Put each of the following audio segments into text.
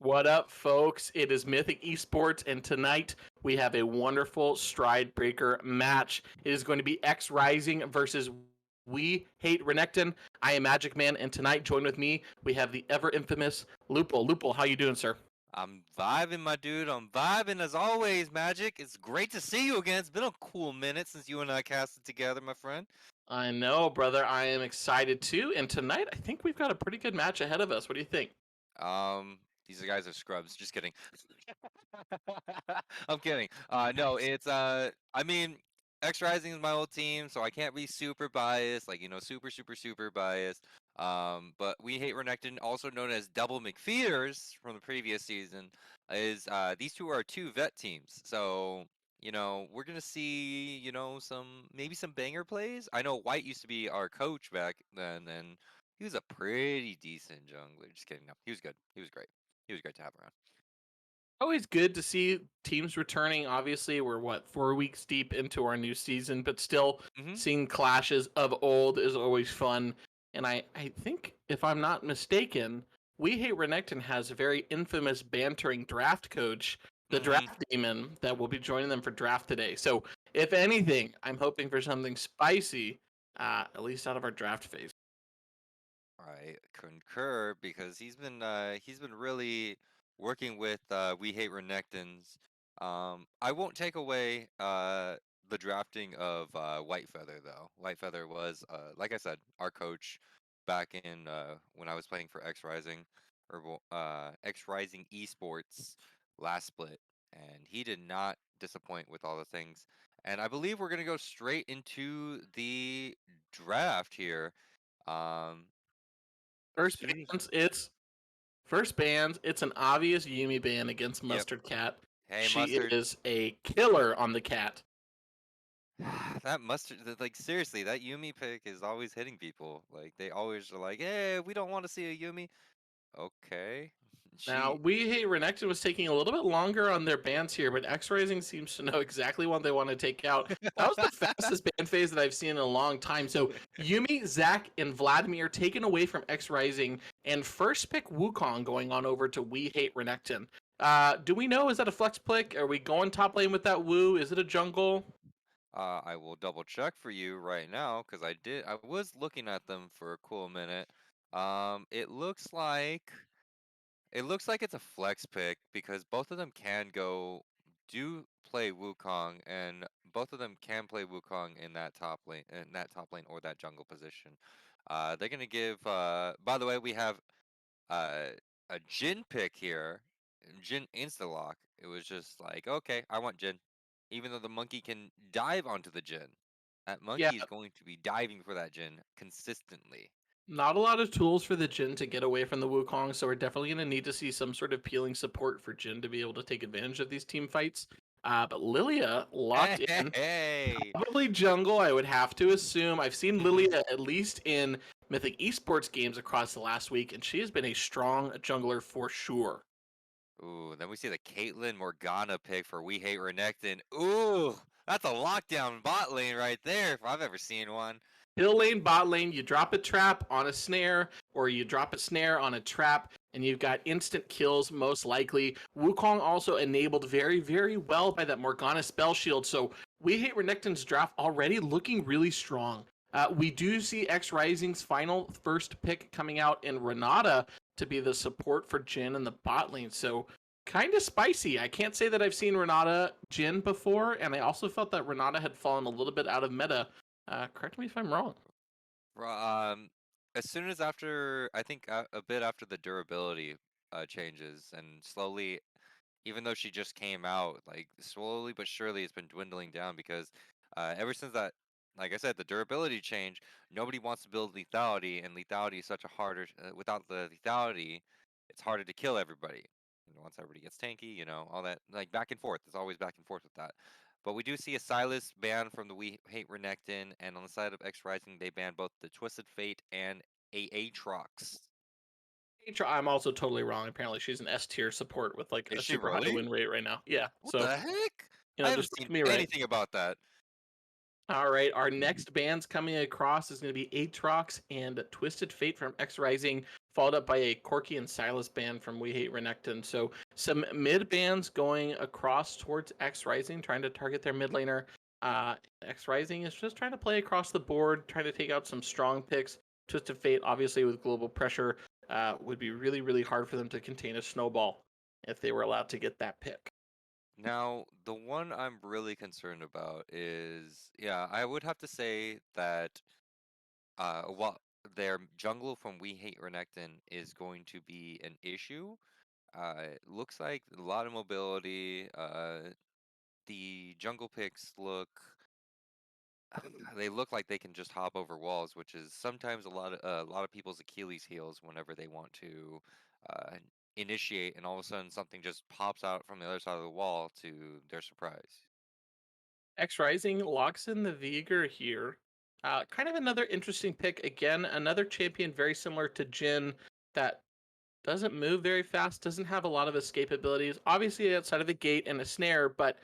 What up, folks? It is Mythic Esports, and tonight we have a wonderful Stridebreaker match. It is going to be XRising versus We Hate Renekton. I am Magic Man, and tonight, join with me, we have the ever infamous Lupul. Lupul, how you doing, sir? I'm vibing, my dude. I'm vibing as always, Magic. It's great to see you again. It's been a cool minute since you and I casted together, my friend. I know, brother. I am excited too. And tonight, I think we've got a pretty good match ahead of us. What do you think? Um, these guys are scrubs. Just kidding. I'm kidding. No, I mean, XRising is my old team, so I can't be super biased, like, super biased. But We Hate Renekton, also known as Double McFeeders from the previous season, is these two are two vet teams. So, we're gonna see, maybe some banger plays. I know White used to be our coach back then, and he was a pretty decent jungler. Just kidding. No, he was good. He was great. He was great to have around. Always good to see teams returning. Obviously, we're 4 weeks deep into our new season, but still Hmm. seeing clashes of old is always fun. And I think, if I'm not mistaken, We Hate Renekton has a very infamous bantering draft coach, the Hmm. Draft Demon, that will be joining them for draft today. So, if anything, I'm hoping for something spicy, at least out of our draft phase. I concur because he's been really working with We Hate Renekton's. I won't take away the drafting of White Feather though. White Feather was like I said, our coach back in when I was playing for XRising XRising Esports last split, and he did not disappoint with all the things. And I believe we're gonna go straight into the draft here. Um, as First soon as bands, it's an obvious Yumi ban against Yep. Mustard Cat. Hey, She Mustard. is a killer on the cat. That Mustard, like seriously, that Yumi pick is always hitting people. Like they always are like, "Hey, we don't want to see a Yumi." Okay. Now, She We Hate Renekton was taking a little bit longer on their bans here, but XRising seems to know exactly what they want to take out. That was the fastest ban phase that I've seen in a long time. So Yumi, Zach, and Vladimir taken away from XRising, and first pick Wukong going on over to We Hate Renekton. Do we know, is that a flex pick? Are we going top lane with that Wu? Is it a jungle? I will double check for you right now because I was looking at them for a cool minute. It looks like it's a flex pick because both of them can do play Wukong, and both of them can play Wukong in that top lane or that jungle position. They're gonna give. By the way, we have uh, a Jin pick here. Jin insta lock. It was just like, okay, I want Jin, even though the monkey can dive onto the Jin. That Yeah, monkey is going to be diving for that Jin consistently. not a lot of tools for the Jin to get away from the Wukong, so we're definitely going to need to see some sort of peeling support for Jin to be able to take advantage of these team fights. But Lilia locked in. Hey. Probably jungle, I would have to assume. I've seen Lilia at least in Mythic Esports games across the last week, and she has been a strong jungler for sure. Ooh, then we see the Caitlyn Morgana pick for We Hate Renekton. Ooh, that's a lockdown bot lane right there if I've ever seen one. Hill lane, bot lane, you drop a trap on a snare, or you drop a snare on a trap, and you've got instant kills most likely. Wukong also enabled very, very well by that Morgana spell shield, so We Hate Renekton's draft already looking really strong. We do see XRising's final first pick coming out in Renata to be the support for Jin in the bot lane, so kind of spicy. I can't say that I've seen Renata Jin before, and I also felt that Renata had fallen a little bit out of meta. Correct me if I'm wrong. Um, as soon as after, I think a bit after the durability changes, and slowly, even though she just came out, like slowly but surely it's been dwindling down because ever since that, like I said, the durability change, nobody wants to build lethality, and lethality is such a harder, without the lethality, it's harder to kill everybody. Once everybody gets tanky, all that, like back and forth. It's always back and forth with that. But we do see a Silas ban from the We Hate Renekton, and on the side of XRising, they ban both the Twisted Fate and a Aatrox. I'm also totally wrong. Apparently, she's an S tier support with like Is a she super high really? win rate right now. Yeah, What so the heck? I haven't just seen prove me right. anything about that. All right, our next bands coming across is going to be Aatrox and Twisted Fate from XRising, followed up by a Corky and Silas band from We Hate Renekton. So some mid bands going across towards XRising, trying to target their mid laner. XRising is just trying to play across the board, trying to take out some strong picks. Twisted Fate, obviously with global pressure, would be really, really hard for them to contain a snowball if they were allowed to get that pick. Now, the one I'm really concerned about is, yeah, I would have to say that while their jungle from We Hate Renekton is going to be an issue, it looks like a lot of mobility. The jungle picks look they look like they can just hop over walls, which is sometimes a lot of people's Achilles heels whenever they want to uh, initiate, and all of a sudden something just pops out from the other side of the wall to their surprise. XRising locks in the Veigar here. Kind of another interesting pick. Again, another champion very similar to Jin that doesn't move very fast, doesn't have a lot of escape abilities. Obviously, outside of the gate and a snare, but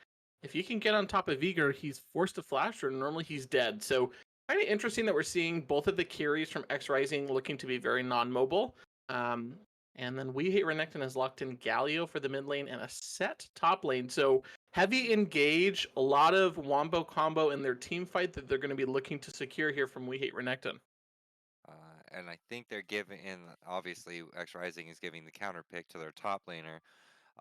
if you can get on top of Veigar, he's forced to flash, or normally he's dead. So, kind of interesting that we're seeing both of the carries from XRising looking to be very non mobile. Um, and then We Hate Renekton has locked in Galio for the mid lane and a set top lane. So, heavy engage, a lot of wombo combo in their team fight that they're going to be looking to secure here from We Hate Renekton. And I think they're giving, and obviously X Rising is giving the counter pick to their top laner.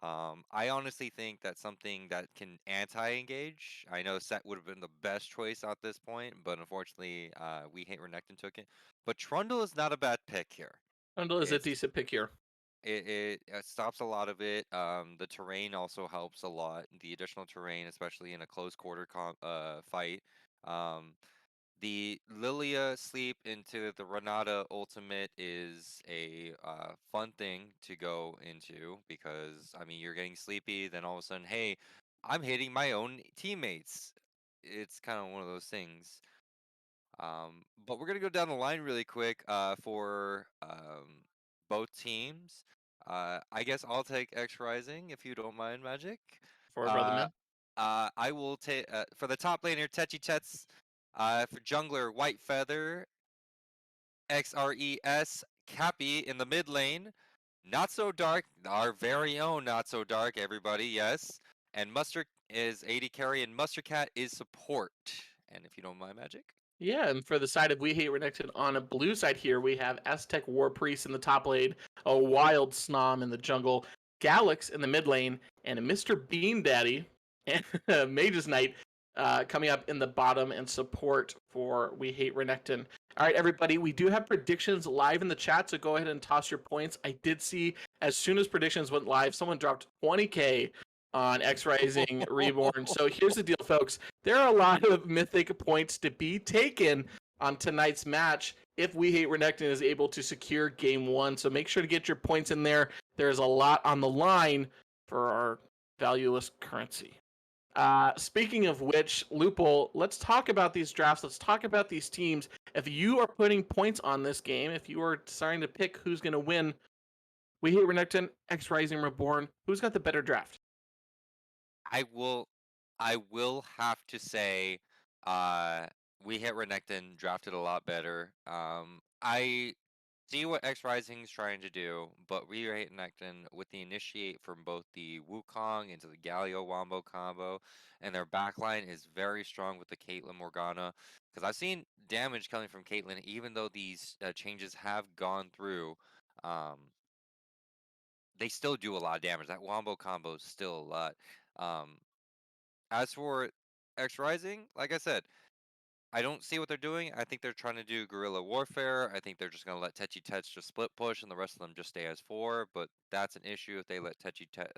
I honestly think that's something that can anti-engage. I know Set would have been the best choice at this point, but unfortunately, We Hate Renekton took it. But Trundle is not a bad pick here. Trundle is a It's decent pick here. it stops a lot of it. The terrain also helps a lot. The additional terrain, especially in a close quarter fight. Um, the Lilia sleep into the Renata ultimate is a fun thing to go into because, I mean, you're getting sleepy, then all of a sudden, hey, I'm hitting my own teammates. It's kind of one of those things. But we're gonna go down the line really quick for both teams. I guess I'll take X Rising if you don't mind, Magic. For brother Uh, man. I will take for the top laner Techi Tets. For jungler White Feather, XRES Cappy in the mid lane. Not so dark, our very own not so dark, everybody. Yes, and Mustard is AD carry, and Mustard Cat is support. And if you don't mind, Magic. Yeah, and for the side of We Hate Renekton on a blue side here, we have Aztec War Priest in the top lane, a Wild Snom in the jungle, Galax in the mid lane, and a Mr. Bean Daddy and Mage's Knight coming up in the bottom and support for We Hate Renekton. All right, everybody, we do have predictions live in the chat, so go ahead and toss your points. I did see as soon as predictions went live, someone dropped 20K on XRising Reborn. So here's the deal, folks. There are a lot of mythic points to be taken on tonight's match if We Hate Renekton is able to secure game one. So make sure to get your points in there. There's a lot on the line for our valueless currency. Speaking of which, Lupul, let's talk about these drafts. Let's talk about these teams. If you are putting points on this game, if you are deciding to pick who's going to win, We Hate Renekton, XRising Reborn, who's got the better draft? I will I will have to say uh we hit Renekton drafted a lot better. I see what X Rising is trying to do, but we hit Renekton with the initiate from both the Wukong into the Galio Wombo combo, and their backline is very strong with the Caitlyn Morgana. Because I've seen damage coming from Caitlyn, even though these changes have gone through. Um, they still do a lot of damage. That Wombo combo is still a lot. Um, as for X Rising, like I said, I don't see what they're doing. I think they're trying to do guerrilla warfare. I think they're just going to let Techi Tets just split push and the rest of them just stay as four. But that's an issue if they let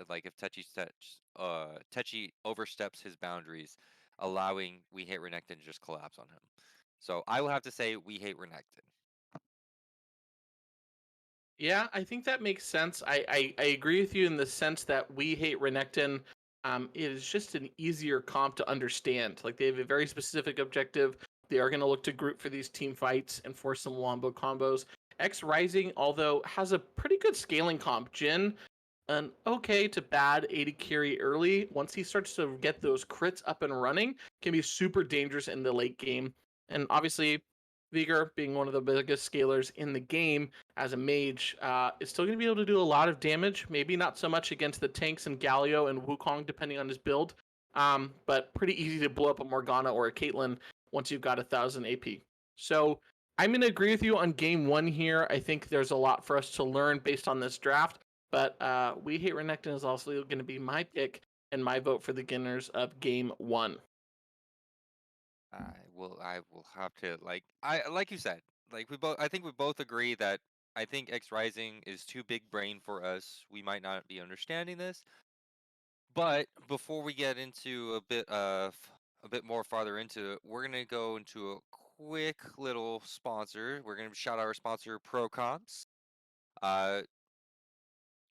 like if Techi oversteps his boundaries, allowing We Hate Renekton to just collapse on him. So I will have to say We Hate Renekton. Yeah, I think that makes sense. I agree with you in the sense that We Hate Renekton. It is just an easier comp to understand. Like they have a very specific objective. They are going to look to group for these team fights and force some wombo combos. XRising, although has a pretty good scaling comp. Jin an okay to bad AD carry early. Once he starts to get those crits up and running, can be super dangerous in the late game. And obviously, Vigor, being one of the biggest scalers in the game as a mage, is still going to be able to do a lot of damage. Maybe not so much against the tanks and Galio and Wukong, depending on his build, but pretty easy to blow up a Morgana or a Caitlyn once you've got 1,000 AP. So I'm going to agree with you on game one here. I think there's a lot for us to learn based on this draft, but We Hate Renekton is also going to be my pick and my vote for the beginners of game one. I will have to like you said, I think we both agree that I think XRising is too big brain for us. We might not be understanding this. But before we get into a bit more farther into it, we're gonna go into a quick little sponsor. We're gonna shout out our sponsor, ProComps. Uh,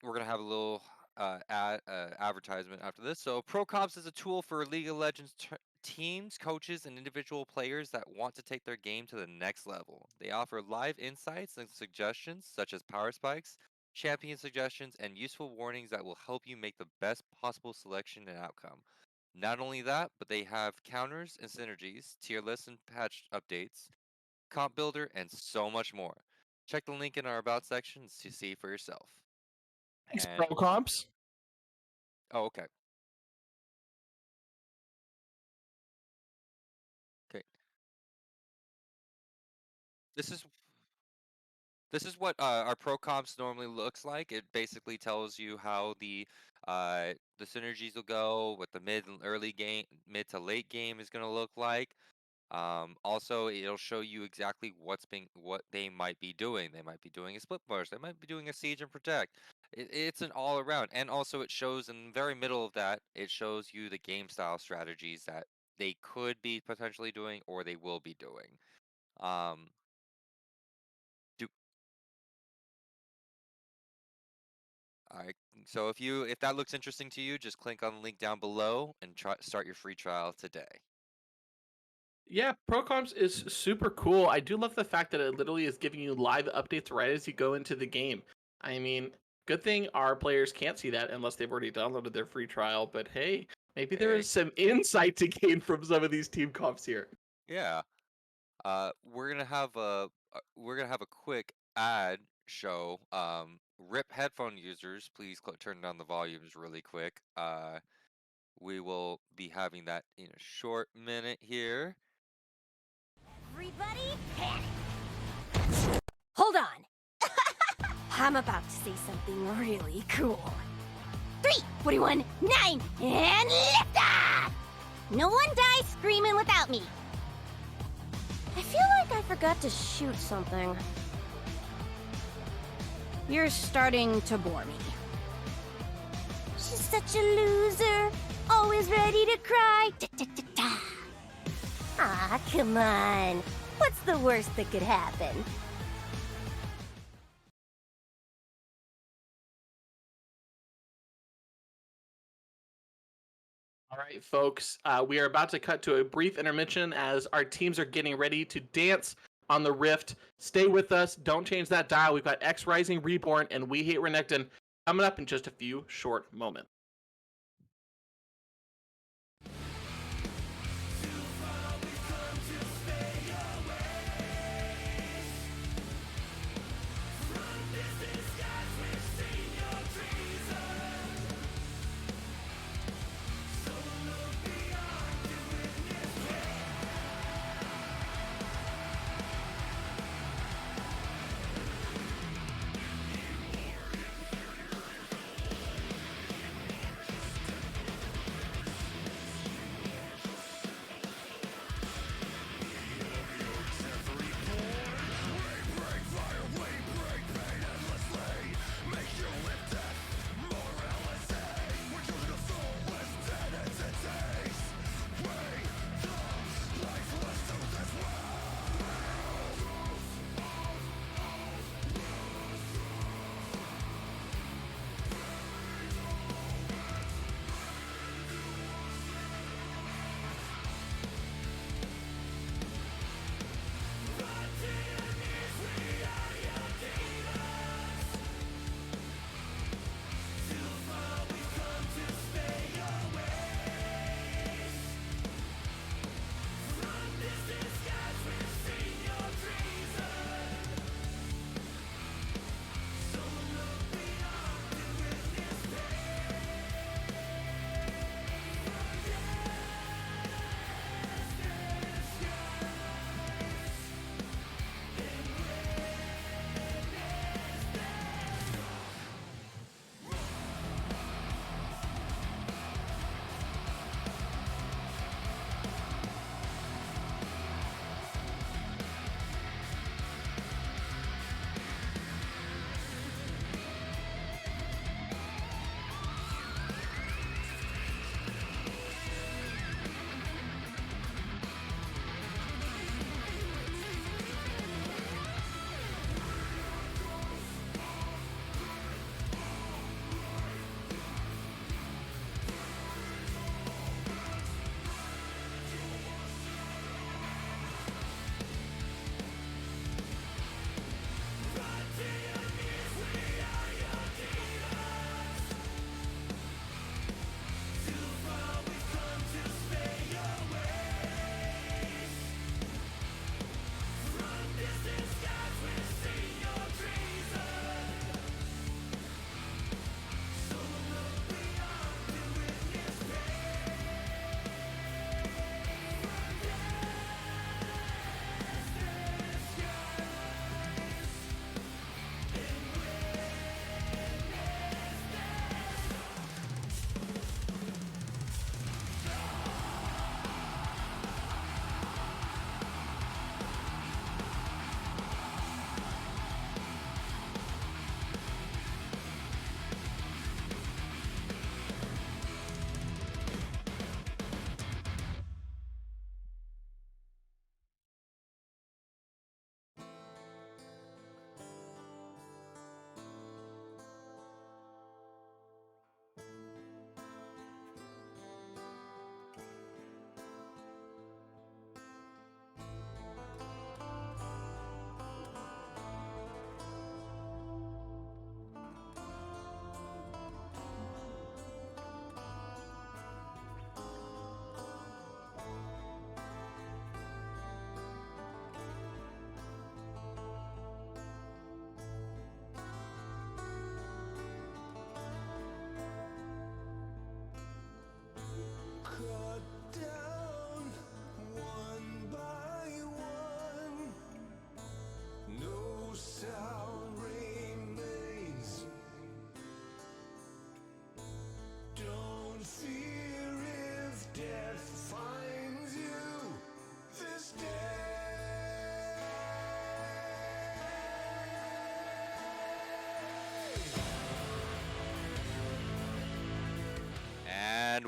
we're gonna have a little advertisement after this. So ProComps is a tool for League of Legends teams, coaches, and individual players that want to take their game to the next level. They offer live insights and suggestions such as power spikes, champion suggestions, and useful warnings that will help you make the best possible selection and outcome. Not only that, but they have counters and synergies, tier lists and patch updates, comp builder, and so much more. Check the link in our about section to see for yourself. Thanks, And Pro Comps. oh, okay. Okay. This is This is what our pro comps normally looks like. It basically tells you how the synergies will go, what the mid to late game is going to look like. Also, it'll show you exactly what they might be doing. They might be doing a split push. They might be doing a siege and protect. It's an all around, and also it shows in the very middle of that. It shows you the game style strategies that they could be potentially doing or they will be doing. Um, do Alright, so if that looks interesting to you, just click on the link down below and start your free trial today. Yeah, ProComps is super cool. I do love the fact that it literally is giving you live updates right as you go into the game. I mean, good thing our players can't see that unless they've already downloaded their free trial, but hey, maybe there Hey, is some insight to gain from some of these team comps here. yeah. We're gonna have a quick ad show. RIP headphone users, please turn down the volumes really quick. We will be having that in a short minute here. Everybody panic! Hold on! I'm about to say something really cool. 3, 41, 9, and lift off! No one dies screaming without me. I feel like I forgot to shoot something. You're starting to bore me. She's such a loser, always ready to cry. Da-da-da-da. Ah, come on. What's the worst that could happen? All right, folks, we are about to cut to a brief intermission as our teams are getting ready to dance on the Rift. Stay with us. Don't change that dial. We've got XRising, Reborn, and We Hate Renekton coming up in just a few short moments.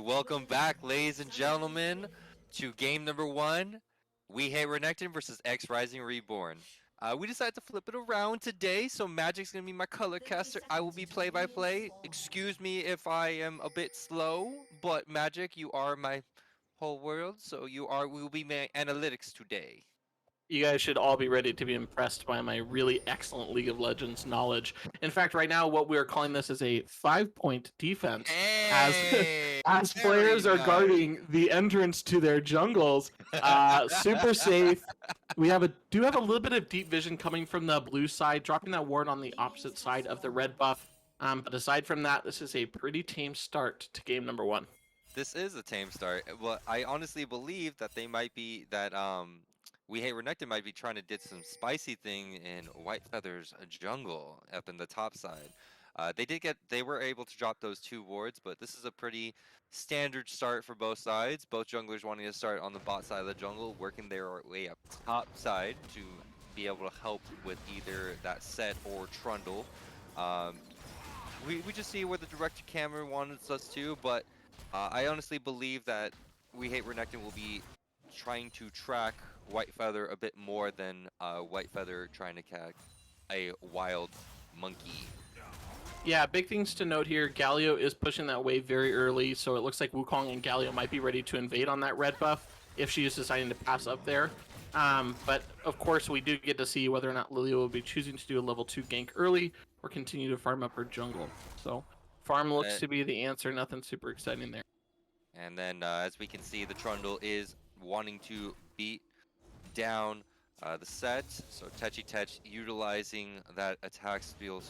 welcome back, ladies and gentlemen, to game number 1. We Hate Renekton versus XRising Reborn. We decided to flip it around today, so Magic's gonna be my color caster. I will be play-by-play. Excuse me if I am a bit slow, but Magic, you are my whole world, so we will be my analytics today. You guys should all be ready to be impressed by my really excellent League of Legends knowledge. In fact, right now, what we are calling this is a 5-point defense. Hey, As very players are nice. guarding the entrance to their jungles. Super safe. We do have a little bit of deep vision coming from the blue side, dropping that ward on the opposite side of the red buff. But aside from that, this is a pretty tame start to game number 1. This is a tame start. Well, I honestly believe that We Hate Renekton might be trying to did some spicy thing in White Feather's jungle up in the top side. They were able to drop those 2 wards, but this is a pretty standard start for both sides. Both junglers wanting to start on the bot side of the jungle, working their way up top side to be able to help with either that set or Trundle. We just see where the director camera wants us to, but I honestly believe that We Hate Renekton will be trying to track White Feather a bit more than White Feather trying to catch a wild monkey. Yeah, big things to note here. Galio is pushing that wave very early, so it looks like Wukong and Galio might be ready to invade on that red buff if she is deciding to pass up there. But of course, we do get to see whether or not Lilia will be choosing to do a level 2 gank early or continue to farm up her jungle. So farm looks to be the answer. Nothing super exciting there. And then, as we can see, the Trundle is wanting to beat down the set. So Tech utilizing that attack the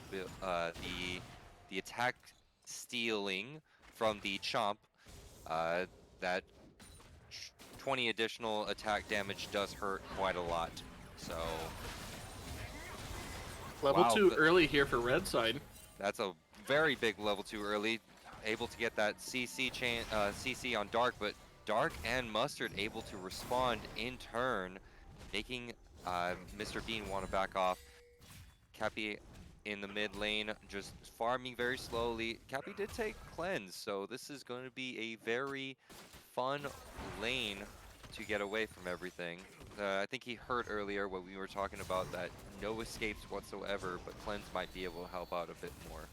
attack stealing from the Chomp. That 20 additional attack damage does hurt quite a lot. So Level 2 early here for red side. That's a very big level 2 early. Able to get that CC on Dark, but Dark and Mustard able to respond in turn, making Mr. Bean want to back off. Cappy in the mid lane, just farming very slowly. Cappy did take cleanse, so this is going to be a very fun lane to get away from everything. I think he heard earlier when we were talking about that no escapes whatsoever, but cleanse might be able to help out a bit more.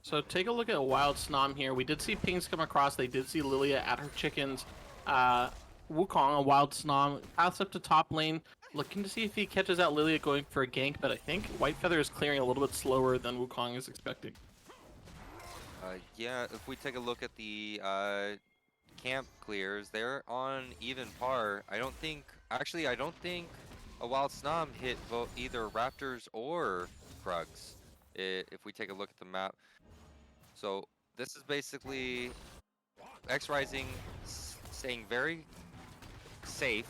So take a look at Wild Snom here. We did see pings come across. They did see Lilia at her chickens. Wukong, a Wild Snom, paths up to top lane, looking to see if he catches out Lilia going for a gank, but I think White Feather is clearing a little bit slower than Wukong is expecting. Yeah, if we take a look at the camp clears, they're on even par. I don't think a Wild Snom hit either Raptors or Krugs, if we take a look at the map. So this is basically XRising staying very safe,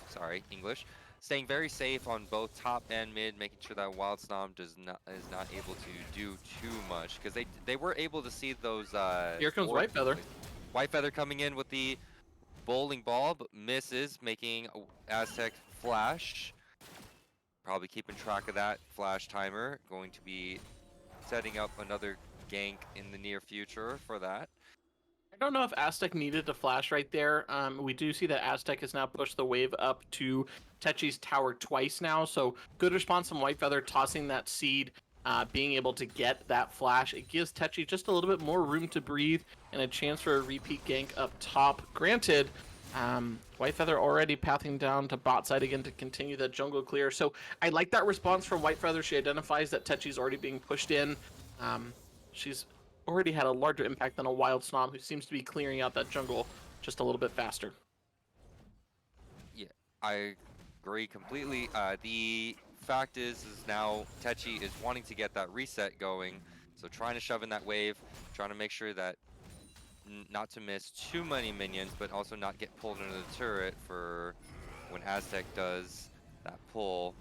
staying very safe on both top and mid, making sure that Wild Snom is not able to do too much, because they were able to see those Here comes White Feather. White Feather coming in with the bowling ball, but misses, making Aztec flash. Probably keeping track of that flash timer. Going to be setting up another gank in the near future for that. I don't know if Aztec needed to flash right there. We do see that Aztec has now pushed the wave up to Techi's tower twice now, so good response from White Feather tossing that seed, being able to get that flash. It gives Techi just a little bit more room to breathe and a chance for a repeat gank up top. Granted, White Feather already pathing down to bot side again to continue that jungle clear. So I like that response from White Feather. She identifies that Techi's already being pushed in. She's already had a larger impact than a Wild Snom, who seems to be clearing out that jungle just a little bit faster. Yeah, I agree completely. The fact is now Techi is wanting to get that reset going, so trying to shove in that wave, trying to make sure that not to miss too many minions, but also not get pulled into the turret for when Aztec does that pull.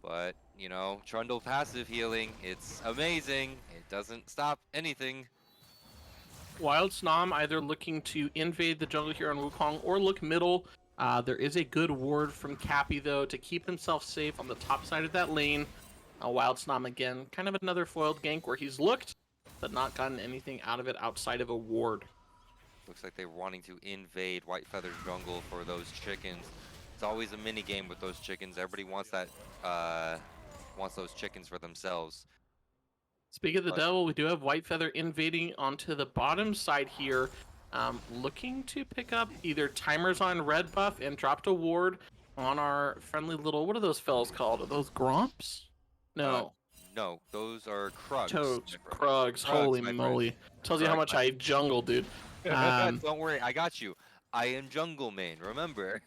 But, you know, Trundle passive healing, it's amazing. It doesn't stop anything. Wild Snom either looking to invade the jungle here on Wukong or look middle. There is a good ward from Cappy, though, to keep himself safe on the top side of that lane. Wild Snom, again, kind of another foiled gank where he's looked, but not gotten anything out of it outside of a ward. Looks like they're wanting to invade White Feather's jungle for those chickens. It's always a mini game with those chickens. Everybody wants that, wants those chickens for themselves. Speaking of the But- devil, we do have White Feather invading onto the bottom side here, looking to pick up either timers on red buff and dropped a ward on our friendly little, what are those fellas called? Are those Gromps? No. No, those are Krugs. Toads, my friend. Krugs, holy my friend. moly. Tells you how Krug, much my- I jungle, dude. Um, Don't worry, I got you. I am jungle main, remember?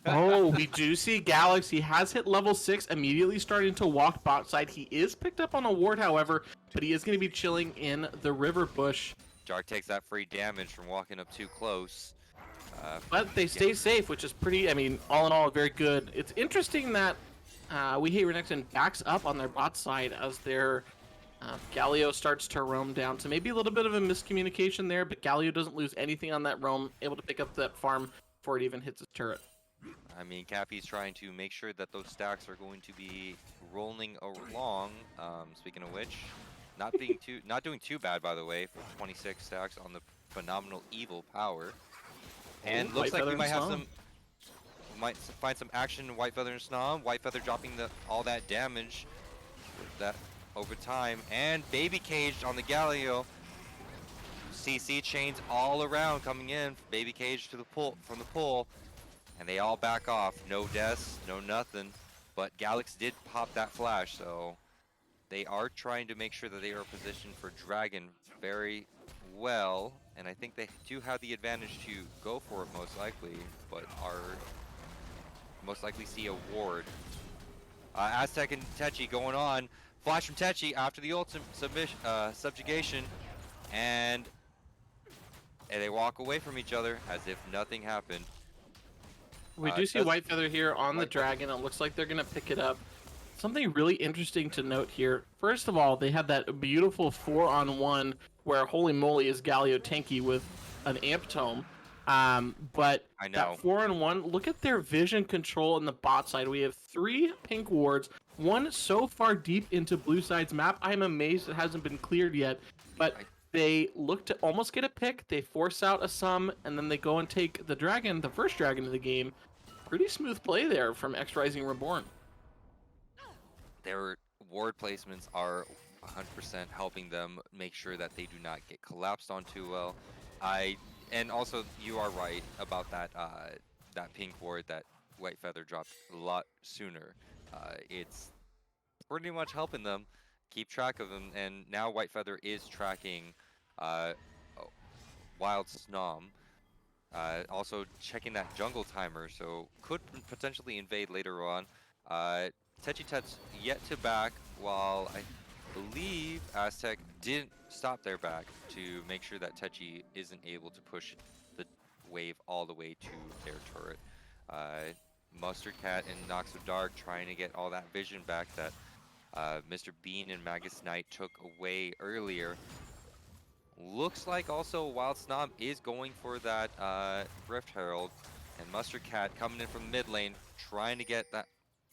Oh, we do see Galax. He has hit level 6, immediately starting to walk bot side. He is picked up on a ward, however, but he is going to be chilling in the river bush. Jark takes that free damage from walking up too close. But they stay safe, which is pretty, I mean, all in all, very good. It's interesting that We Hate Renekton backs up on their bot side as their Galio starts to roam down. So maybe a little bit of a miscommunication there, but Galio doesn't lose anything on that roam, able to pick up that farm before it even hits his turret. I mean, Cappy's trying to make sure that those stacks are going to be rolling along. Speaking of which, not doing too bad, by the way, for 26 stacks on the phenomenal evil power. And looks like we might have some, might find some action in White Feather and Snom. White Feather dropping all that damage that over time, and baby caged on the Galio. CC chains all around coming in. Baby cage to the pull from the pull. And they all back off. No deaths, no nothing. But Galax did pop that flash, so they are trying to make sure that they are positioned for Dragon very well. And I think they do have the advantage to go for it most likely, but are most likely see a ward. Aztec and Techi going on. Flash from Techi after the ultimate subjugation. And they walk away from each other as if nothing happened. We do see White Feather here on the dragon. It looks like they're going to pick it up. Something really interesting to note here. First of all, they had that beautiful 4-on-1 where, holy moly, is Galio tanky with an amp tome. But I know. that 4-on-1, look at their vision control in the bot side. We have 3 pink wards, one so far deep into blue side's map. I'm amazed it hasn't been cleared yet. But they look to almost get a pick. They force out a sum, and then they go and take the dragon, the first dragon of the game. Pretty smooth play there from XRising Reborn. Their ward placements are 100% helping them make sure that they do not get collapsed on too well. And also you are right about that that pink ward that White Feather dropped a lot sooner. It's pretty much helping them keep track of them, and now White Feather is tracking Wild Snom. Also checking that jungle timer, so could potentially invade later on. Techi Tet's yet to back, while I believe Aztec didn't stop their back to make sure that Techi isn't able to push the wave all the way to their turret. Mustard Cat and Noxo Dark trying to get all that vision back that Mr. Bean and Magus Knight took away earlier. Looks like also Wild Snom is going for that Rift Herald, and Mustard Cat coming in from mid lane, trying to get that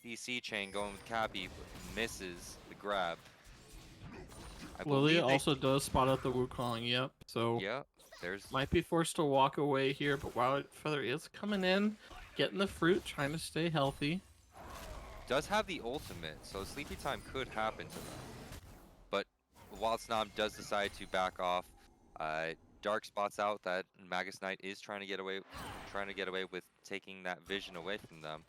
DC chain going with Cappy, but misses the grab. Lily also does spot out the Wukong, yep. So yeah, there's might be forced to walk away here, but Wild Feather is coming in, getting the fruit, trying to stay healthy. does have the ultimate, so sleepy time could happen to them. But Wild Snom does decide to back off. Dark spots out that Magus Knight is trying to get away with taking that vision away from them.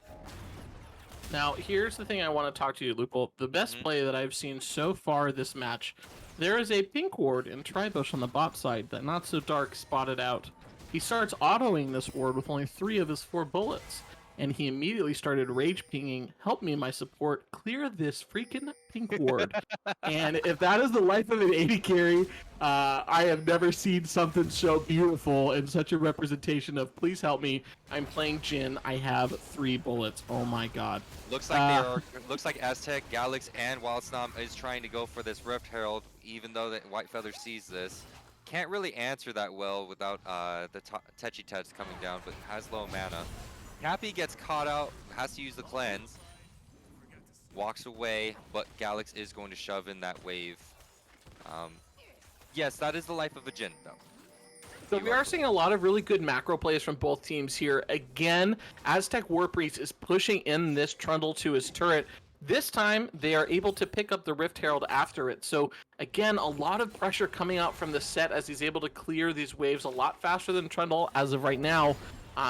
Now, here's the thing I want to talk to you, Lupul. The best play that I've seen so far this match, there is a pink ward in Tribush on the bot side that Not So Dark spotted out. He starts autoing this ward with only 3 of his 4 bullets, and he immediately started rage pinging, help me, my support, clear this freaking pink ward. And if that is the life of an 80 carry, I have never seen something so beautiful and such a representation of please help me. I'm playing Jhin. I have 3 bullets. Oh my god. Looks like looks like Aztec, Galax, and Wild Snom is trying to go for this Rift Herald, even though that White Feather sees this. Can't really answer that well without the Techi Tets coming down, but has low mana. Cappy gets caught out, has to use the cleanse. Walks away, but Galax is going to shove in that wave. Yes, that is the life of a Jhin, though. So we are seeing a lot of really good macro plays from both teams here. Again, Aztec War Priest is pushing in this Trundle to his turret. This time, they are able to pick up the Rift Herald after it. So again, a lot of pressure coming out from the set as he's able to clear these waves a lot faster than Trundle as of right now.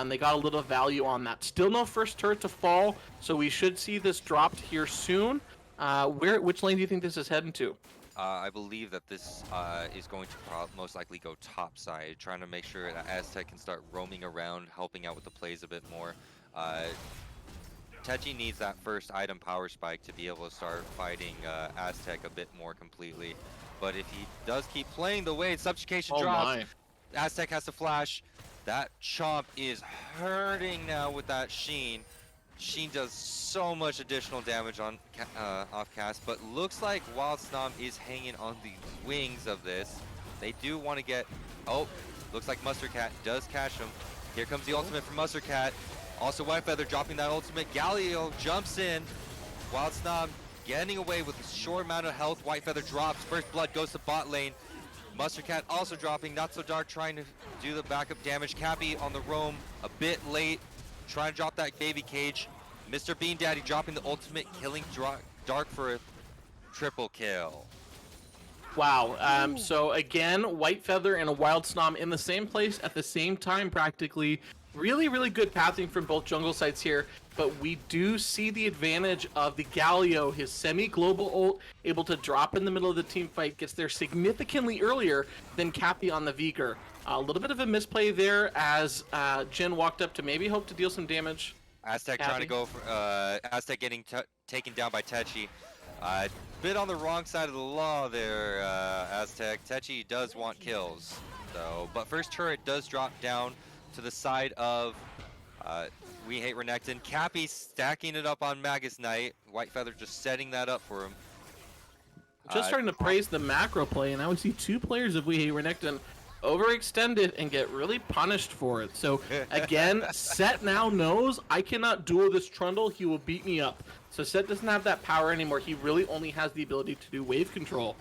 They got a little value on that. Still no first turret to fall, so we should see this dropped here soon. Which lane do you think this is heading to? I believe that this is going to most likely go top side, trying to make sure that Aztec can start roaming around, helping out with the plays a bit more. Techi needs that first item power spike to be able to start fighting Aztec a bit more completely. But if he does keep playing the way Subjugation drops, Aztec has to flash. That Chomp is hurting now with that Sheen. Sheen does so much additional damage on off cast, but looks like Wild Snom is hanging on the wings of this. They do want to get... Oh, looks like Mustard Cat does catch him. Here comes the ultimate from Mustard Cat. Also White Feather dropping that ultimate. Galio jumps in. Wild Snom getting away with a short amount of health. White Feather drops. First Blood goes to bot lane. Mustard Cat also dropping. Not So Dark trying to do the backup damage. Cappy on the roam a bit late. Trying to drop that baby cage. Mr. Bean Daddy dropping the ultimate, killing Dark for a triple kill. Wow. So again, White Feather and a Wild Snom in the same place at the same time practically. Really, really good pathing from both jungle sites here, but we do see the advantage of the Galio, his semi-global ult, able to drop in the middle of the team fight, gets there significantly earlier than Cappy on the Vigor. A little bit of a misplay there as Jin walked up to maybe hope to deal some damage. Aztec Cappy. trying to go for Aztec getting taken down by Techi. Bit on the wrong side of the law there, Aztec. Techi does want kills, though. But first turret does drop down to the side of We Hate Renekton. Cappy stacking it up on Magus Knight. White Feather just setting that up for him. Just starting to praise the macro play, and now we see two players of We Hate Renekton overextend it and get really punished for it. So again, Set now knows I cannot duel this Trundle, he will beat me up. So Set doesn't have that power anymore, he really only has the ability to do wave control.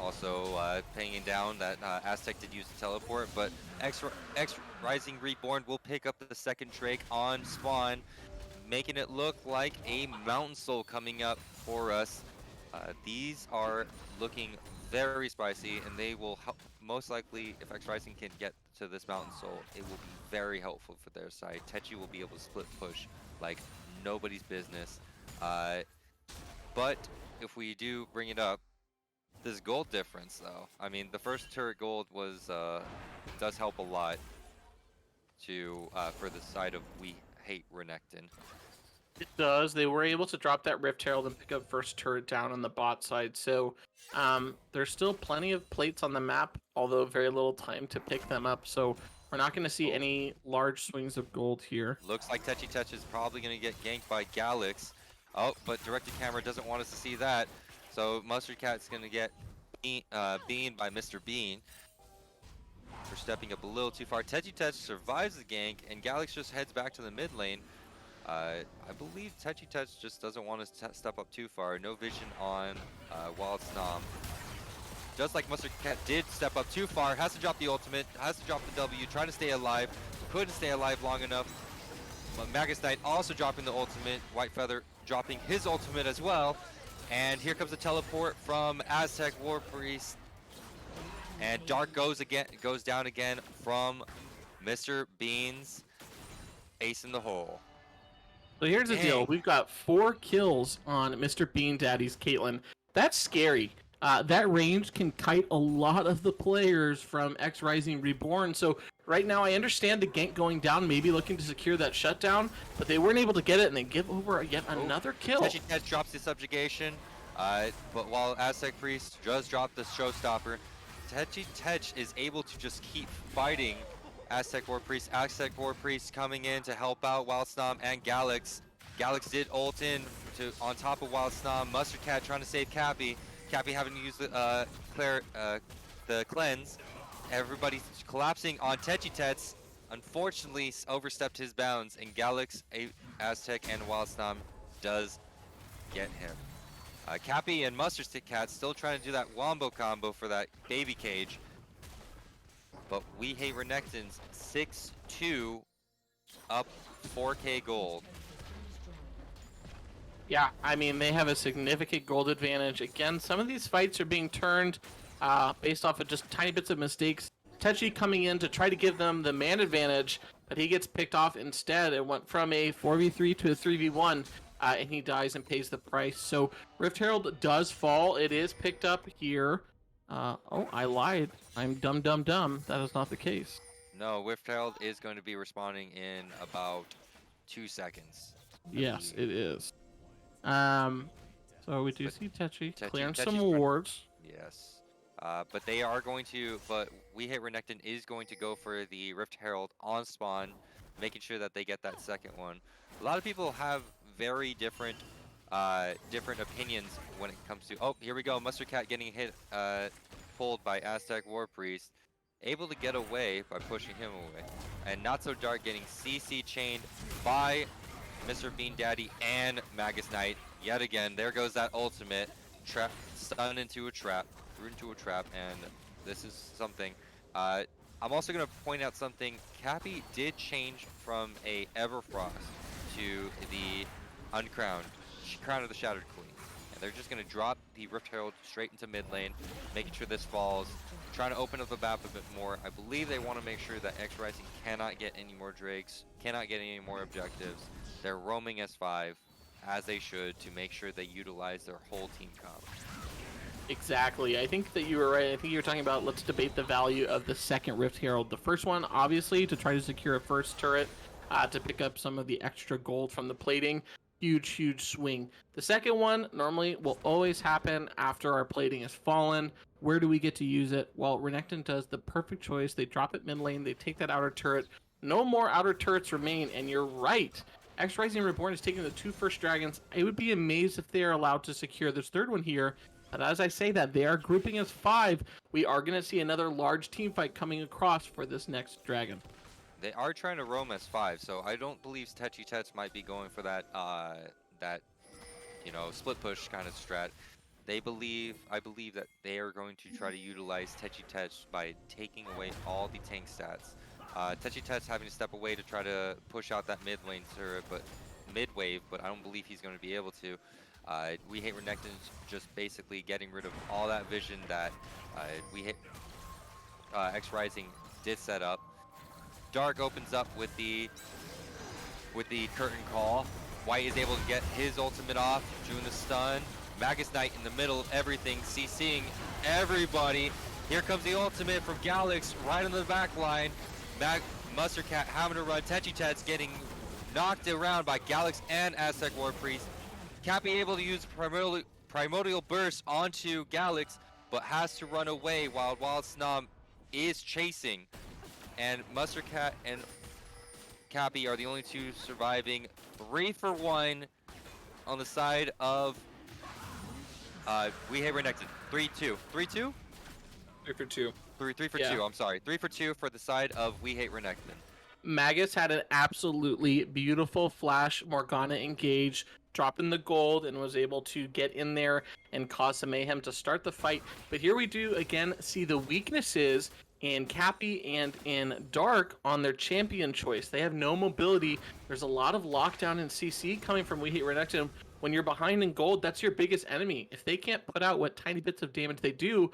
Also pinging down that Aztec did use the teleport, but XRising Reborn will pick up the second Drake on spawn, making it look like a Mountain Soul coming up for us. These are looking very spicy, and they will help. Most likely, if XRising can get to this Mountain Soul, it will be very helpful for their side. Techi will be able to split push like nobody's business. But if we do bring it up, this gold difference, though. I mean, the first turret gold was does help a lot to for the side of We Hate Renekton. It does. They were able to drop that Rift Herald and pick up first turret down on the bot side. So there's still plenty of plates on the map, although very little time to pick them up. So we're not going to see any large swings of gold here. Looks like Techi is probably going to get ganked by Galix. Oh, but directed camera doesn't want us to see that. So Mustard Cat's going to get beaned by Mr. Bean for stepping up a little too far. Techi survives the gank, and Galix just heads back to the mid lane. I believe Techi just doesn't want to step up too far. No vision on Wild Snom. Just like Mustard Cat did step up too far, has to drop the ultimate, has to drop the W, trying to stay alive. Couldn't stay alive long enough. But Magus Knight also dropping the ultimate. White Feather dropping his ultimate as well. And here comes the teleport from Aztec War Priest. And Dark goes down again from Mr. Bean's ace in the hole. So here's the deal. We've got 4 kills on Mr. Bean Daddy's Caitlyn. That's scary. That range can kite a lot of the players from XRising Reborn. So right now I understand the gank going down, maybe looking to secure that shutdown, but they weren't able to get it, and they give over yet another kill. Techi drops the subjugation, but while Aztec Priest does drop the showstopper, Techi is able to just keep fighting Aztec War Priest. Aztec War Priest coming in to help out Wild Snom and Galix. Galix did ult in on top of Wild Snom. Mustard Cat trying to save Cappy. Cappy having to use the cleanse. Everybody's collapsing on Techi. Unfortunately, overstepped his bounds, and Galix, Aztec, and Wild Snom does get him. Cappy and Mustard Cat still trying to do that wombo combo for that baby cage. but We Hate Renekton's 6-2 up 4K gold. Yeah, I mean, they have a significant gold advantage. Again, some of these fights are being turned based off of just tiny bits of mistakes. Techi coming in to try to give them the man advantage, but he gets picked off instead. It went from a 4v3 to a 3v1, and he dies and pays the price. So Rift Herald does fall. It is picked up here. Oh, I lied. I'm dumb. That is not the case. No, Rift Herald is going to be responding in about 2 seconds. Yes, believe. it is. So we do But see Techi Techi- clearing Techi's some run- wards. Yes. But they are going to, but We Hate Renekton is going to go for the Rift Herald on spawn, making sure that they get that second one. A lot of people have very different opinions when it comes to, oh, here we go, Mustard Cat getting hit, pulled by Aztec War Priest, able to get away by pushing him away. And Not So Dark getting CC chained by Mr. Bean Daddy and Magus Knight. Yet again, there goes that ultimate. Trap, stun into a trap, threw into a trap, and this is something. I'm also going to point out something. Cappy did change from a Everfrost to the Uncrowned, Crown of the Shattered Queen. And they're just going to drop the Rift Herald straight into mid lane, making sure this falls, trying to open up the map a bit more. I believe they want to make sure that XRising cannot get any more Drakes, cannot get any more objectives. They're roaming S5, as they should, to make sure they utilize their whole team comp. Exactly. I think that you were right. I think you were talking about, let's debate the value of the second Rift Herald. The first one, obviously, to try to secure a first turret, to pick up some of the extra gold from the plating. Huge swing. The second one normally will always happen after our plating has fallen. Where do we get to use it? Well, Renekton does the perfect choice. They drop it mid lane. They take that outer turret. No more outer turrets remain, and you're right. XRising Reborn is taking the 2 first dragons. I would be amazed if they are allowed to secure this third one here. But as I say that, they are grouping as 5. We are going to see another large team fight coming across for this next dragon. They are trying to roam S5, so I don't believe Techi Tets might be going for that, split push kind of strat. I believe that they are going to try to utilize Techi Tets by taking away all the tank stats. Techi Tets having to step away to try to push out that mid lane turret, but mid wave, but I don't believe he's going to be able to. We Hate Renekton's just basically getting rid of all that vision that XRising did set up. Dark opens up with the curtain call. White is able to get his ultimate off, doing the stun. Magus Knight in the middle of everything, CCing everybody. Here comes the ultimate from Galix right on the back line. Mustard Cat having to run. Techi Tet's getting knocked around by Galix and Aztec War Priest. Cappy able to use Primordial Burst onto Galix, but has to run away while Wild Snom is chasing. And Mustard Cat and Cappy are the only 2 surviving. 3 for 1 on the side of We Hate Renekton. 3-2. 3-2? 3 for 2. 3 for Yeah. 2, I'm sorry. 3 for 2 for the side of We Hate Renekton. Magus had an absolutely beautiful flash Morgana engage, dropping the gold, and was able to get in there and cause some mayhem to start the fight. But here we do again see the weaknesses in Cappy and in Dark on their champion choice. They have no mobility. There's a lot of lockdown and CC coming from We Hate Renekton. When you're behind in gold, that's your biggest enemy. If they can't put out what tiny bits of damage they do,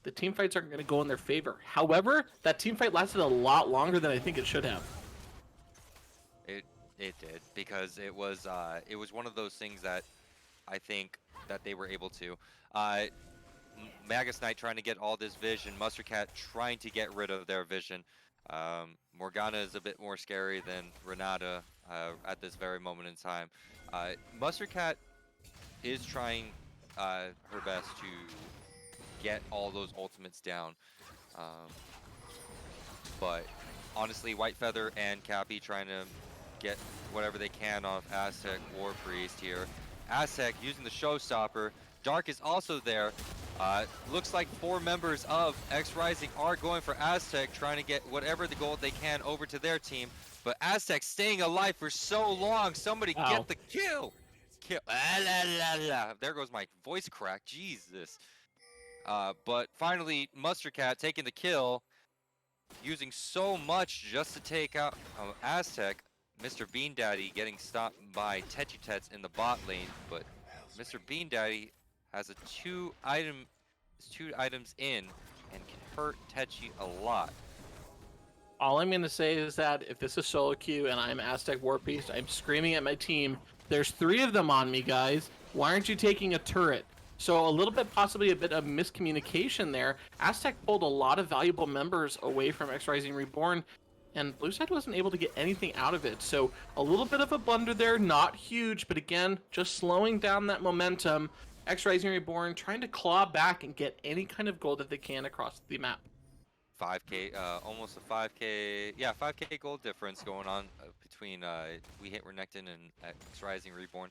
the team fights aren't going to go in their favor. However, that team fight lasted a lot longer than I think it should have. It did, because it was one of those things that I think that they were able to. Magus Knight trying to get all this vision, Mustard Cat trying to get rid of their vision. Morgana is a bit more scary than Renata at this very moment in time. Mustard Cat is trying her best to get all those ultimates down. But honestly, White Feather and Cappy trying to get whatever they can off Aztec War Priest here. Aztec using the Showstopper. Dark is also there. Looks like 4 members of XRising are going for Aztec, trying to get whatever the gold they can over to their team. But Aztec staying alive for so long. Somebody get the kill. There goes my voice crack. Jesus. But finally, Mustard Cat taking the kill. using so much just to take out Aztec. Mr. Bean Daddy getting stopped by Techitets in the bot lane, but Mr. Bean Daddy has two items in and can hurt Techi a lot. All I'm going to say is that if this is solo queue and I'm Aztec War Priest, I'm screaming at my team, there's 3 of them on me, guys. Why aren't you taking a turret? So a little bit, possibly a bit of miscommunication there. Aztec pulled a lot of valuable members away from XRising Reborn, and Blue Side wasn't able to get anything out of it. So a little bit of a blunder there, not huge, but again, just slowing down that momentum. XRising Reborn trying to claw back and get any kind of gold that they can across the map. 5k, almost a 5k, yeah, 5k gold difference going on between We Hate Renekton and XRising Reborn.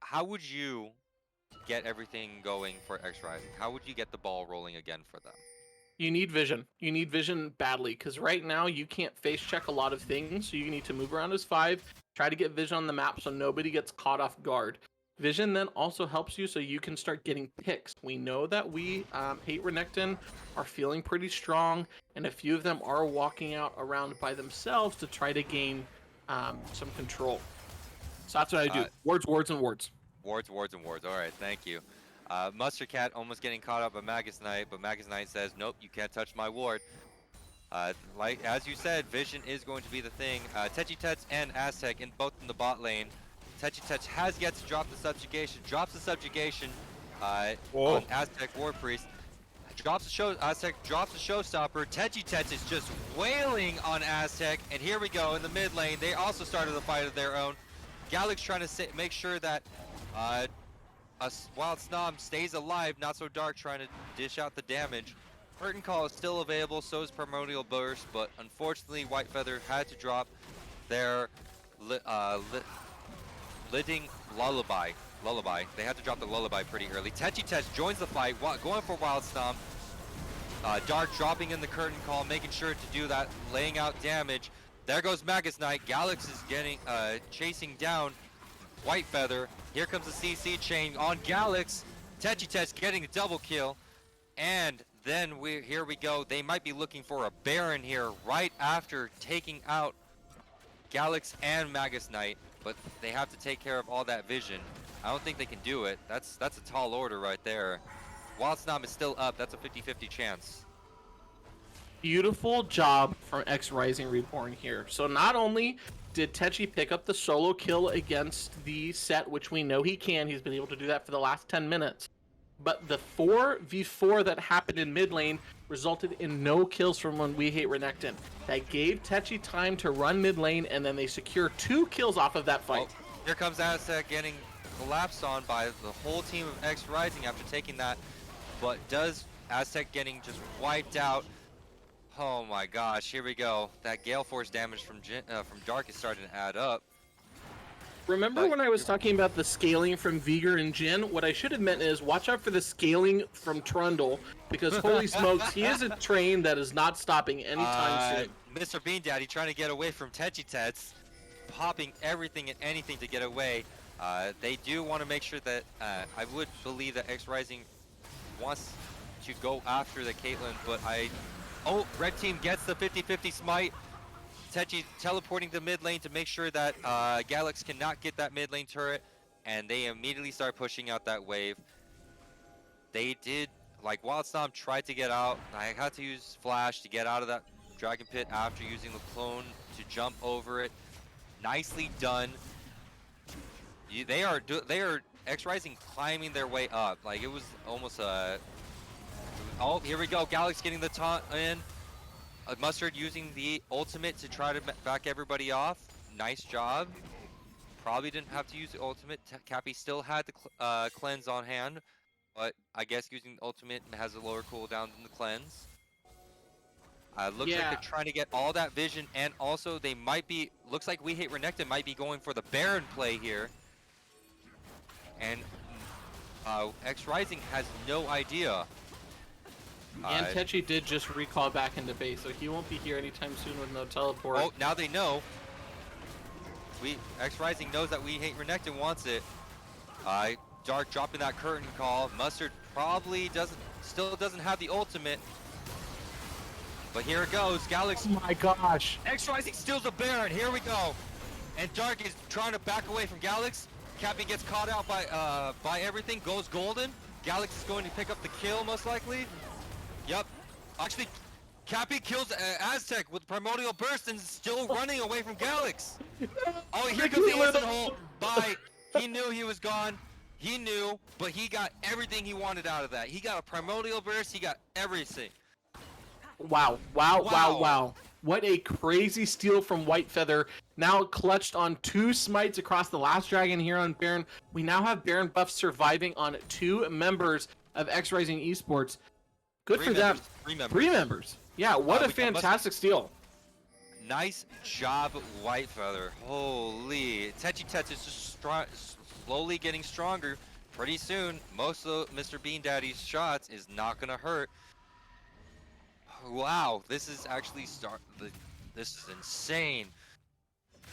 How would you get everything going for XRising? How would you get the ball rolling again for them? You need vision. You need vision badly, because right now you can't face check a lot of things, so you need to move around as 5, try to get vision on the map so nobody gets caught off guard. Vision then also helps you so you can start getting picks. We know that We Hate Renekton are feeling pretty strong, and a few of them are walking out around by themselves to try to gain some control. So that's what I do. Wards, wards, and wards. Wards, wards, and wards. All right, thank you. Mustard Cat almost getting caught up by Magus Knight, but Magus Knight says, nope, you can't touch my ward. Like as you said, vision is going to be the thing. Techitets and Aztec both in the bot lane. Techitets has yet to drop the subjugation. Drops the subjugation on Aztec War Priest. Aztec drops the showstopper. Techitets is just wailing on Aztec, and here we go in the mid lane. They also started a fight of their own. Galix trying to make sure that Wild Snom stays alive. Not So Dark trying to dish out the damage. Curtain Call is still available, so is Primordial Burst, but unfortunately White Feather had to drop their Lidding Lullaby. They had to drop the Lullaby pretty early. Techitets joins the fight, going for Wild Stomp. Dark dropping in the Curtain Call, making sure to do that, laying out damage. There goes Magus Knight. Galix is getting chasing down White Feather. Here comes the CC chain on Galix. Techitets getting a double kill. And then here we go. They might be looking for a Baron here right after taking out Galix and Magus Knight, but they have to take care of all that vision. I don't think they can do it. That's a tall order right there. Wild Snom is still up. That's a 50-50 chance. Beautiful job from XRising Reborn here. So not only did Techi pick up the solo kill against the set, which we know he can, he's been able to do that for the last 10 minutes, but the 4v4 that happened in mid lane resulted in no kills from when We Hate Renekton. That gave Techi time to run mid lane, and then they secure 2 kills off of that fight. Oh, here comes Aztec getting collapsed on by the whole team of XRising after taking that, but does Aztec getting just wiped out. Oh my gosh, here we go. That Gale Force damage from Dark is starting to add up. Remember when I was talking about the scaling from Vigor and Jin? What I should have meant is watch out for the scaling from Trundle, because holy smokes, he is a train that is not stopping anytime soon. Mr. Bean Daddy trying to get away from Techitets, popping everything and anything to get away. They do want to make sure that, I would believe that XRising wants to go after the Caitlyn, but oh, red team gets the 50-50 smite. Techi teleporting to mid lane to make sure that Galix cannot get that mid lane turret, and they immediately start pushing out that wave. They did, like Wild Stomp tried to get out. I had to use Flash to get out of that Dragon Pit after using the clone to jump over it. Nicely done. They are XRising climbing their way up. Like it was almost a. Oh, here we go. Galix getting the taunt in. Mustard using the ultimate to try to back everybody off. Nice job. Probably didn't have to use the ultimate. Cappy still had the cleanse on hand, but I guess using the ultimate has a lower cooldown than the cleanse. Looks like they're trying to get all that vision, and also they might be. Looks like We Hate Renekton might be going for the Baron play here, and XRising has no idea. And Techi did just recall back into base, so he won't be here anytime soon with no teleport. Oh, now they know. XRising knows that We Hate Renekton wants it. Dark dropping that curtain call. Mustard probably still doesn't have the ultimate. But here it goes. Galax. Oh my gosh. XRising steals the Baron. Here we go. And Dark is trying to back away from Galax. Cappy gets caught out by everything. Goes golden. Galax is going to pick up the kill most likely. Yep. Actually, Cappy kills Aztec with Primordial Burst and is still running away from Galax. Oh, here comes the Instant Hole. Bye. He knew he was gone. He knew, but he got everything he wanted out of that. He got a Primordial Burst. He got everything. Wow. What a crazy steal from Whitefeather. Now clutched on 2 smites across the last dragon here on Baron. We now have Baron buff surviving on 2 members of XRising Esports. Good for them. 3 members. Yeah, what a fantastic steal. Nice job, Whitefeather. Holy. Techi is just slowly getting stronger. Pretty soon, most of Mr. Bean Daddy's shots is not going to hurt. Wow, this is actually this is insane.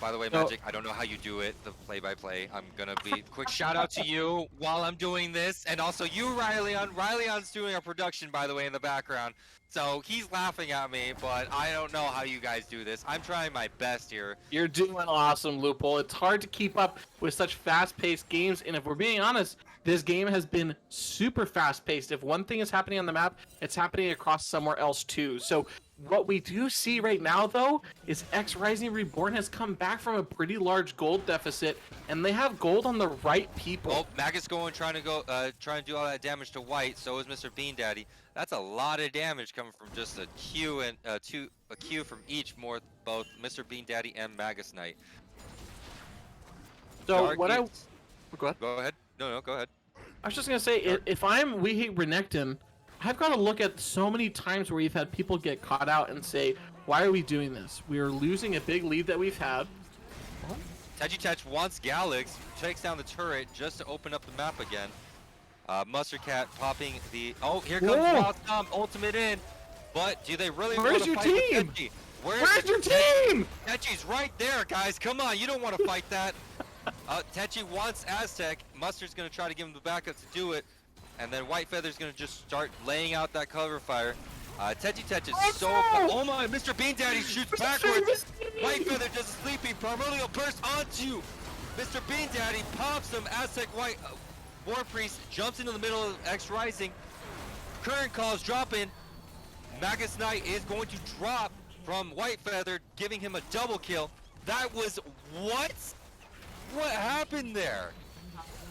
By the way, Magic, I don't know how you do it, the play-by-play. I'm gonna be quick shout out to you while I'm doing this, and also you, Riley-on. Riley-on's doing our production, by the way, in the background. So he's laughing at me, but I don't know how you guys do this. I'm trying my best here. You're doing awesome, Lupul. It's hard to keep up with such fast-paced games, and if we're being honest, this game has been super fast-paced. If one thing is happening on the map, it's happening across somewhere else too. So what we do see right now, though, is XRising Reborn has come back from a pretty large gold deficit, and they have gold on the right people. Oh, Magus trying to do all that damage to White. So is Mr. Bean Daddy. That's a lot of damage coming from just a Q and a Q from each, both Mr. Bean Daddy and Magus Knight. So Go ahead. Go ahead. No, go ahead. I was just gonna say, if We Hate Renekton, I've got to look at so many times where we've had people get caught out and say, why are we doing this? We are losing a big lead that we've had. Techi wants Galax, takes down the turret just to open up the map again. Mustard Cat popping the... Oh, here comes Wild Stomp, ultimate in. But do they really want to fight Techi? Where's your team? Techi's right there, guys. Come on, you don't want to fight that. Techi wants Aztec. Mustard's going to try to give him the backup to do it. And then Whitefeather's going to just start laying out that cover fire. Techi is so... Oh my, Mr. Bean Daddy shoots backwards. Whitefeather does a sleepy Primordial Burst onto Mr. Bean Daddy. Pops him. Aztec War Priest jumps into the middle of XRising. Current calls drop in. Magus Knight is going to drop from Whitefeather, giving him a double kill. That was... What? What happened there?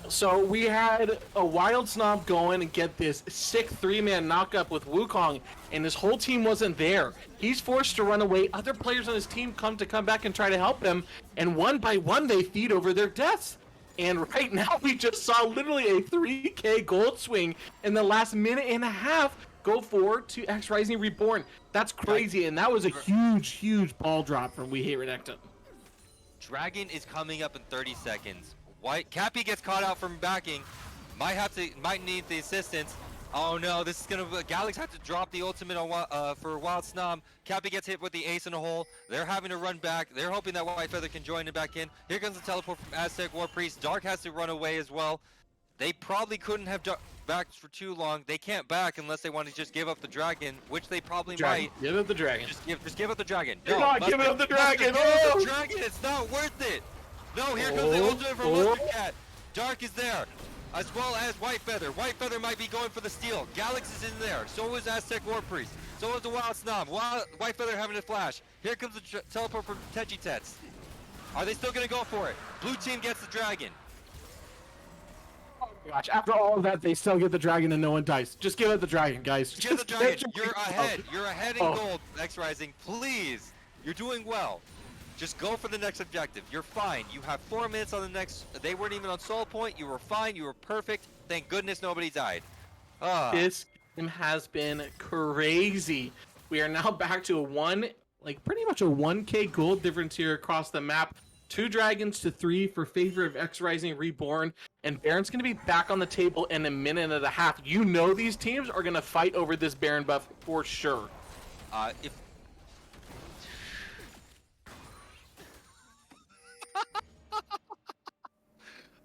So we had a Wild Stomp going and get this sick 3-man knockup with Wukong, and his whole team wasn't there. He's forced to run away. Other players on his team come back and try to help him, and one by one they feed over their deaths. And right now we just saw literally a 3k gold swing in the last minute and a half go forward to XRising Reborn. That's crazy, and that was a huge ball drop from We Hate Renekton. Dragon is coming up in 30 seconds. Cappy gets caught out from backing. Might need the assistance. Oh no, this is gonna... Galax had to drop the ultimate on for Wild Snom. Cappy gets hit with the ace in a hole. They're having to run back. They're hoping that Whitefeather can join it back in. Here comes the teleport from Aztec War Priest. Dark has to run away as well. They probably couldn't have backed for too long. They can't back unless they want to just give up the dragon, which they probably might. Give up the dragon. Just give up the dragon. You're not giving up the dragon. Give up the dragon. It's not worth it. No, here comes the ultimate from Mustard Cat. Dark is there, as well as Whitefeather. Whitefeather might be going for the steal. Galax is in there. So is Aztec War Priest. So is the Wild Snom. Whitefeather having a flash. Here comes the teleport from Techi. Are they still going to go for it? Blue team gets the dragon. Oh my gosh, after all of that, they still get the dragon and no one dies. Just give it the dragon, guys. Give the dragon. You're ahead. You're ahead in gold, XRising. Please. You're doing well. Just go for the next objective. You're fine. You have 4 minutes on the next... They weren't even on soul point. You were fine. You were perfect. Thank goodness nobody died. This game has been crazy. We are now back to pretty much a 1k gold difference here across the map. 2 dragons to 3 for favor of XRising Reborn. And Baron's going to be back on the table in a minute and a half. You know these teams are going to fight over this Baron buff for sure.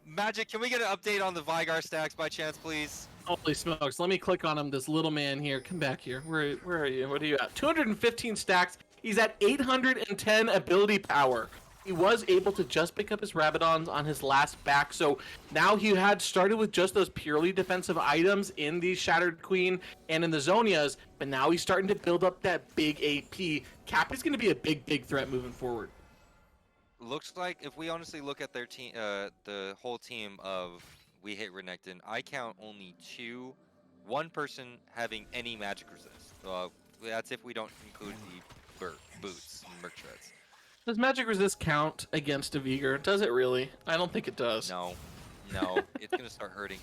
Magic, can we get an update on the Vigar stacks by chance, please? Holy smokes! Let me click on him. This little man here. Come back here. Where are you? What are you at? 215 stacks. He's at 810 ability power. He was able to just pick up his Rabadons on his last back, so now he had started with just those purely defensive items in the Shattered Queen and in the Zonias, but now he's starting to build up that big AP. Cappy's going to be a big threat moving forward. Looks like if we honestly look at their team, the whole team of We Hate Renekton, I count only one person having any magic resist. That's if we don't include the boots, merc shreds. Does magic resist count against a Veigar? Does it really? I don't think it does. No, it's gonna start hurting.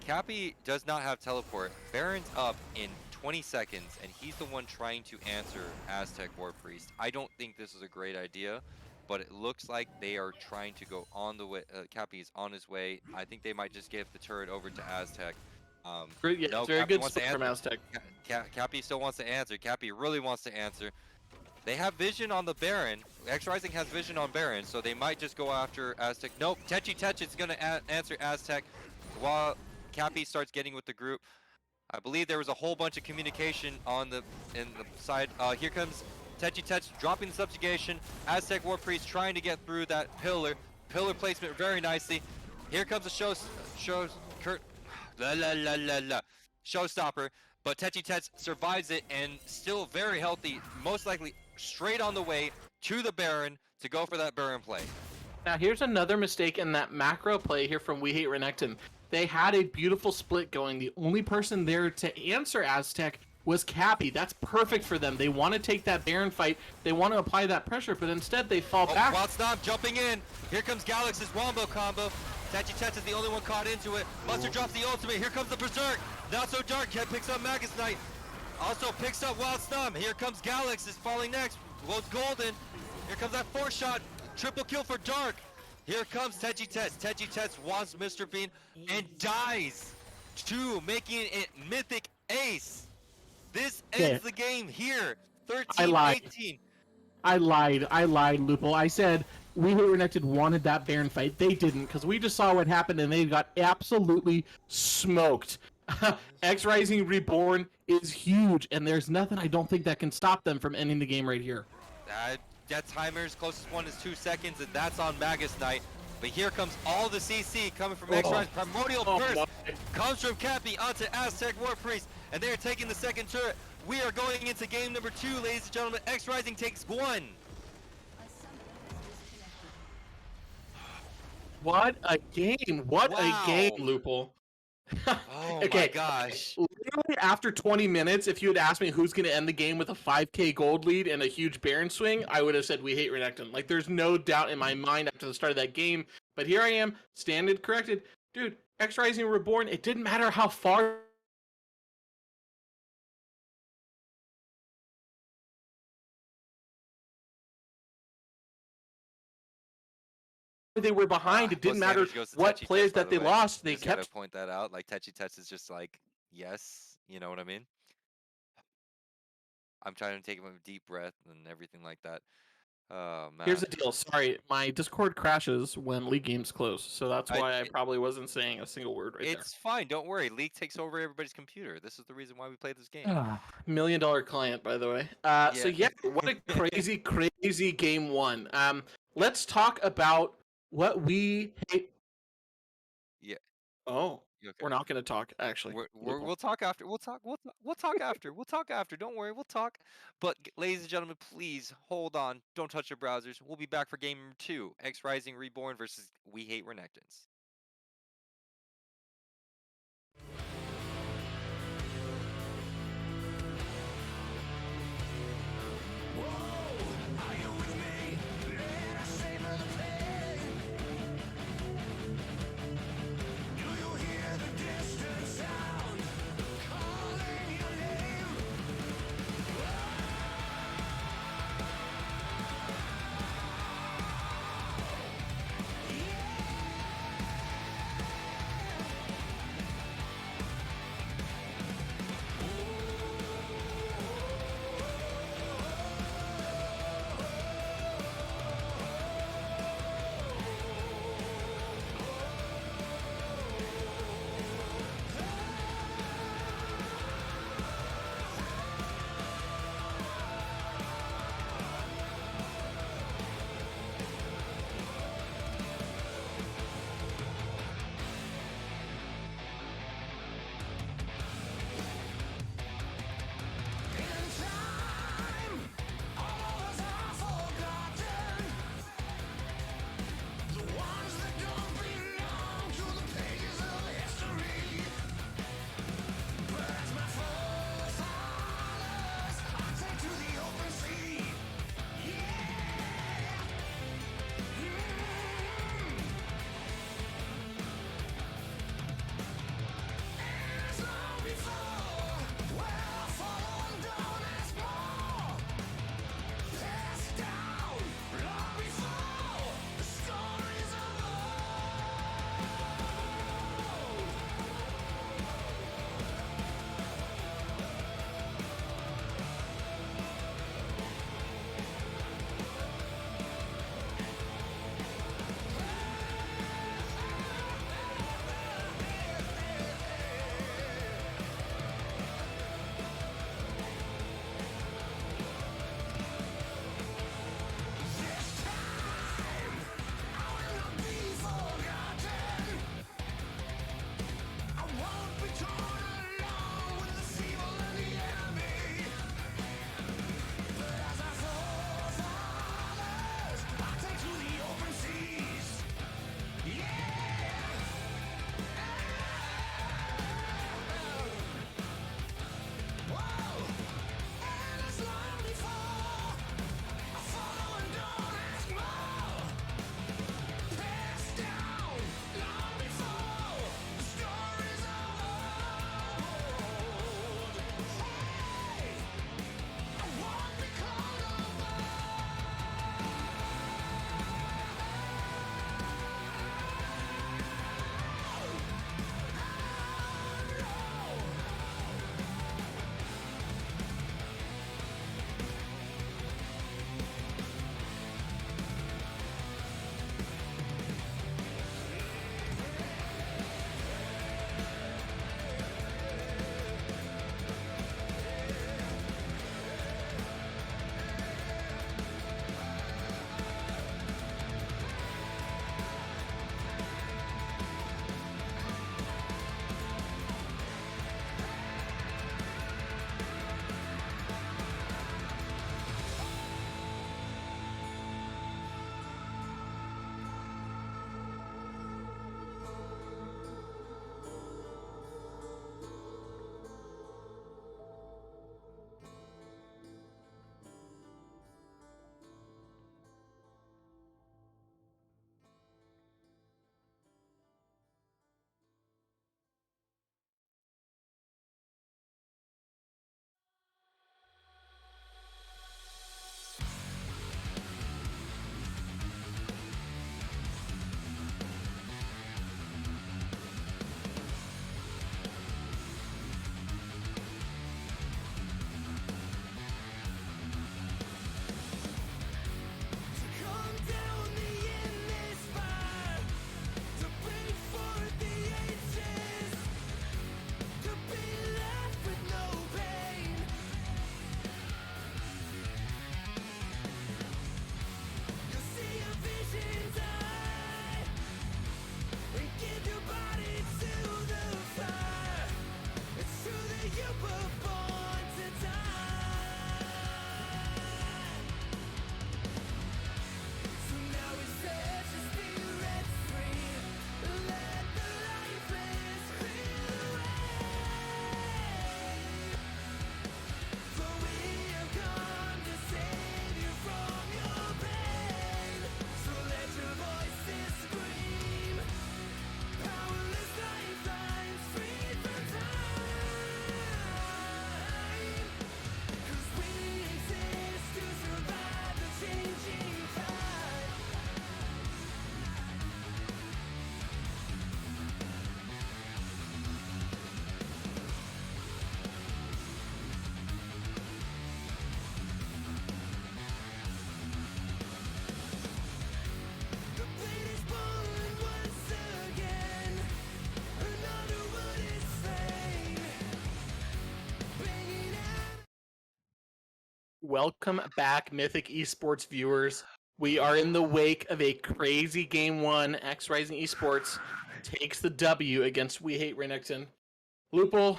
Cappy does not have teleport. Baron's up in 20 seconds, and he's the one trying to answer Aztec War Priest. I don't think this is a great idea, but it looks like they are trying to go on the way. Cappy's on his way. I think they might just give the turret over to Aztec. Yeah, No, it's very Cappy good wants to split from answer. Aztec. Cappy still wants to answer. Cappy really wants to answer. They have vision on the Baron. XRising has vision on Baron, so they might just go after Aztec. Nope, Techi is going to answer Aztec while Cappy starts getting with the group. I believe there was a whole bunch of communication in the side. Here comes Techi dropping the subjugation. Aztec War Priest trying to get through that pillar. Pillar placement very nicely. Here comes the showstopper. But Techi survives it and still very healthy, most likely straight on the way to the Baron to go for that Baron play. Now here's another mistake in that macro play here from We Hate Renekton. They had a beautiful split going. The only person there to answer Aztec was Cappy. That's perfect for them. They want to take that Baron fight. They want to apply that pressure, but instead they fall back. Wild Stomp jumping in. Here comes Galax's Wombo combo. Techi is the only one caught into it. Buster drops the ultimate. Here comes the Berserk. Not so dark. Cat picks up Magus Knight. Also picks up Wild Stomp. Here comes Galax is falling next. Goes Golden. Here comes that 4-shot. Triple kill for Dark. Here comes Techi. Techi wants Mr. Bean and dies. 2, making it Mythic Ace. This ends the game here. 13-18. I lied, Lupul. I said We Hate Renekton wanted that Baron fight. They didn't, because we just saw what happened and they got absolutely smoked. XRising Reborn is huge, and there's nothing I don't think that can stop them from ending the game right here. That timer's closest one is 2 seconds, and that's on Magus Knight. But here comes all the CC coming from XRising. Primordial Burst comes from Cappy onto Aztec War Priest, and they're taking the second turret. We are going into game number 2, ladies and gentlemen. XRising takes 1. What a game! What a game, Lupul. Oh okay, my gosh. Literally after 20 minutes, if you had asked me who's going to end the game with a 5k gold lead and a huge Baron swing, I would have said We Hate Renekton. Like, there's no doubt in my mind after the start of that game. But here I am, standard corrected. Dude, XRising Reborn, it didn't matter how far they were behind. It didn't matter what players that they lost. They kept. Gotta point that out. Like Techi is just like, yes, you know what I mean. I'm trying to take a deep breath and everything like that. Man. Here's the deal. Sorry, my Discord crashes when League games close, so that's why I probably wasn't saying a single word right there. It's fine. Don't worry. League takes over everybody's computer. This is the reason why we play this game. $1 million client, by the way. So yeah, what a crazy game 1. Let's talk about what we hate. Yeah. Oh. Okay. We're not going to talk, actually. We'll talk after. We'll talk after. We'll talk after. Don't worry. We'll talk. But ladies and gentlemen, please hold on. Don't touch your browsers. We'll be back for game number 2. XRising Reborn versus We Hate Renektons. Welcome back, Mythic Esports viewers. We are in the wake of a crazy Game 1. XRising Esports takes the W against We Hate Renekton. Lupul,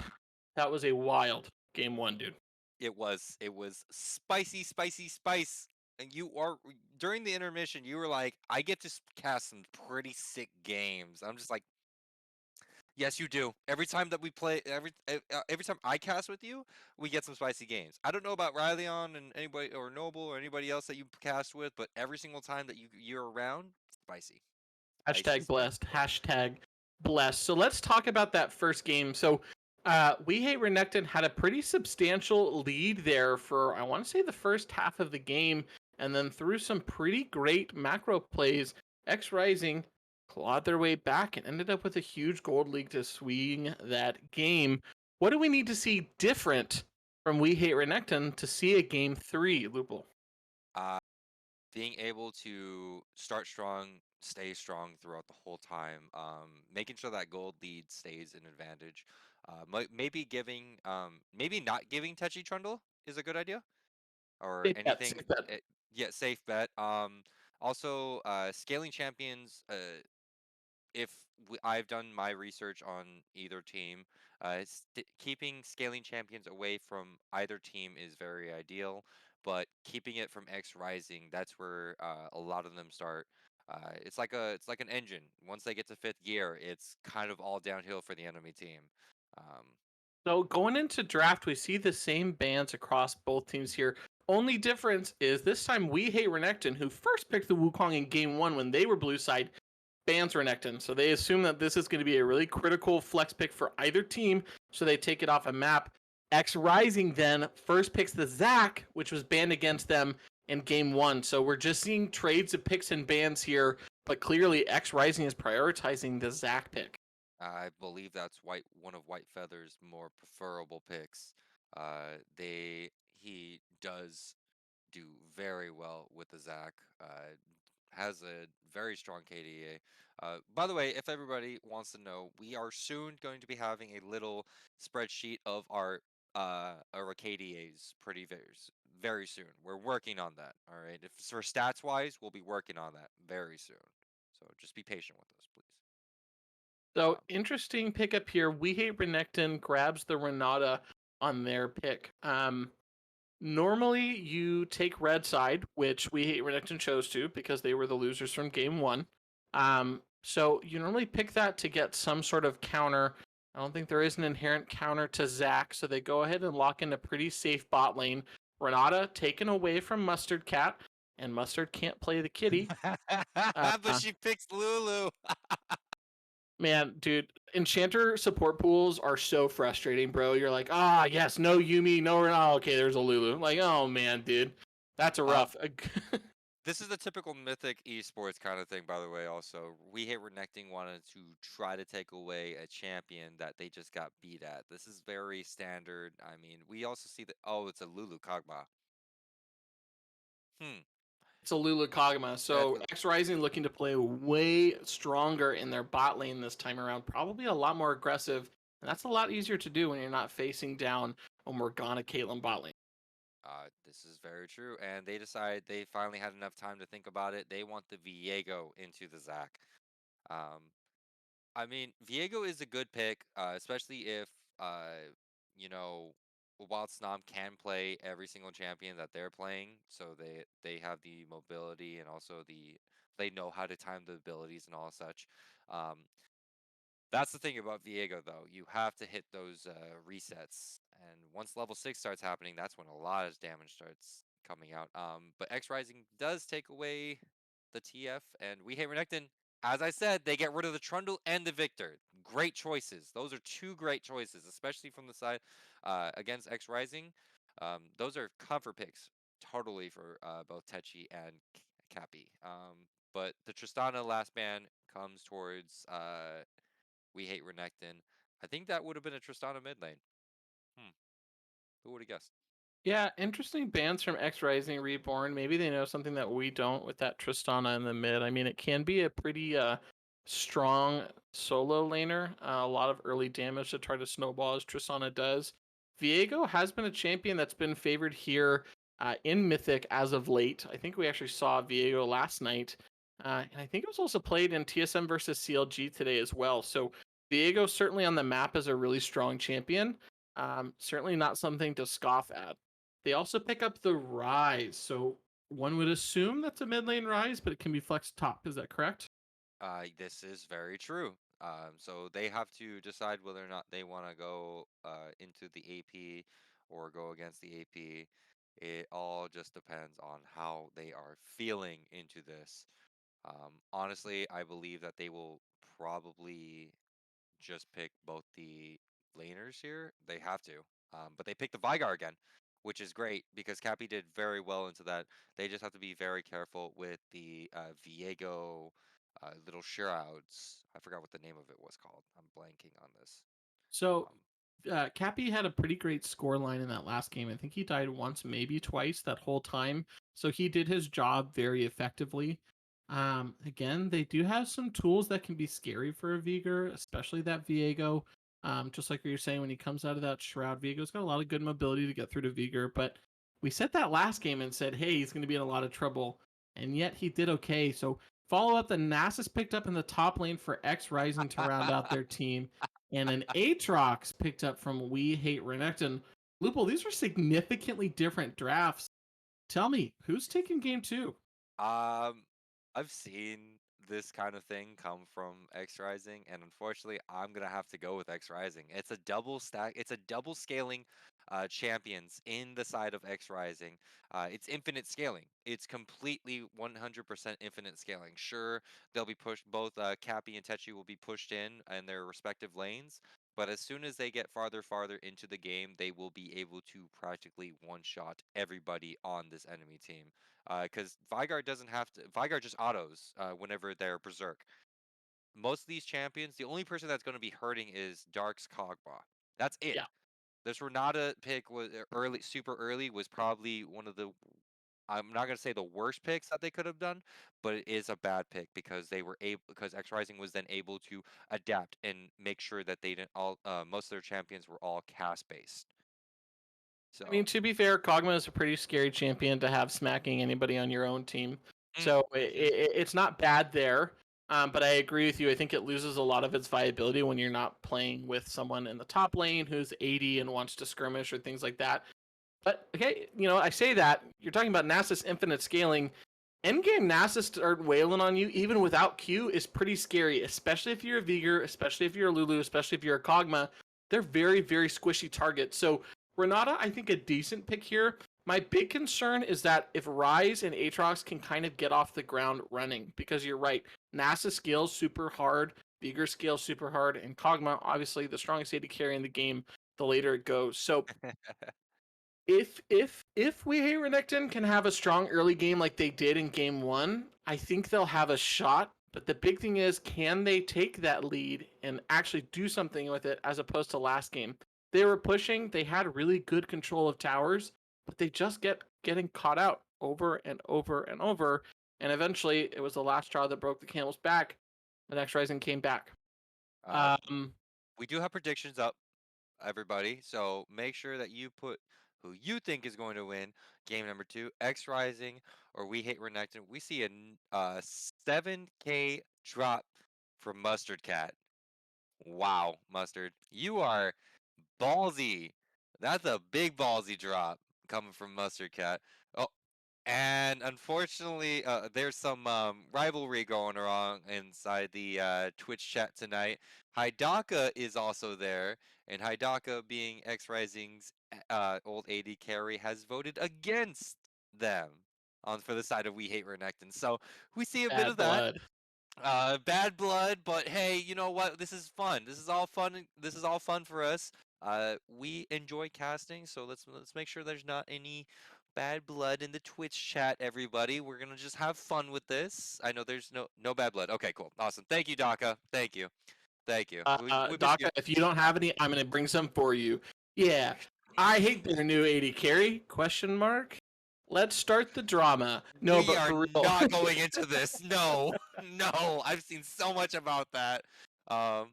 that was a wild Game 1, dude. It was spicy, spicy, spice. And during the intermission, you were like, I get to cast some pretty sick games. I'm just like, yes, you do. Every time that we play, every time I cast with you, we get some spicy games. I don't know about Ryleon and anybody or Noble or anybody else that you cast with, but every single time that you're around, spicy. Hashtag blessed. Hashtag blessed. So let's talk about that first game. So We Hate Renekton had a pretty substantial lead there for, I want to say, the first half of the game. And then through some pretty great macro plays, XRising clawed their way back and ended up with a huge gold lead to swing that game. What do we need to see different from We Hate Renekton to see a game 3, Lupul? Being able to start strong, stay strong throughout the whole time, making sure that gold lead stays an advantage. Maybe not giving Techi Trundle is a good idea, or Safe bet, anything. safe bet. Yeah, safe bet. Also, scaling champions. If I've done my research on either team, keeping scaling champions away from either team is very ideal, but keeping it from XRising, that's where a lot of them start. It's like an engine. Once they get to fifth gear, it's kind of all downhill for the enemy team. Um, So going into draft, we see the same bans across both teams here. Only difference is this time We Hate Renekton, who first picked the Wukong in game 1 when they were blue side, bans Renekton. So they assume that this is going to be a really critical flex pick for either team, so they take it off a map. XRising then first picks the Zac, which was banned against them in game 1. So we're just seeing trades of picks and bans here, but clearly XRising is prioritizing the Zac pick. I believe that's one of White Feather's more preferable picks. He does do very well with the Zac. Has a very strong KDA. By the way, if everybody wants to know, we are soon going to be having a little spreadsheet of our KDAs very soon. We're working on that. All right. If for stats wise, we'll be working on that very soon. So just be patient with us, please. So interesting pickup here. We Hate Renekton grabs the Renata on their pick. Normally you take red side, which We Hate Renekton chose to because they were the losers from game 1. So you normally pick that to get some sort of counter. I don't think there is an inherent counter to Zac, so they go ahead and lock in a pretty safe bot lane. Renata taken away from Mustard Cat, and Mustard can't play the kitty. But she picks Lulu. Man, dude, Enchanter support pools are so frustrating, bro. You're like, yes, no Yumi, no, okay, there's a Lulu. Like, oh man, dude, that's a rough. This is the typical Mythic Esports kind of thing, by the way. Also, We Hate Renekton wanted to try to take away a champion that they just got beat at. This is very standard. I mean, we also see that. Oh, it's a Lulu Kagba. It's a Lulu Kagama. So XRising looking to play way stronger in their bot lane this time around. Probably a lot more aggressive. And that's a lot easier to do when you're not facing down a Morgana Caitlyn bot lane. This is very true. And they decide they finally had enough time to think about it. They want the Viego into the Zac. I mean, Viego is a good pick, especially if, you know, Wild Snom can play every single champion that they're playing. So they have the mobility and also they know how to time the abilities and all such. Um, that's the thing about Viego, though. You have to hit those resets, and once level 6 starts happening, that's when a lot of damage starts coming out. But XRising does take away the TF, and We Hate Renekton, as I said, they get rid of the Trundle and the Victor. Great choices. Those are two great choices, especially from the side against XRising. Those are comfort picks, totally, for both Techi and Cappy. But the Tristana last ban comes towards We Hate Renekton. I think that would have been a Tristana mid lane. Who would have guessed? Yeah, interesting bans from XRising Reborn. Maybe they know something that we don't with that Tristana in the mid. I mean, it can be a pretty strong solo laner. A lot of early damage to try to snowball as Tristana does. Viego has been a champion that's been favored here in Mythic as of late. I think we actually saw Viego last night. And I think it was also played in TSM versus CLG today as well. So Viego certainly on the map as a really strong champion. Certainly not something to scoff at. They also pick up the Rise. So one would assume that's a mid lane Rise, but it can be flexed top. Is that correct? This is very true. So they have to decide whether or not they want to go into the AP or go against the AP. It all just depends on how they are feeling into this. Honestly, I believe that they will probably just pick both the laners here. They have to. But they picked the Vigar again, which is great because Cappy did very well into that. They just have to be very careful with the Viego little shrouds. I forgot what the name of it was called. I'm blanking on this. So Um, Cappy had a pretty great score line in that last game. I think he died once, maybe twice that whole time. So he did his job very effectively. Again, they do have some tools that can be scary for a Vigar, especially that Viego. Just like you're saying, when he comes out of that shroud, Viego's got a lot of good mobility to get through to Vigar. But we said that last game and said, hey, he's going to be in a lot of trouble. And yet he did okay. So follow up, the Nasus picked up in the top lane for XRising to round out their team and an Aatrox picked up from We Hate Renekton. Lupul, these are significantly different drafts. Tell me, who's taking game two? Um, I've seen this kind of thing come from XRising, and unfortunately, I'm gonna have to go with XRising. It's a double stack. It's a double scaling champions in the side of XRising. It's infinite scaling. It's completely 100% infinite scaling. Sure, they'll be pushed. Both Cappy and Techi will be pushed in their respective lanes. But as soon as they get farther into the game, they will be able to practically one-shot everybody on this enemy team. Because Vygar doesn't have to. Vygar just autos whenever they're berserk. Most of these champions, the only person that's going to be hurting is Dark's Kog'Maw. That's it. Yeah. This Renata pick was early, super early. Was probably one of the. I'm not gonna say the worst picks that they could have done, but it is a bad pick because they were able because XRising was then able to adapt and make sure that they didn't all most of their champions were all cast based. I mean, So to be fair, Kog'Maw is a pretty scary champion to have smacking anybody on your own team. So it's not bad there. But I agree with you. I think it loses a lot of its viability when you're not playing with someone in the top lane who's 80 and wants to skirmish or things like that. But okay, I say that you're talking about Nasus infinite scaling. Endgame Nasus start wailing on you even without Q is pretty scary, especially if you're a Vigar, especially if you're a Lulu, especially if you're a Kog'Maw. They're very, very squishy targets. So Renata, I think a decent pick here. My big concern is that if Rise and Aatrox can kind of get off the ground running, because you're right, Nasus scales super hard, Vigar scales super hard, and Kog'Maw, obviously the strongest AD carry in the game, the later it goes. So if we hate Renekton can have a strong early game like they did in game one, I think they'll have a shot. But the big thing is, can they take that lead and actually do something with it as opposed to last game? They were pushing, they had really good control of towers, but they just getting caught out over and over and over. And eventually it was the last straw that broke the camel's back. The next Rising came back. uh, we do have predictions up, everybody. So make sure that you put who you think is going to win game number 2, XRising or We Hate Renekton. We see a 7K drop from Mustard Cat. Wow, Mustard, you are ballsy. That's a big ballsy drop coming from Mustard Cat. Oh, and unfortunately, there's some rivalry going on inside the Twitch chat tonight. Hidaka is also there, and Hidaka, being XRising's old AD carry, has voted against them on for the side of We Hate Renekton. So we see a bit Bad of that. blood. Bad blood, but hey, you know what? This is fun. This is all fun. This is all fun for us. We enjoy casting, so let's make sure there's not any bad blood in the Twitch chat, everybody. We're gonna just have fun with this. I know there's no bad blood. Okay, cool, awesome. Thank you, Daka. Thank you, thank you. We missed you. Daka, if you don't have any, I'm gonna bring some for you. Yeah, I hate their new AD carry? Question mark. Let's start the drama. No, We but are for real. not going into this. No, no. I've seen so much about that. Um,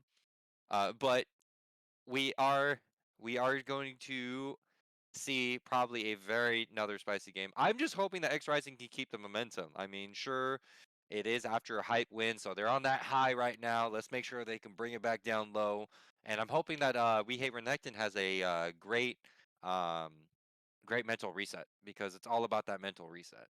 but we are going to see probably another spicy game. I'm just hoping that XRising can keep the momentum. I mean, sure, it is after a hype win, so they're on that high right now. Let's make sure they can bring it back down low. And I'm hoping that We Hate Renekton has a um, great mental reset, because it's all about that mental reset.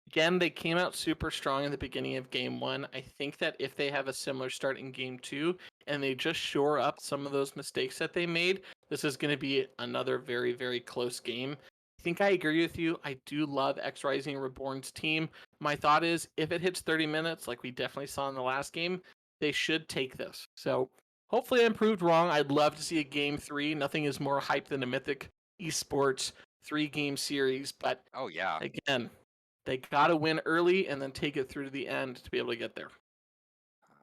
Again, they came out super strong in the beginning of game one. I think that if they have a similar start in game two and they just shore up some of those mistakes that they made, this is going to be another very, very close game. I think I agree with you. I do love XRising Reborn's team. My thought is if it hits 30 minutes, like we definitely saw in the last game, they should take this. So hopefully I'm proved wrong. I'd love to see a game three. Nothing is more hype than a Mythic Esports 3-game series. But Oh yeah. again, they got to win early and then take it through to the end to be able to get there.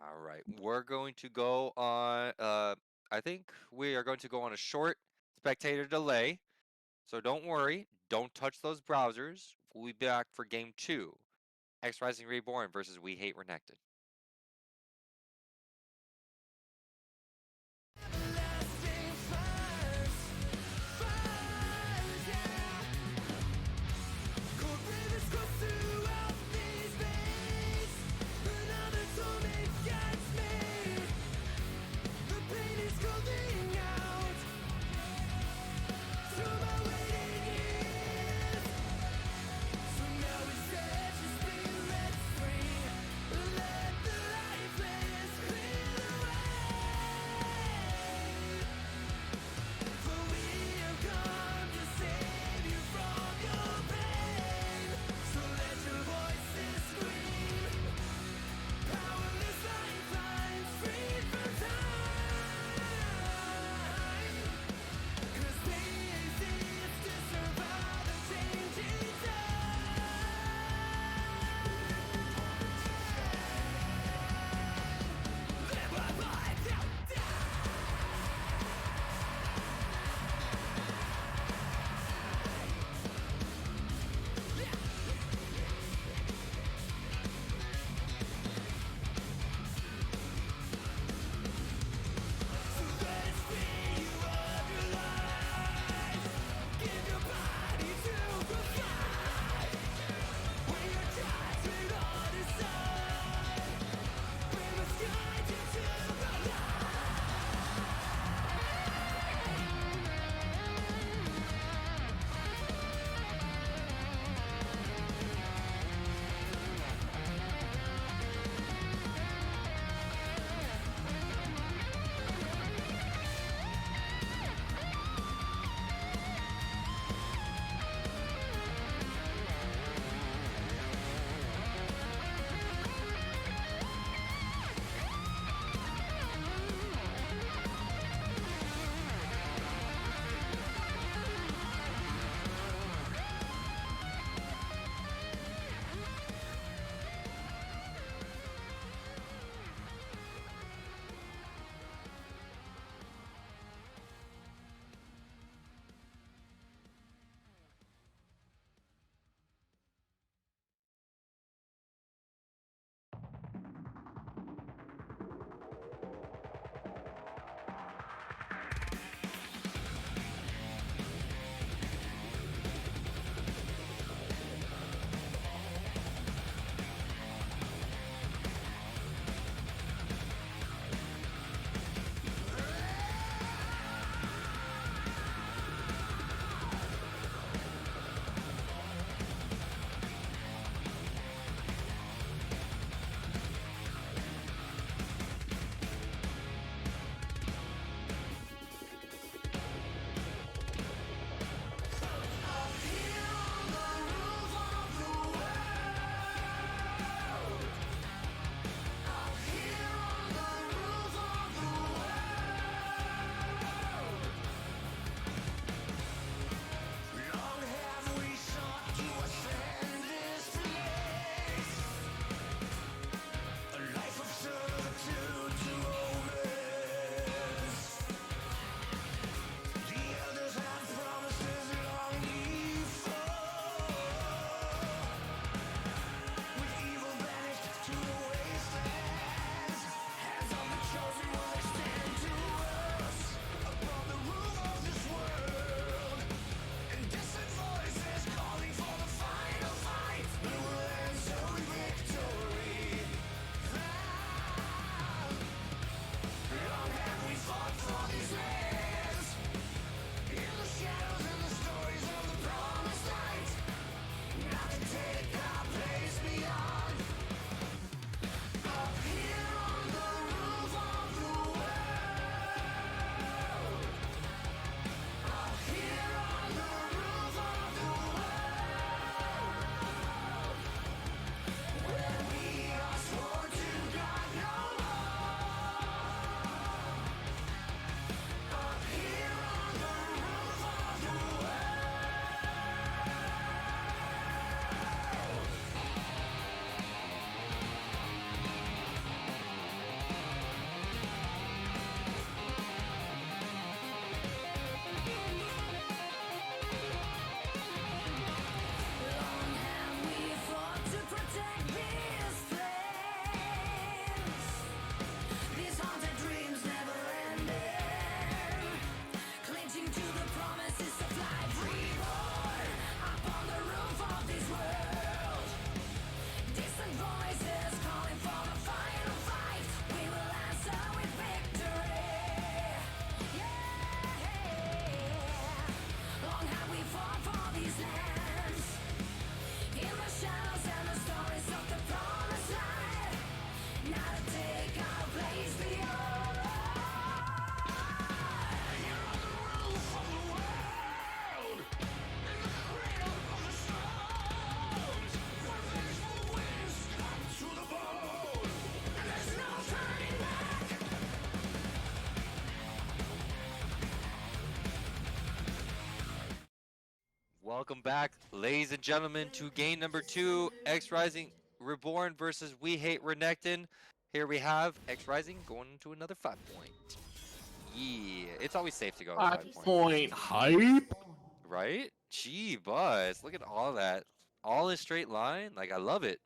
All right, we're going to go on. I think we are going to go on a short spectator delay. So don't worry, don't touch those browsers. We'll be back for game 2. XRising Reborn versus We Hate Renekton. Welcome back, ladies and gentlemen, to game number 2, XRising Reborn versus We Hate Renekton. Here we have XRising going into another 5-point. Yeah, it's always safe to go with 5 points. 5-point hype. Right? Gee, buzz. Look at all that. All in a straight line. Like, I love it.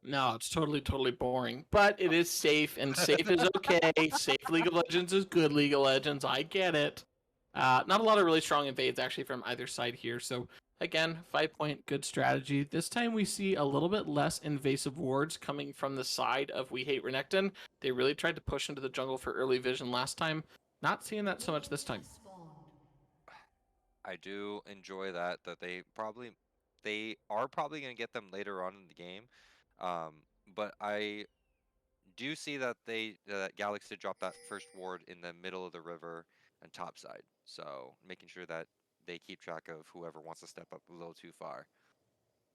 No, it's totally boring. But it is safe, and safe is okay. Safe League of Legends is good League of Legends. I get it. Not a lot of really strong invades actually from either side here. So again, 5-point, good strategy. This time we see a little bit less invasive wards coming from the side of We Hate Renekton. They really tried to push into the jungle for early vision last time. Not seeing that so much this time. I do enjoy that they are probably going to get them later on in the game. But I do see that that Galaxy dropped that first ward in the middle of the river and top side. So making sure that they keep track of whoever wants to step up a little too far.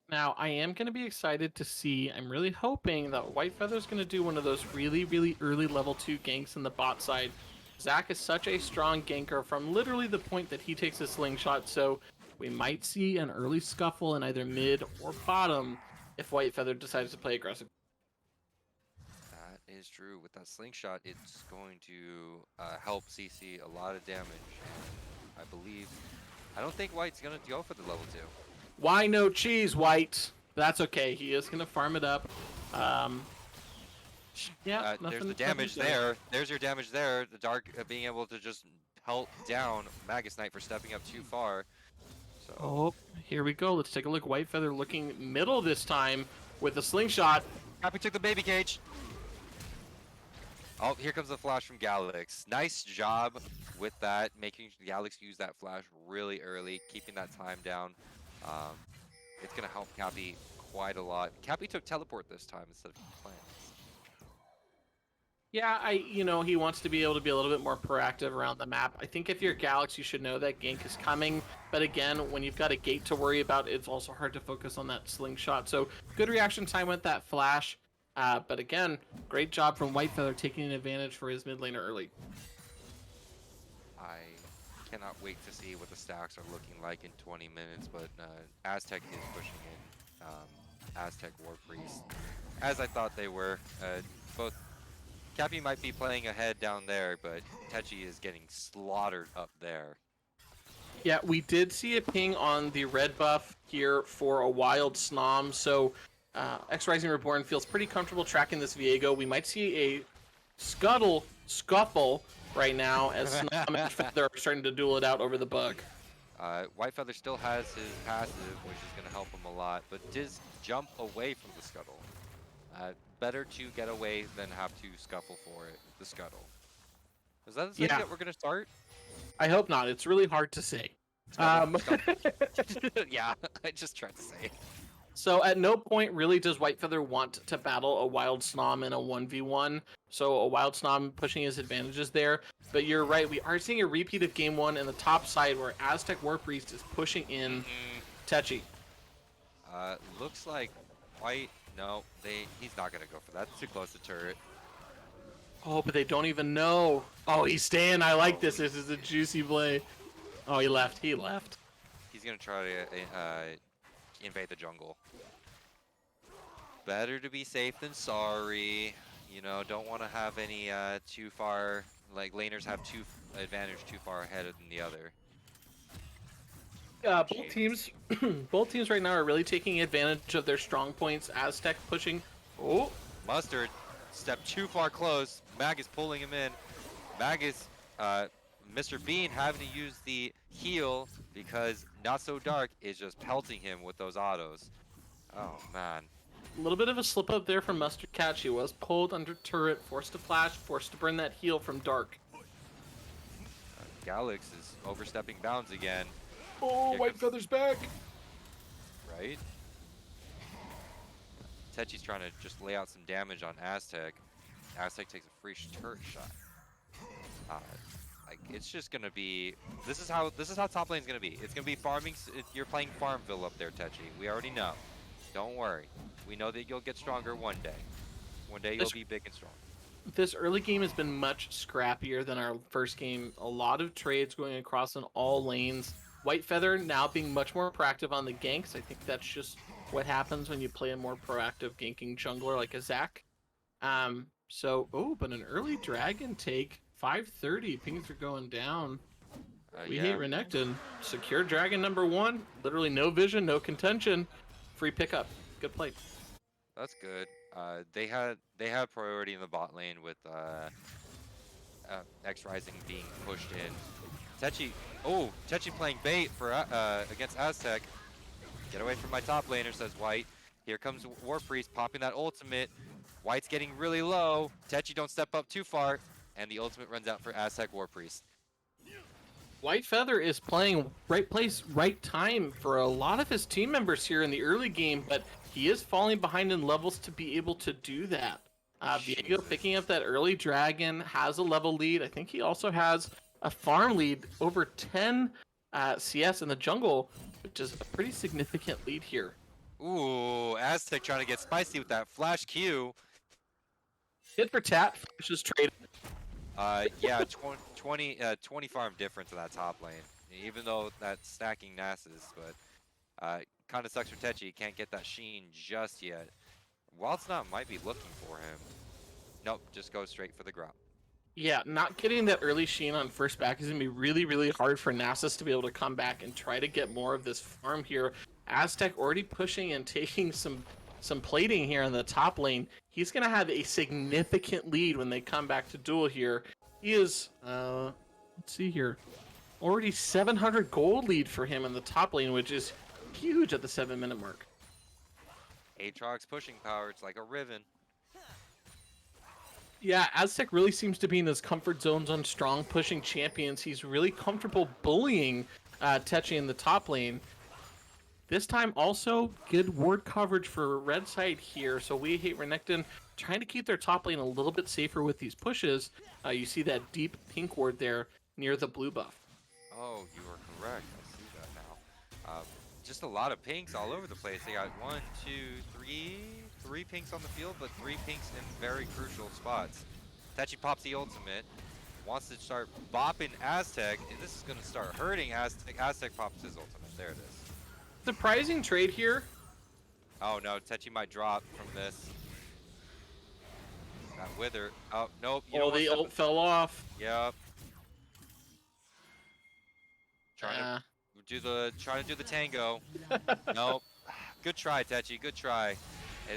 Now, I am going to be excited to see, I'm really hoping that Whitefeather's going to do one of those really early level 2 ganks in the bot side. Zach is such a strong ganker from literally the point that he takes a slingshot, so we might see an early scuffle in either mid or bottom if Whitefeather decides to play aggressive. That is true. With that slingshot, it's going to help CC a lot of damage. I believe. I don't think White's going to go for the level 2. Why no cheese, White? That's okay. He is going to farm it up. Yeah, there's the damage there. There's your damage there. The Dark being able to just pelt down Magus Knight for stepping up too far. So. Oh, here we go. Let's take a look. Whitefeather looking middle this time with a slingshot. Happy took the baby cage. Oh, here comes the flash from Galix. Nice job with that, making Galix use that flash really early, keeping that time down. It's going to help Cappy quite a lot. Cappy took teleport this time instead of plants. Yeah, he wants to be able to be a little bit more proactive around the map. I think if you're Galix, you should know that gank is coming. But again, when you've got a gate to worry about, it's also hard to focus on that slingshot. So good reaction time with that flash. But again, great job from Whitefeather taking an advantage for his mid laner early. I cannot wait to see what the stacks are looking like in 20 minutes, but Aztec is pushing in Aztec War Priest, as I thought they were. Both Cappy might be playing ahead down there, but Techi is getting slaughtered up there. Yeah, we did see a ping on the red buff here for a wild Snom, so XRising Reborn feels pretty comfortable tracking this Viego. We might see a scuffle right now as Snom and Feather are starting to duel it out over the bug. Whitefeather still has his passive, which is going to help him a lot, but does jump away from the scuttle. Better to get away than have to scuffle for it, the scuttle. Is that the thing that we're going to start? I hope not. It's really hard to say. Yeah, I just tried to say. So at no point really does Whitefeather want to battle a wild Snom in a 1v1. So a wild Snom pushing his advantages there. But you're right, we are seeing a repeat of game 1 in the top side where Aztec War Priest is pushing in Techi. Looks like White, no, he's not going to go for that. It's too close to turret. Oh, but they don't even know. Oh, he's staying. I like this. This is a juicy play. Oh, he left. He left. He's going to try to invade the jungle. Better to be safe than sorry. You know, don't want to have any too far, like laners have advantage too far ahead than the other. Both teams right now are really taking advantage of their strong points. Aztec pushing. Oh, Mustard stepped too far close. Mag is pulling him in. Mag is, Mr. Bean having to use the heal because Not So Dark is just pelting him with those autos. Oh man. a little bit of a slip up there from Mustard Cat. She was pulled under turret, forced to flash, forced to burn that heal from Dark. Galix is overstepping bounds again. Oh, Whitefeather's back! Right? Techi's trying to just lay out some damage on Aztec. Aztec takes a free turret shot. Like it's just gonna be. This is how top lane's gonna be. It's gonna be farming. You're playing Farmville up there, Techi. We already know. Don't worry. We know that you'll get stronger one day. One day you'll be big and strong. This early game has been much scrappier than our first game. A lot of trades going across in all lanes. White Feather now being much more proactive on the ganks. I think that's just what happens when you play a more proactive ganking jungler like a Zac. But an early dragon take. 5:30. Pings are going down. We hate Renekton. Secure dragon number 1. Literally no vision, no contention. Free pickup. Good play. That's good. They had priority in the bot lane with XRising being pushed in. Techi playing bait for against Aztec. Get away from my top laner, says White. Here comes War Priest popping that ultimate. White's getting really low. Techi don't step up too far, and the ultimate runs out for Aztec War Priest. White Feather is playing right place, right time for a lot of his team members here in the early game, but he is falling behind in levels to be able to do that. Viego picking up that early dragon, has a level lead. I think he also has a farm lead, over 10 CS in the jungle, which is a pretty significant lead here. Ooh, Aztec trying to get spicy with that flash Q. Hit for tat, flash is traded. Yeah, 20 farm difference in that top lane. Even though that's stacking Nasus, but kind of sucks for Techi. Can't get that Sheen just yet. Wildsnot might be looking for him. Nope, just go straight for the ground. Yeah, not getting that early Sheen on first back is going to be really, really hard for Nasus to be able to come back and try to get more of this farm here. Aztec already pushing and taking some plating here in the top lane. He's going to have a significant lead when they come back to duel here. He is, let's see here, already 700 gold lead for him in the top lane, which is huge at the 7-minute mark. Aatrox pushing power, it's like a Riven. Yeah, Aztec really seems to be in his comfort zones on strong pushing champions. He's really comfortable bullying Techi in the top lane. This time also good ward coverage for red side here, so we hate Renekton trying to keep their top lane a little bit safer with these pushes. You see that deep pink ward there near the blue buff. Oh, you are correct. I see that now. Just a lot of pinks all over the place. They got 1, 2, 3 pinks on the field, but 3 pinks in very crucial spots. Techi pops the ultimate, wants to start bopping Aztec, and this is going to start hurting Aztec. Aztec pops his ultimate. There it is. Surprising trade here. Oh no, Techi might drop from this. That wither. Oh nope. The ult fell off. Yep. Trying to do the tango. Nope. Good try, Techi. Good try.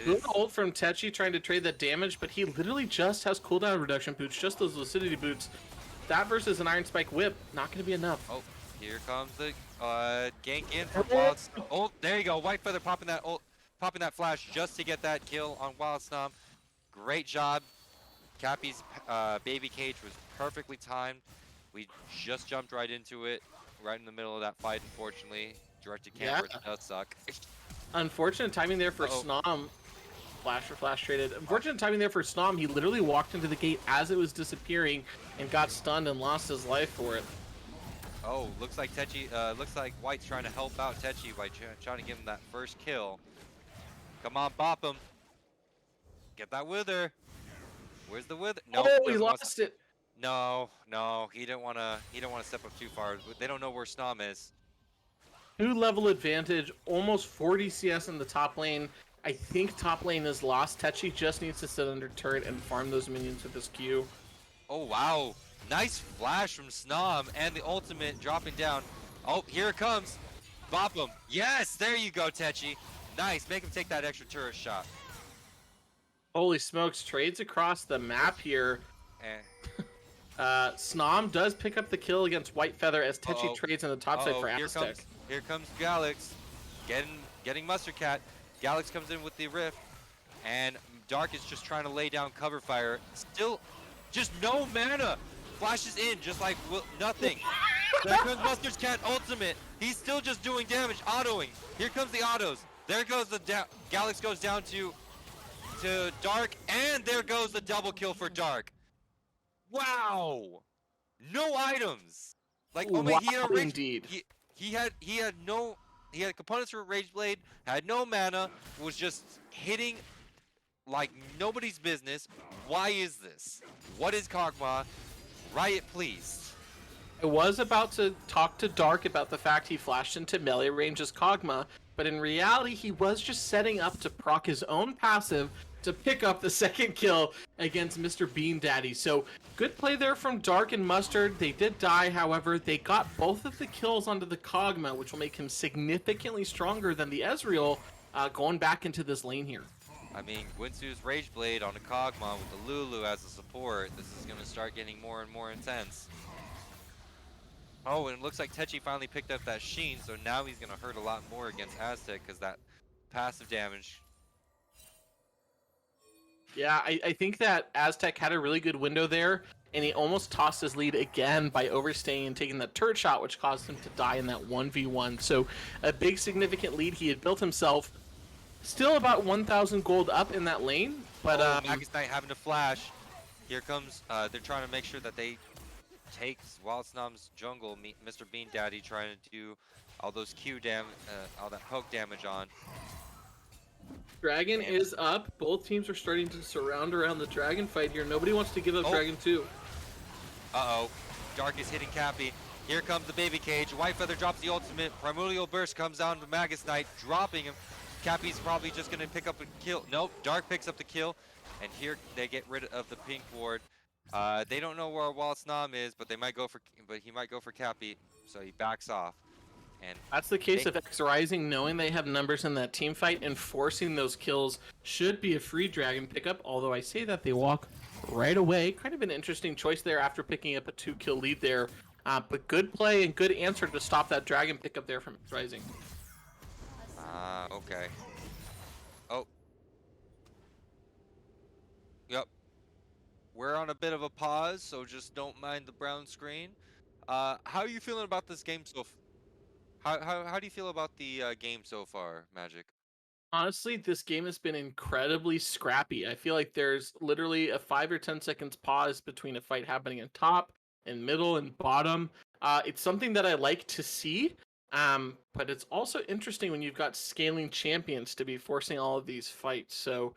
Good ult from Techi trying to trade that damage, but he literally just has cooldown reduction boots, just those lucidity boots. That versus an Iron Spike whip, not going to be enough. Oh, here comes the gank in from Wildsnop. Oh, there you go. White Feather popping that flash just to get that kill on Wildsnop. Great job. Cappy's baby cage was perfectly timed. We just jumped right into it, right in the middle of that fight, unfortunately. Directed camera does suck. Unfortunate timing there for Snom. Flash for flash traded. Unfortunate timing there for Snom. He literally walked into the gate as it was disappearing and got stunned and lost his life for it. Oh, looks like White's trying to help out Techi by trying to give him that first kill. Come on, bop him. Get that wither. Where's the wither? No, he lost it. No, he didn't want to step up too far. They don't know where Snom is. 2 level advantage, almost 40 CS in the top lane. I think top lane is lost. Techi just needs to sit under turret and farm those minions with his Q. Oh wow, nice flash from Snom and the ultimate dropping down. Oh, here it comes. Bop him. Yes, there you go, Techi. Nice, make him take that extra turret shot. Holy smokes, trades across the map here. Snom does pick up the kill against White Feather as Techi trades in the top side for Aztec. Here comes Galax, getting Mustard Cat. Galax comes in with the rift, and Dark is just trying to lay down cover fire. Still, just no mana. Flashes in just like nothing. There comes Mustard Cat ultimate. He's still just doing damage, autoing. Here comes the autos. There goes the Galax goes down to Dark, and there goes the double kill for Dark. Wow, no items. Like wow, indeed. He had components for Rage Blade, had no mana, was just hitting like nobody's business. Why is this? What is Kog'Maw? Riot, please. I was about to talk to Dark about the fact he flashed into melee range as Kog'Maw, but in reality, he was just setting up to proc his own passive to pick up the second kill against Mr. Bean Daddy. So good play there from Dark and Mustard. They did die, however. They got both of the kills onto the Kog'Maw, which will make him significantly stronger than the Ezreal going back into this lane here. I mean, Gwinsu's Rage Blade on a Kog'Maw with the Lulu as a support. This is going to start getting more and more intense. Oh, and it looks like Techi finally picked up that Sheen, so now he's going to hurt a lot more against Aztec because that passive damage. Yeah, I think that Aztec had a really good window there, and he almost tossed his lead again by overstaying and taking that turret shot, which caused him to die in that 1v1. So a big significant lead he had built himself. Still about 1,000 gold up in that lane, but Magus Knight having to flash. Here comes, they're trying to make sure that they take Wildsnom's jungle. Mr. Bean Daddy trying to do all those Q damage, all that poke damage on. Dragon is up. Both teams are starting to surround around the Dragon fight here. Nobody wants to give up Dragon 2. Uh-oh. Dark is hitting Cappy. Here comes the baby cage. White Feather drops the ultimate. Primordial Burst comes down to Magus Knight, dropping him. Cappy's probably just going to pick up a kill. Nope, Dark picks up the kill. And here they get rid of the pink ward. They don't know where Wildsnom is, but he might go for Cappy, so he backs off. And that's the case of XRising, knowing they have numbers in that team fight and forcing those kills should be a free Dragon pickup, although I say that they walk right away. Kind of an interesting choice there after picking up a 2-kill lead there. But good play and good answer to stop that Dragon pickup there from XRising. Okay. Oh. Yep. We're on a bit of a pause, so just don't mind the brown screen. How are you feeling about this game so How do you feel about the game so far, Magic? Honestly, this game has been incredibly scrappy. I feel like there's literally a 5 or 10 seconds pause between a fight happening in top and middle and bottom. It's something that I like to see, but it's also interesting when you've got scaling champions to be forcing all of these fights. So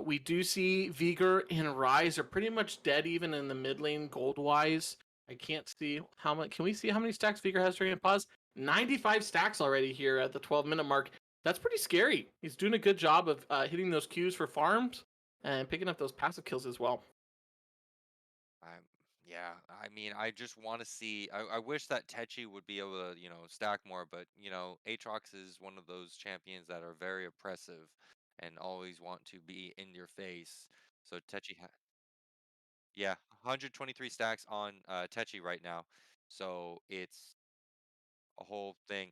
we do see Vigor and Rise are pretty much dead even in the mid lane gold-wise. I can't see how much. Can we see how many stacks Vigor has during a pause? 95 stacks already here at the 12-minute mark. That's pretty scary. He's doing a good job of hitting those Qs for farms and picking up those passive kills as well. Yeah, I mean, I just want to see. I wish that Techi would be able to, stack more, but Aatrox is one of those champions that are very oppressive and always want to be in your face. So Techi, yeah, 123 stacks on Techi right now, so it's a whole thing.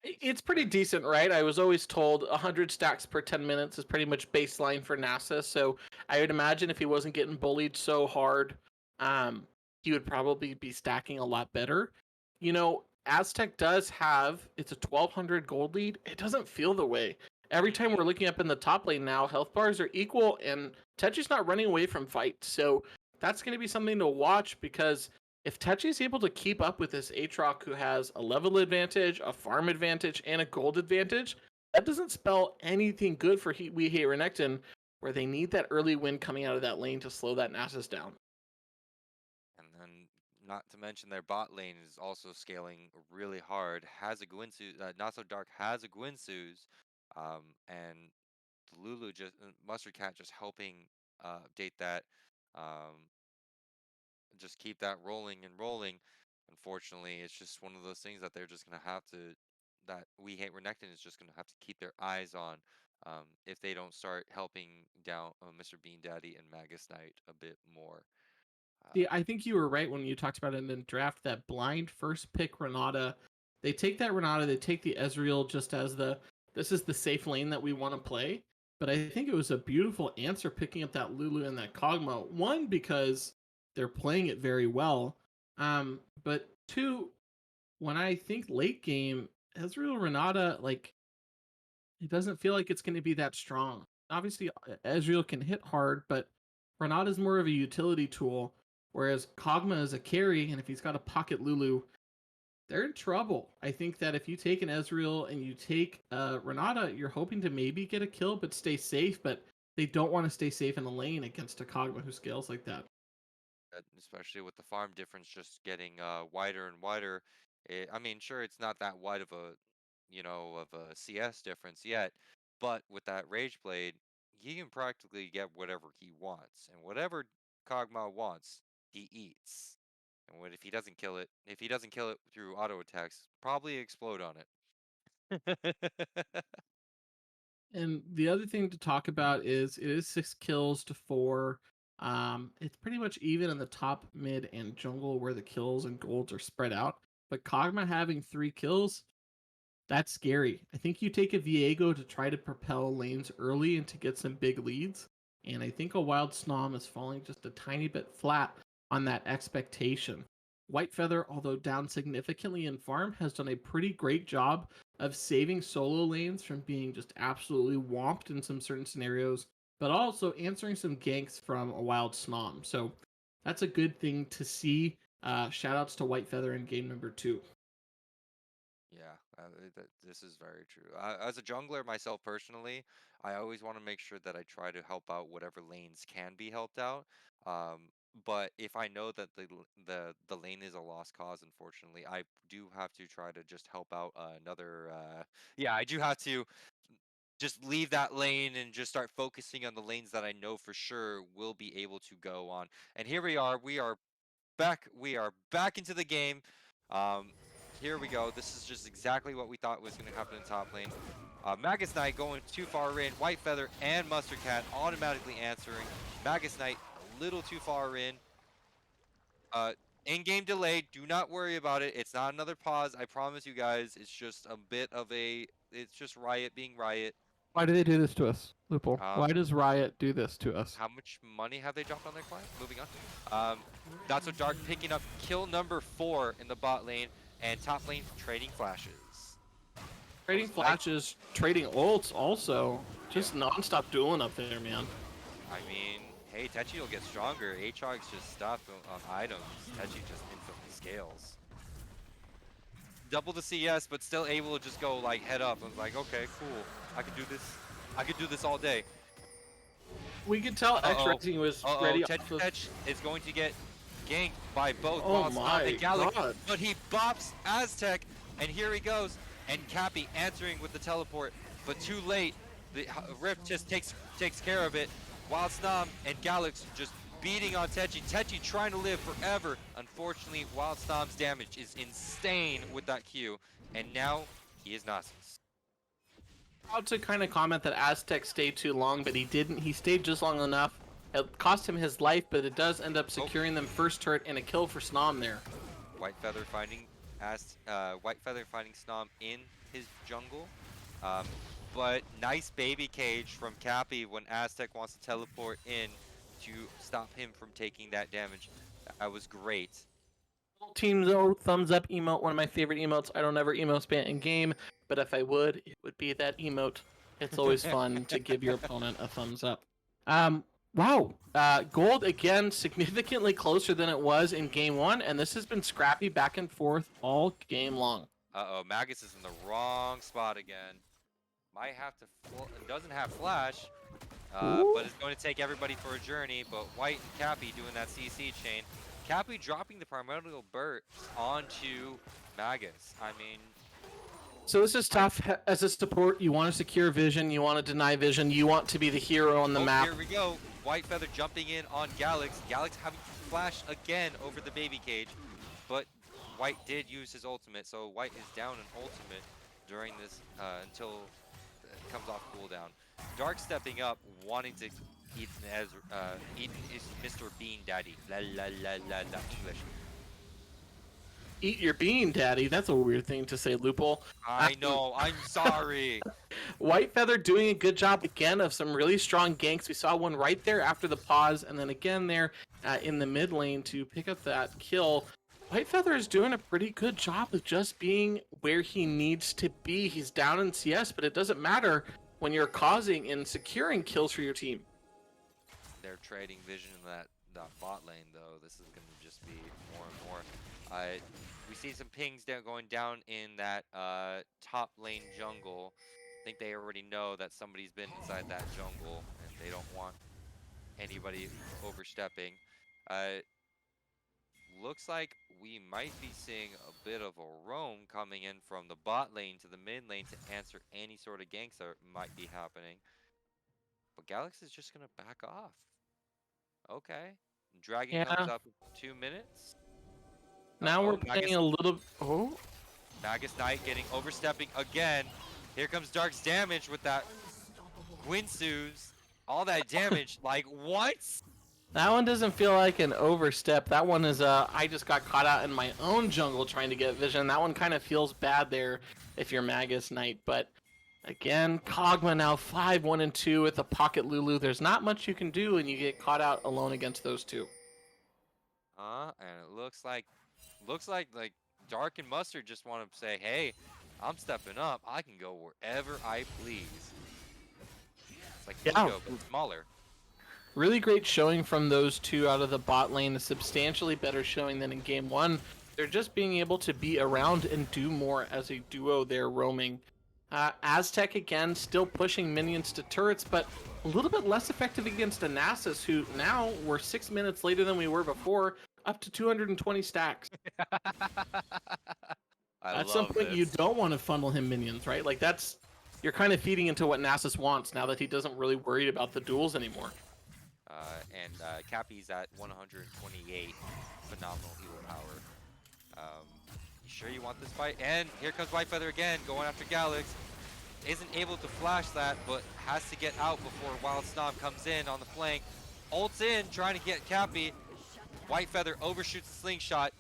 It's pretty decent, right? I was always told 100 stacks per 10 minutes is pretty much baseline for NASA. So I would imagine if he wasn't getting bullied so hard, he would probably be stacking a lot better. Aztec does have, it's a 1,200 gold lead. It doesn't feel the way. Every time we're looking up in the top lane now, health bars are equal and Techi's not running away from fights. So that's going to be something to watch because if Techi is able to keep up with this Aatrox who has a level advantage, a farm advantage, and a gold advantage, that doesn't spell anything good for We Hate Renekton, where they need that early win coming out of that lane to slow that Nasus down. And then, not to mention their bot lane is also scaling really hard. Has a Gwinsu, Not So Dark has a Gwinsu's, and Lulu Mustard Cat just helping update that. Just keep that rolling and rolling. Unfortunately, it's just one of those things that they're just gonna have to. That We Hate Renekton is just gonna have to keep their eyes on, if they don't start helping down Mr. Bean Daddy and Magus Knight a bit more. Yeah, I think you were right when you talked about it in the draft. That blind first pick Renata, they take that Renata, they take the Ezreal just as this is the safe lane that we want to play. But I think it was a beautiful answer picking up that Lulu and that Kog'Maw. One, because they're playing it very well. But two, when I think late game, Ezreal Renata, like, it doesn't feel like it's going to be that strong. Obviously, Ezreal can hit hard, but Renata is more of a utility tool, whereas Kog'Maw is a carry, and if he's got a pocket Lulu, they're in trouble. I think that if you take an Ezreal and you take Renata, you're hoping to maybe get a kill but stay safe, but they don't want to stay safe in the lane against a Kog'Maw who scales like that. especially with the farm difference just getting wider and wider. I mean, sure, it's not that wide of a, of a CS difference yet, but with that Rage Blade, he can practically get whatever he wants, and whatever Kog'Maw wants, he eats. And what if he doesn't kill it? If he doesn't kill it through auto attacks, probably explode on it. And the other thing to talk about is it is 6 kills to 4. It's pretty much even in the top, mid, and jungle where the kills and golds are spread out. But Kog'Maw having 3 kills, that's scary. I think you take a Viego to try to propel lanes early and to get some big leads. And I think a Wild Snom is falling just a tiny bit flat on that expectation. White Feather, although down significantly in farm, has done a pretty great job of saving solo lanes from being just absolutely whomped in some certain scenarios, but also answering some ganks from a Wild Snom. So that's a good thing to see. Shout outs to White Feather in game number 2. Yeah, this is very true. As a jungler myself personally, I always want to make sure that I try to help out whatever lanes can be helped out. But if I know that the lane is a lost cause, unfortunately, I do have to try to just help out another. Yeah, I do have to just leave that lane and just start focusing on the lanes that I know for sure will be able to go on. And here we are. We are back into the game. Um, Here we go. This is just exactly what we thought was going to happen in top lane. Magus Knight going too far in. White Feather and Mustard Cat automatically answering. Magus Knight a little too far in. In-game delay. Do not worry about it. It's not another pause. I promise you guys. It's just a bit of a. It's just Riot being Riot. Why do they do this to us, Lupul? Um, Why does Riot do this to us? How much money have they dropped on their client? Moving on. That's what Dark picking up kill number 4 in the bot lane, and top lane trading flashes. Trading Nice. flashes, trading ults also. Just nonstop dueling up there, man. I mean, hey, Techi will get stronger. Aatrox just stopped on items. Techi just instantly scales. Double the CS, but still able to just go like head up. I was like, okay, cool. I can do this. I could do this all day. We could tell XRising was ready. Tech is going to get ganked by both Oh bots on my the Gallic, God. but he bops Aztec, and here he goes. And Cappy answering with the teleport, but too late. The Rift just takes care of it. Wild Snom and Galax just beating on Techi. Techi trying to live forever. Unfortunately, Wild Snom's damage is insane with that Q, and now he is Nasus. Proud to kind of comment that Aztec stayed too long, but he didn't. He stayed just long enough. It cost him his life, but it does end up securing them first turret and a kill for Snom there. White Feather finding Snom in his jungle. But nice baby cage from Cappy when Aztec wants to teleport in to stop him from taking that damage. That was great. Team Zo thumbs up emote, one of my favorite emotes. I don't ever emote spam in game, but if I would, it would be that emote. It's always fun to give your opponent a thumbs up. Wow. Gold again significantly closer than it was in game 1, and this has been scrappy back and forth all game long. Uh-oh, Magus is in the wrong spot again. Might have to, doesn't have flash, but it's going to take everybody for a journey. But White and Cappy doing that CC chain. Cappy dropping the primordial burst onto Magus. I mean, so this is tough. As a support, you want to secure vision, you want to deny vision, you want to be the hero on the map. Here we go. White Feather jumping in on Galax. Galax having to flash again over the baby cage, but White did use his ultimate, so White is down an ultimate during this until it comes off cooldown. Dark stepping up, wanting to eat is Mr. Bean Daddy. La la la la la English. Eat your bean, daddy. That's a weird thing to say, Lupul. I know, I'm sorry. White Feather doing a good job again of some really strong ganks. We saw one right there after the pause, and then again there in the mid lane to pick up that kill. White Feather is doing a pretty good job of just being where he needs to be. He's down in CS, but it doesn't matter when you're causing and securing kills for your team. They're trading vision in that bot lane, though. This is going to just be more and more. We see some pings going down in that top lane jungle. I think they already know that somebody's been inside that jungle, and they don't want anybody overstepping. looks like we might be seeing a bit of a roam coming in from the bot lane to the mid lane to answer any sort of ganks that might be happening. But Galax is just gonna back off. Okay. Dragon comes Yeah. up in 2 minutes. Now we're playing a little. Oh. Magus Knight getting overstepping again. Here comes Dark's damage with that Gwinsu's. All that damage. Like, what? That one doesn't feel like an overstep. That one is I just got caught out in my own jungle trying to get vision. That one kind of feels bad there if you're Magus Knight. But again, Kog'Maw now 5-1-2 with a pocket Lulu. There's not much you can do, and you get caught out alone against those two. And it looks like Dark and Mustard just want to say, hey, I'm stepping up. I can go wherever I please. It's like Pluto, but smaller. Really great showing from those two out of the bot lane. A substantially better showing than in game one. They're just being able to be around and do more as a duo there roaming. Aztec again, still pushing minions to turrets, but a little bit less effective against Anasis, who now we're 6 minutes later than we were before, up to 220 stacks. At some point, you don't want to funnel him minions, right? Like you're kind of feeding into what Nasus wants now that he doesn't really worry about the duels anymore. Cappy's at 128, phenomenal heal power. You sure you want this fight? And here comes Whitefeather again, going after Galax. Isn't able to flash that, but has to get out before Wild Stomp comes in on the flank. Ults in, trying to get Cappy. Whitefeather overshoots the slingshot,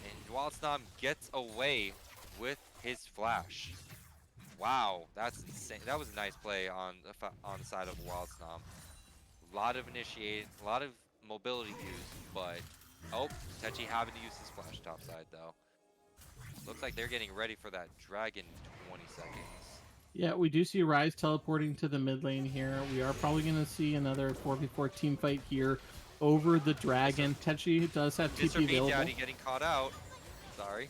and Wild Stomp gets away with his flash. Wow, that's insane. That was a nice play on the side of Wild Stomp. A lot of initiate, a lot of mobility use, but Techi having to use his flash top side though. Looks like they're getting ready for that dragon 20 seconds. Yeah, we do see Ryze teleporting to the mid lane here. We are probably going to see another 4v4 team fight here over the dragon. Techi does have TP available. Daddy getting caught out. Sorry.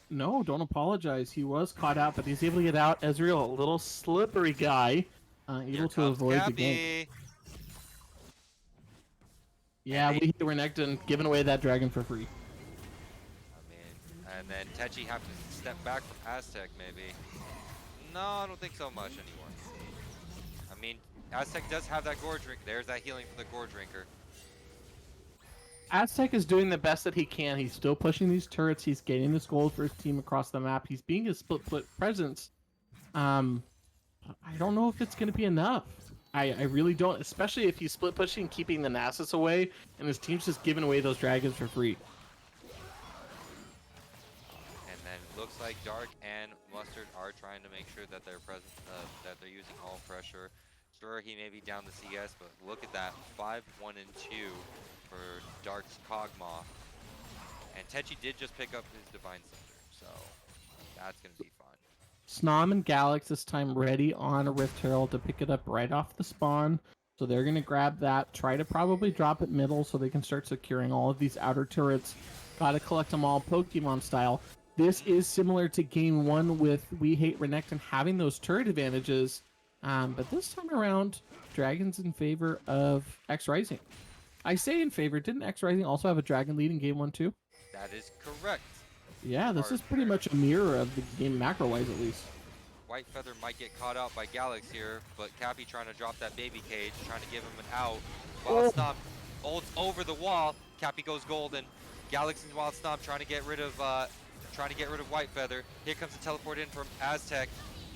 No, don't apologize. He was caught out, but he's able to get out. Ezreal, a little slippery guy, able to avoid Cappy. the gank. Yeah, we hit Renekton giving away that dragon for free. I mean, and then Techi have to step back from Aztec maybe. No, I don't think so much anymore. I mean, Aztec does have that gore drink. There's that healing from the gore drinker. Aztec is doing the best that he can. He's still pushing these turrets. He's getting this gold for his team across the map. He's being a split presence. I don't know if it's going to be enough. I really don't, especially if he's split pushing, keeping the Nasus away, and his team's just giving away those dragons for free. And then it looks like Dark and Mustard are trying to make sure that they're present, that they're using all pressure. Sure, he may be down the CS, but look at that, 5-1-2 for Dark's Kog'Maw. And Techi did just pick up his Divine Cinder, so that's going to be fun. Snom and Galax this time ready on a Rift Herald to pick it up right off the spawn. So they're going to grab that, try to probably drop it middle so they can start securing all of these outer turrets. Got to collect them all Pokemon style. This is similar to game one with We Hate Renekton having those turret advantages. But this time around, Dragon's in favor of XRising. I say in favor, didn't XRising also have a dragon lead in game one too? That is correct. Yeah, this is pretty much a mirror of the game macro-wise at least. Whitefeather might get caught out by Galax here, but Cappy trying to drop that baby cage, trying to give him an out. Wild Stomp ults over the wall. Cappy goes golden. Galax and Wild Stomp trying to get rid of Whitefeather. Here comes the teleport in from Aztec.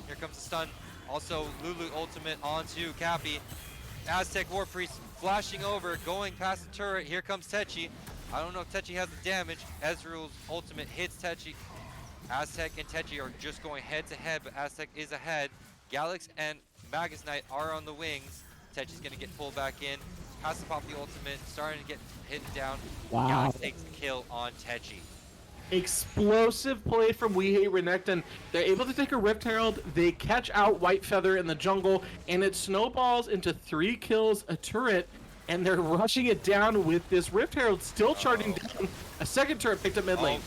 Here comes the stun. Also Lulu ultimate onto Cappy. Aztec War Priest flashing over, going past the turret. Here comes Techi. I don't know if Techi has the damage. Ezreal's ultimate hits Techi. Aztec and Techi are just going head to head, but Aztec is ahead. Galax and Magus Knight are on the wings. Techi's gonna get pulled back in. Has to pop the ultimate, starting to get hit down. Wow. Galax takes the kill on Techi. Explosive play from We Hate Renekton. They're able to take a Rift Herald. They catch out Whitefeather in the jungle, and it snowballs into 3 kills, a turret, and they're rushing it down with this Rift Herald still charging down. A second turret picked up mid lane.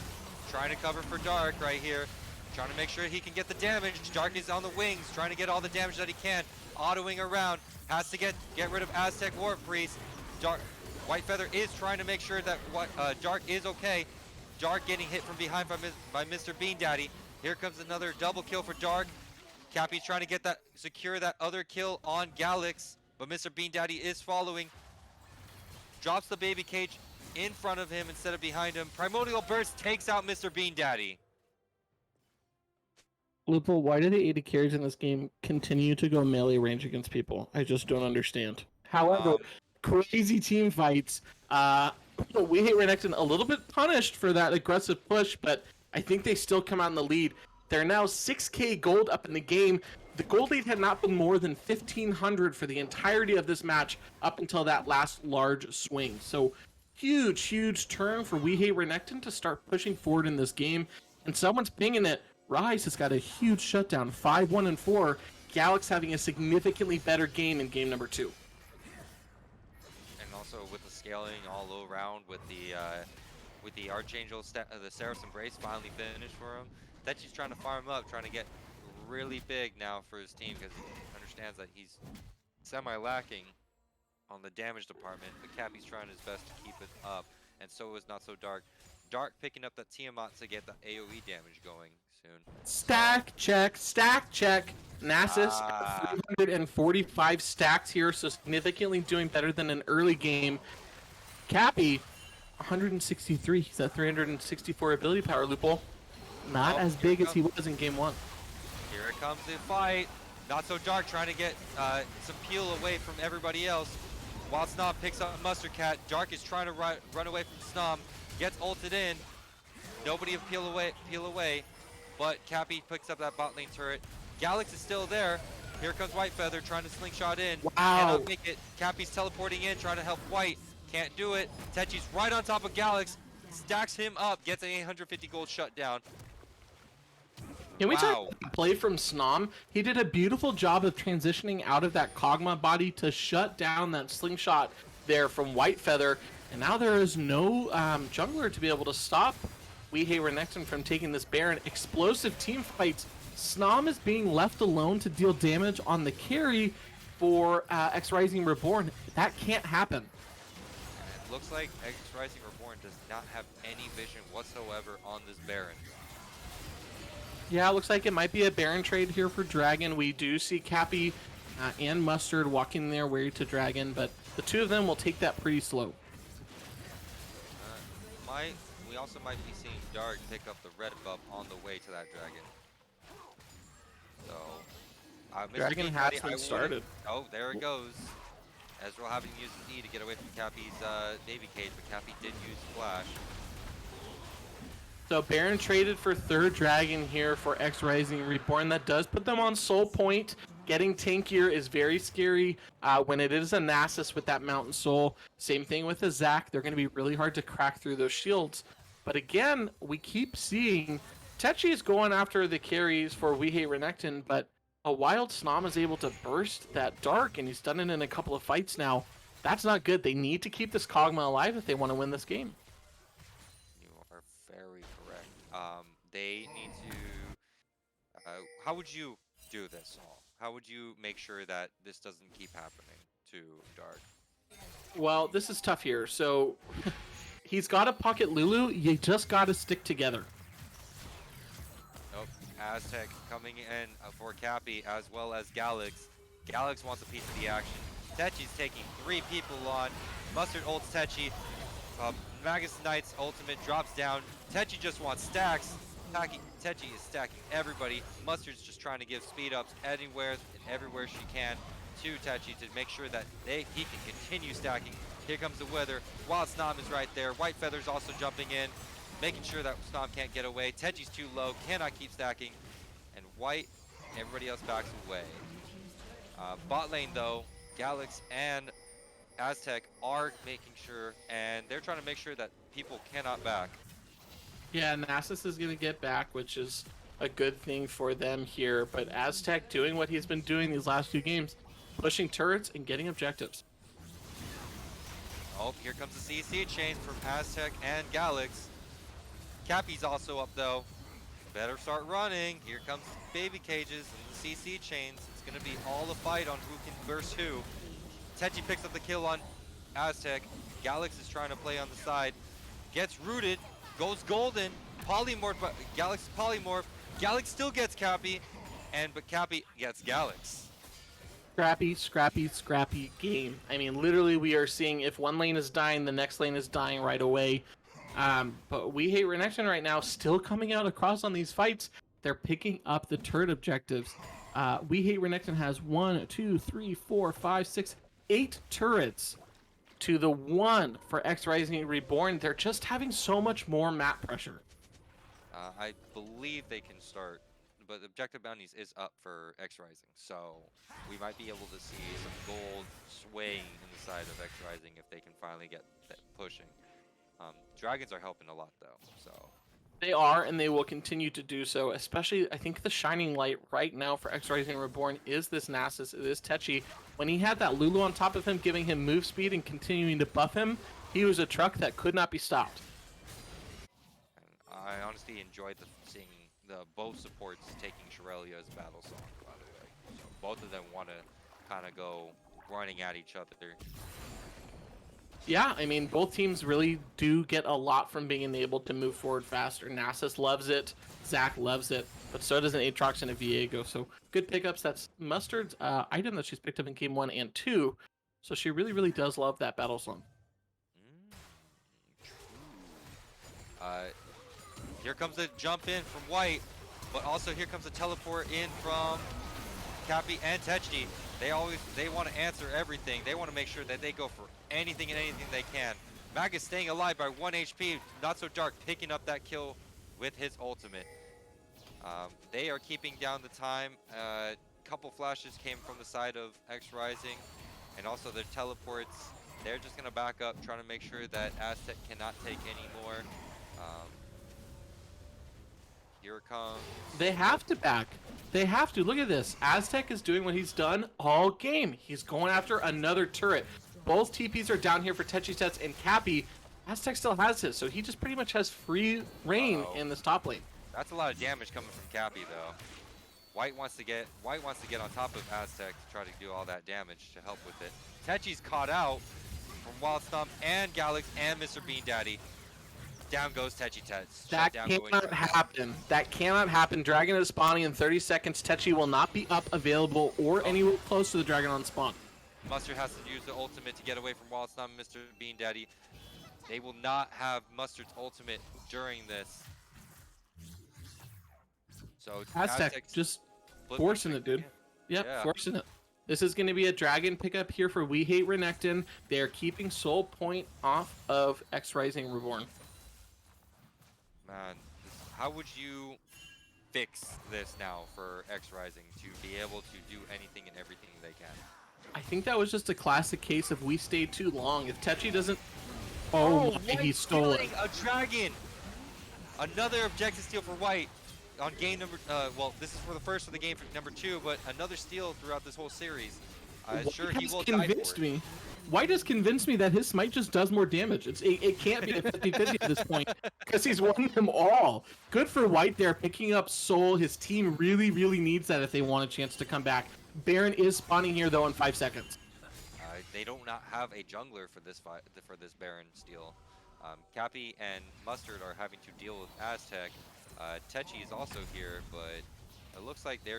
Trying to cover for Dark right here. Trying to make sure he can get the damage. Dark is on the wings, trying to get all the damage that he can. Autoing around. Has to get rid of Aztec War Priest. Dark White Feather is trying to make sure that Dark is okay. Dark getting hit from behind by Mr. Bean Daddy. Here comes another double kill for Dark. Cappy's trying to get that, secure that other kill on Galax, but Mr. Bean Daddy is following. Drops the baby cage in front of him instead of behind him. Primordial Burst takes out Mr. Bean Daddy. Lupul, why do the AD carries in this game continue to go melee range against people? I just don't understand. However, crazy team fights. We hate Renekton a little bit punished for that aggressive push, but I think they still come out in the lead. They're now 6k gold up in the game. The gold lead had not been more than 1,500 for the entirety of this match up until that last large swing. So huge, huge turn for We Hate Renekton to start pushing forward in this game. And someone's pinging it. Rise has got a huge shutdown, 5-1 and 4. Galax having a significantly better game in game number 2. And also with the scaling all around with the Archangel, the Seraph's Embrace finally finished for him. Techi's trying to farm up, trying to get really big now for his team because he understands that he's semi-lacking on the damage department, but Cappy's trying his best to keep it up, and so is Not So Dark. Dark picking up that Tiamat to get the AoE damage going soon. Stack check, stack check. Nasus at 345 stacks here, so significantly doing better than an early game. Cappy, 163. He's at 364 ability power, Lupul. Not as big as he was in game 1. Here it comes the fight. Not So Dark trying to get some peel away from everybody else. While Snom picks up Mustard Cat, Dark is trying to run away from Snom. Gets ulted in. Nobody will peel away. But Cappy picks up that bot lane turret. Galax is still there. Here comes White Feather trying to slingshot in. Wow. Cannot make it. Cappy's teleporting in, trying to help White. Can't do it. Techi's right on top of Galax. Stacks him up. Gets an 850 gold shutdown. Can we talk about play from Snom? He did a beautiful job of transitioning out of that Kog'Maw body to shut down that slingshot there from White Feather. And now there is no jungler to be able to stop We Hate Renekton from taking this Baron. Explosive team fights. Snom is being left alone to deal damage on the carry for XRising Reborn. That can't happen. It looks like XRising Reborn does not have any vision whatsoever on this Baron. Yeah, it looks like it might be a Baron trade here for Dragon. We do see Cappy and Mustard walking their way to Dragon, but the two of them will take that pretty slow. We also might be seeing Dark pick up the red buff on the way to that Dragon. So, Mr. Dragon Bean has Daddy, been started. Oh, there it goes. Ezreal having to use his E to get away from Cappy's baby cage, but Cappy did use Flash. So Baron traded for third Dragon here for XRising Reborn. That does put them on soul point. Getting tankier is very scary when it is a Nasus with that Mountain Soul. Same thing with a Zac. They're going to be really hard to crack through those shields. But again, we keep seeing Techi is going after the carries for We Hate Renekton, but a Wild Snom is able to burst that Dark, and he's done it in a couple of fights now. That's not good. They need to keep this Kog'Maw alive if they want to win this game. You are very correct. They need to... how would you do this all? How would you make sure that this doesn't keep happening to Dark? Well, this is tough here. So he's got a pocket Lulu. You just got to stick together. Nope. Aztec coming in for Cappy as well as Galax. Galax wants a piece of the action. Techi's taking 3 people on. Mustard ults Techi. Magus Knight's ultimate drops down. Techi just wants stacks. Techi is stacking everybody. Mustard's just trying to give speed ups anywhere and everywhere she can to Techi to make sure that he can continue stacking. Here comes the Wither. Wild Snom is right there. White Feather's also jumping in, making sure that Snom can't get away. Techi's too low, cannot keep stacking. And White, everybody else backs away. Bot lane though, Galax and Aztec are making sure, and they're trying to make sure that people cannot back. Yeah, Nasus is going to get back, which is a good thing for them here. But Aztec doing what he's been doing these last 2 games, pushing turrets and getting objectives. Oh, here comes the CC chains from Aztec and Galax. Cappy's also up though. Better start running. Here comes baby cages and the CC chains. It's going to be all a fight on who can burst who. Techi picks up the kill on Aztec. Galax is trying to play on the side. Gets rooted. Goes golden. Polymorph. Galax polymorph. Galax still gets Cappy. But Cappy gets Galax. Scrappy game. I mean, literally, we are seeing if one lane is dying, the next lane is dying right away. But We Hate Renekton right now still coming out across on these fights. They're picking up the turret objectives. We Hate Renekton has 1, 2, 3, 4, 5, 6, 8 turrets to the 1 for XRising Reborn. They're just having so much more map pressure. I believe they can start, but objective bounties is up for XRising, so we might be able to see some gold swaying in the side of XRising if they can finally get that pushing. Dragons are helping a lot though, so. They are, and they will continue to do so. Especially, I think the shining light right now for XRising Reborn is this Nasus, it is Techi. When he had that Lulu on top of him, giving him move speed and continuing to buff him, he was a truck that could not be stopped. And I honestly enjoyed seeing both supports taking Shirelia's battle song, by the way. So both of them want to kind of go running at each other. Yeah, I mean, both teams really do get a lot from being able to move forward faster. Nasus loves it, Zach loves it, but so does an Aatrox and a Viego. So good pickups. That's Mustard's item that she's picked up in game 1 and 2. So she really, really does love that battle song. Here comes a jump in from White, but also here comes a teleport in from Cappy and Techi. They want to answer everything. They want to make sure that they go for anything and anything they can. Mag is staying alive by 1 HP. Not So Dark picking up that kill with his ultimate. They are keeping down the time. Couple flashes came from the side of XRising, and also their teleports. They're just gonna back up, trying to make sure that Aztec cannot take any more. Here it comes. They have to back. They have to. Look at this. Aztec is doing what he's done all game. He's going after another turret. Both TPs are down here for Techi and Cappy. Aztec still has his, so he just pretty much has free reign in this top lane. That's a lot of damage coming from Cappy though. White wants to get on top of Aztec to try to do all that damage to help with it. Techi's caught out from Wild Stomp and Galax and Mr. Bean Daddy. Down goes Techi Tets. That cannot happen. That cannot happen. Dragon is spawning in 30 seconds. Techi will not be up, available, or anywhere close to the dragon on spawn. Mustard has to use the ultimate to get away from Wild Stomp and Mr. Bean Daddy. They will not have Mustard's ultimate during this. So Aztec just forcing it, dude. Yep, Yeah. forcing it. This is going to be a dragon pickup here for We Hate Renekton. They are keeping Soul Point off of XRising Reborn. Man, how would you fix this now for XRising to be able to do anything and everything they can? I think that was just a classic case of we stayed too long. If Techi doesn't... Oh, my, he stole it. A dragon! Another objective steal for White on game number... well, this is for the first of the game for number 2, but another steal throughout this whole series. Sure, he will die for it. White has convinced me that his smite just does more damage. It can't be a 50-50 at this point because he's won them all. Good for White there, picking up Soul. His team really, really needs that if they want a chance to come back. Baron is spawning here, though, in 5 seconds. They do not have a jungler for this Baron steal. Cappy and Mustard are having to deal with Aztec. Techi is also here, but it looks like they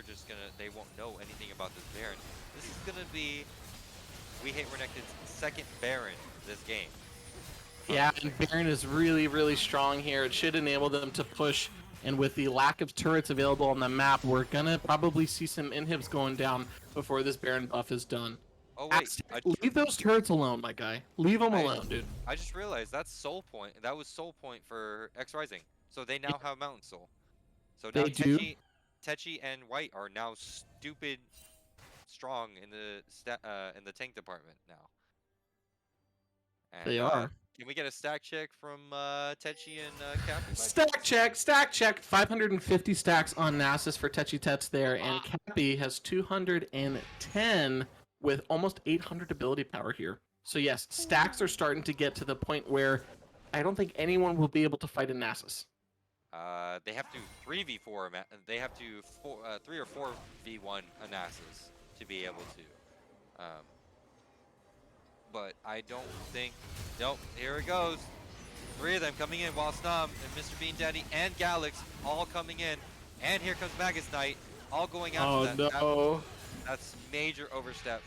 won't know anything about this Baron. This is gonna be We Hate Renekton's second Baron this game. Yeah, and Baron is really, really strong here. It should enable them to push. And with the lack of turrets available on the map, we're gonna probably see some inhibs going down before this Baron buff is done. Oh wait, Aztec, leave those turrets alone, my guy. Leave them alone, dude. I just realized that's Soul Point. That was Soul Point for XRising. So they now have Mountain Soul. So now They do? Techi and White are now stupid strong in the tank department now. And, They are. Can we get a stack check from Techi and Cappy? Stack check. 550 stacks on Nasus for Techi Tets there, and Cappy has 210 with almost 800 ability power here. So yes, stacks are starting to get to the point where I don't think anyone will be able to fight a Nasus. They have to 3v4. They have to 3 or 4v1 Nasus to be able to. but I don't think. Nope. Here it goes. 3 of them coming in while Snom and Mr. Bean Daddy and Galax all coming in. And here comes Magus Knight, all going after that. no. That's major overstep.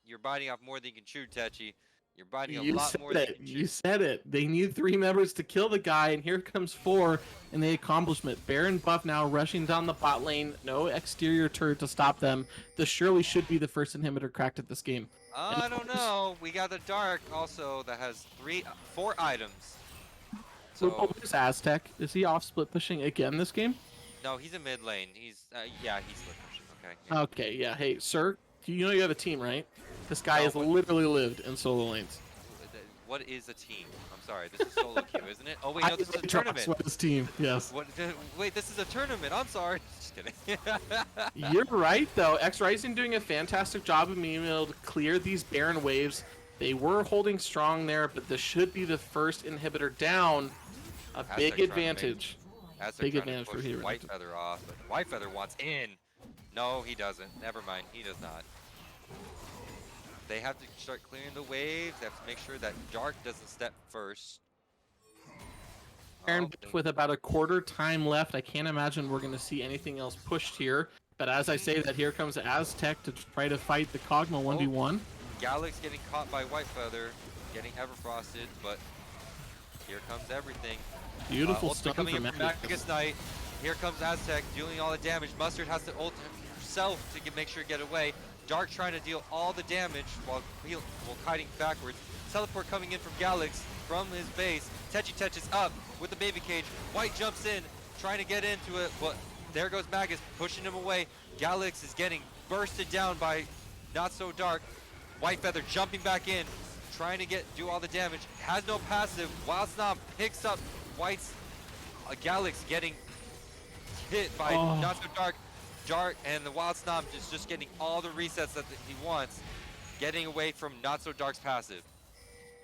You're biting off more than you can chew, Techi. You're biting a You lot said more than you it. can chew. You said it. They need 3 members to kill the guy, and here comes 4 in the accomplishment. Baron buff now rushing down the bot lane. No exterior turret to stop them. This surely should be the first inhibitor cracked at this game. I don't know. We got the Dark also that has 4 items. So Where's Aztec? Is he off split pushing again this game? no, he's in mid lane. He's yeah, he's split pushing. Okay. Yeah. Okay, yeah. Hey, sir, you know you have a team, right? This guy No, has but- literally lived in solo lanes. What is a team? I'm sorry. This is solo queue, isn't it? Oh wait, no, this is a tournament. What his team? Yes. What? Wait, this is a tournament. I'm sorry. Just kidding. You're right, though. XRising doing a fantastic job of being able to clear these Baron waves. They were holding strong there, but this should be the first inhibitor down. A Aztec big trying to make- advantage. Aztec Big trying to advantage for push Hero. White Feather off, but White Feather wants in. No, he doesn't. Never mind. He does not. They have to start clearing the waves. They have to make sure that Dark doesn't step first. Baron Oh, with about a quarter time left. I can't imagine we're going to see anything else pushed here. But as I say that, here comes Aztec to try to fight the Kog'Maw 1v1. Galax getting caught by White Feather, getting Everfrosted, but here comes everything. Beautiful Ultimate stuff coming from in from Magus. Magus Knight. Here comes Aztec dealing all the damage. Mustard has to ult himself to make sure to get away. Dark trying to deal all the damage while kiting backwards. Teleport coming in from Galax from his base. Techi is up with the baby cage. White jumps in, trying to get into it, but there goes Magus pushing him away. Galax is getting bursted down by Not So Dark. White Feather jumping back in, trying to do all the damage. Has no passive. Wild Snom picks up White's Galax getting hit by Not So Dark. Dark and the Wild Snom just getting all the resets that he wants, getting away from Not So Dark's passive.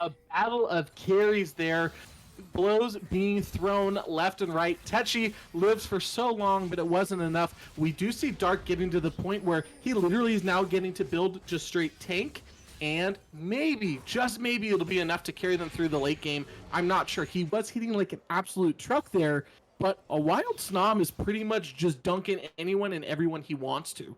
A battle of carries there. Blows being thrown left and right. Techi lives for so long, but it wasn't enough. We do see Dark getting to the point where he literally is now getting to build just straight tank, and maybe, just maybe, it'll be enough to carry them through the late game. I'm not sure. He was hitting like an absolute truck there, but a Wild Snom is pretty much just dunking anyone and everyone he wants to.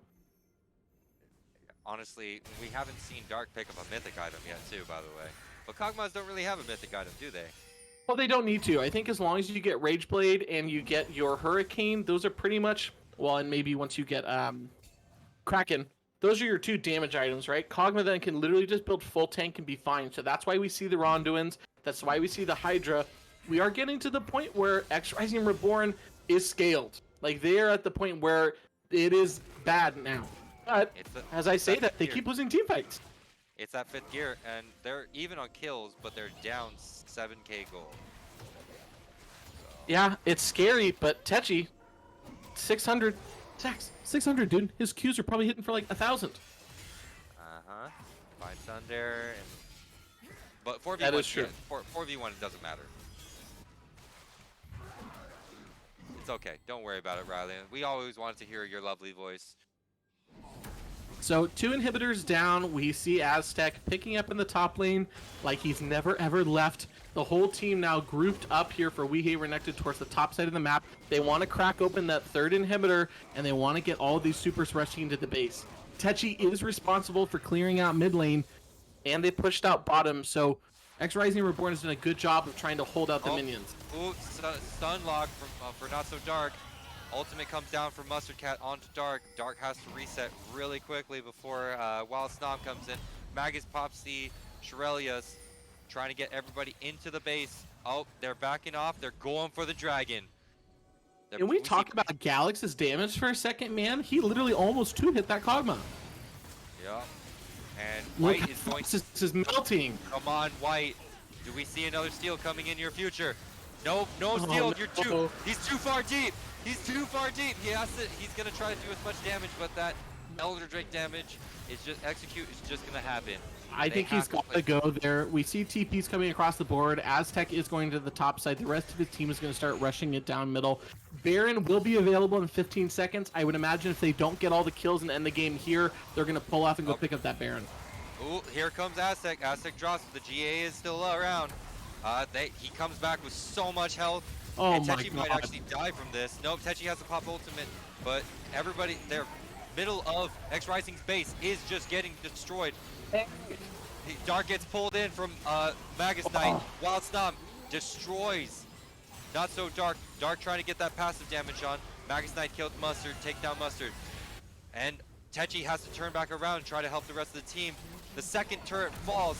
Honestly, we haven't seen Dark pick up a mythic item yet too, by the way. But Kog'Maws don't really have a mythic item, do they? Well, they don't need to. I think as long as you get Rage Blade and you get your Hurricane, those are pretty much, well, and maybe once you get Kraken, those are your 2 damage items, right? Kog'Maw then can literally just build full tank and be fine. So that's why we see the Ronduins. That's why we see the Hydra. We are getting to the point where XRising Reborn is scaled. Like, they are at the point where it is bad now. But as I say that, they keep losing team fights. It's that 5th gear, and they're even on kills, but they're down 7k gold. Yeah, it's scary, but Techi, 600, 600, dude. His Qs are probably hitting for like 1,000. Uh-huh. Find Thunder, and... But 4v1, That is true. 4v1, it doesn't matter. It's okay. Don't worry about it, Riley. We always wanted to hear your lovely voice. So 2 inhibitors down. We see Aztec picking up in the top lane like he's never ever left. The whole team now grouped up here for We Hate Renekton towards the top side of the map. They want to crack open that 3rd inhibitor, and they want to get all of these supers rushing into the base. Techi is responsible for clearing out mid lane, and they pushed out bottom. So XRising Reborn has done a good job of trying to hold out the minions. Ooh, stun lock for Not So Dark. Ultimate comes down from Mustard Cat onto Dark. Dark has to reset really quickly before Wild Snom comes in. Magus pops the Shirelius, trying to get everybody into the base. Oh, they're backing off. They're going for the dragon. Can we talk about Galax's damage for a second, man? He literally almost 2-hit that Kog'Maw. Yeah. And Look, White is going to... this is melting. Come on, White. Do we see another steal coming in your future? No steal. no. You're he's too far deep. He's too far deep. He's gonna try to do as much damage, but that Elder Drake damage is just just gonna happen. I think he's got to go there. We see TP's coming across the board. Aztec is going to the top side. The rest of his team is going to start rushing it down middle. Baron will be available in 15 seconds. I would imagine if they don't get all the kills and end the game here, they're going to pull off and go pick up that Baron. Ooh, here comes Aztec. Aztec drops, but the GA is still around. He comes back with so much health. Oh And my Techi might god. actually die from this. Nope, Techi has a pop ultimate, but everybody, their middle of XRising's base is just getting destroyed. Dark gets pulled in from Magus Knight. Oh. Wild Stomp destroys. Not so Dark. Dark trying to get that passive damage on. Magus Knight killed Mustard, take down Mustard. And Techi has to turn back around and try to help the rest of the team. The second turret falls.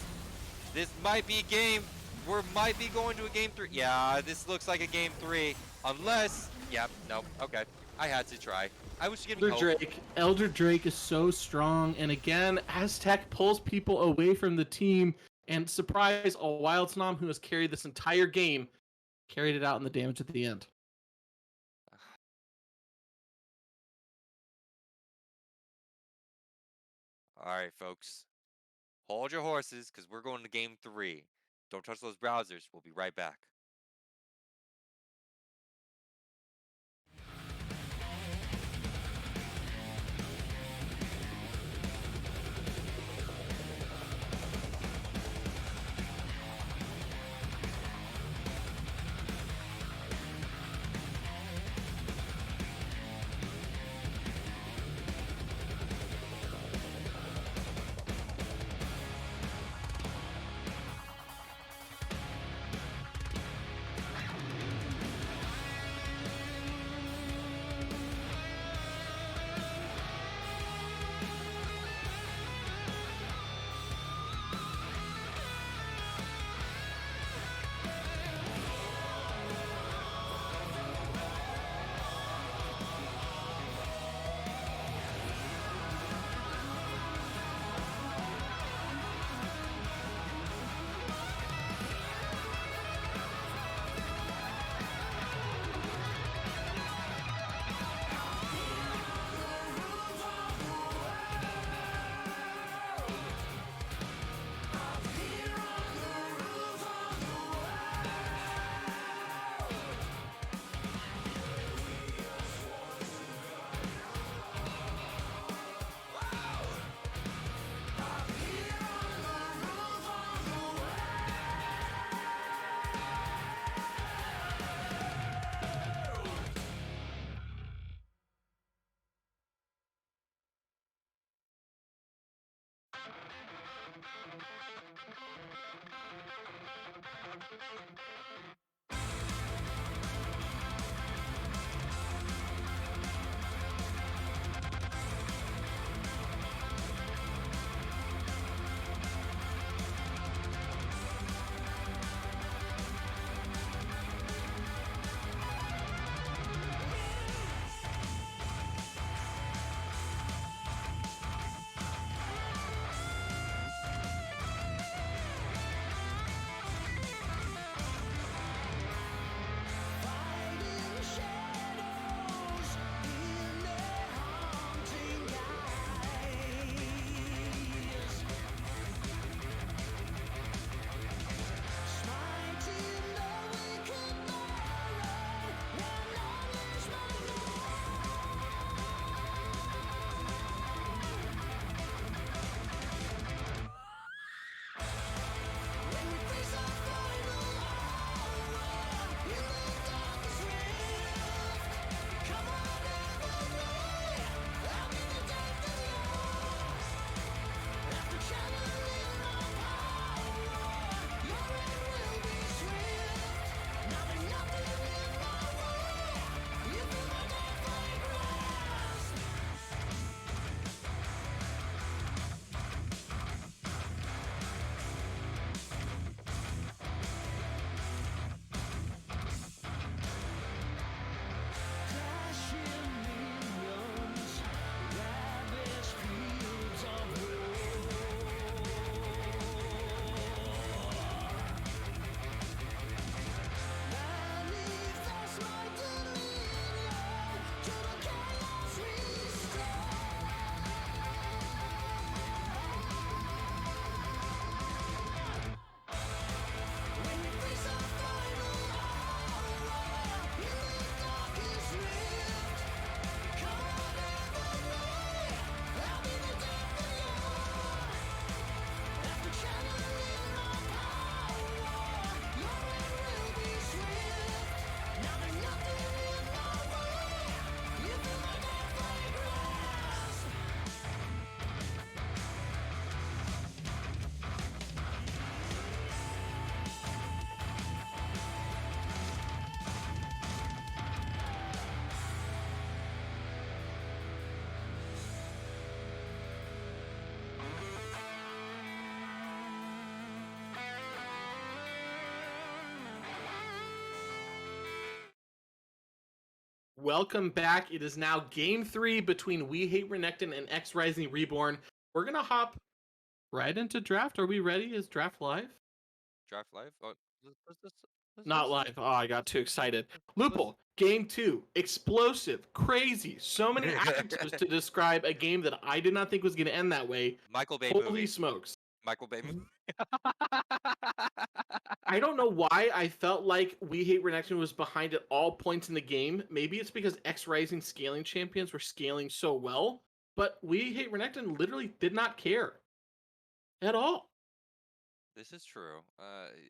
This might be game. We might be going to a game 3. Yeah, this looks like a game 3. Unless, yep, nope, okay. I had to try. I was giving hope. Elder Drake is so strong, and again, Aztec pulls people away from the team, and surprise, a Wild Snom who has carried this entire game, carried it out in the damage at the end. All right, folks. Hold your horses, because we're going to game 3. Don't touch those browsers. We'll be right back. Welcome back. It is now game 3 between We Hate Renekton and XRising Reborn. We're gonna hop right into draft. Are we ready? Is draft live? Draft live? Oh, Not live. Oh, I got too excited. let's- Lupul, game 2. Explosive, crazy. So many adjectives to describe a game that I did not think was gonna end that way. Michael Bay Holy movie. smokes. Michael Bay movie. I don't know why I felt like We Hate Renekton was behind at all points in the game. Maybe it's because XRising scaling champions were scaling so well, but We Hate Renekton literally did not care at all. This is true.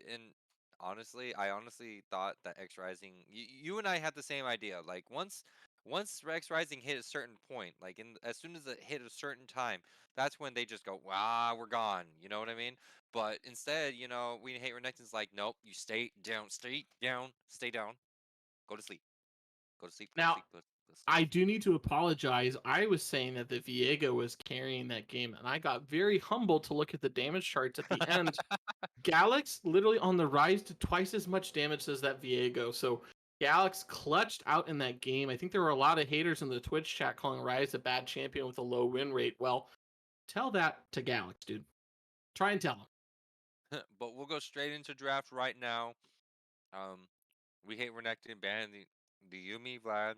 And honestly, I honestly thought that XRising. You and I had the same idea. Like once XRising hit a certain point, like as soon as it hit a certain time, that's when they just go, "Wow, we're gone." You know what I mean? But instead, We Hate Renekton's like, "Nope, you stay down, stay down, stay down, go to sleep, go to sleep, go to Now, sleep, go to sleep." I do need to apologize. I was saying that the Viego was carrying that game, and I got very humbled to look at the damage charts at the end. Galax literally on the rise to twice as much damage as that Viego. So Galax clutched out in that game. I think there were a lot of haters in the Twitch chat calling Rise a bad champion with a low win rate. Well, tell that to Galax, dude. Try and tell him. But we'll go straight into draft right now. Um, We Hate Renekton ban the Yumi Vlad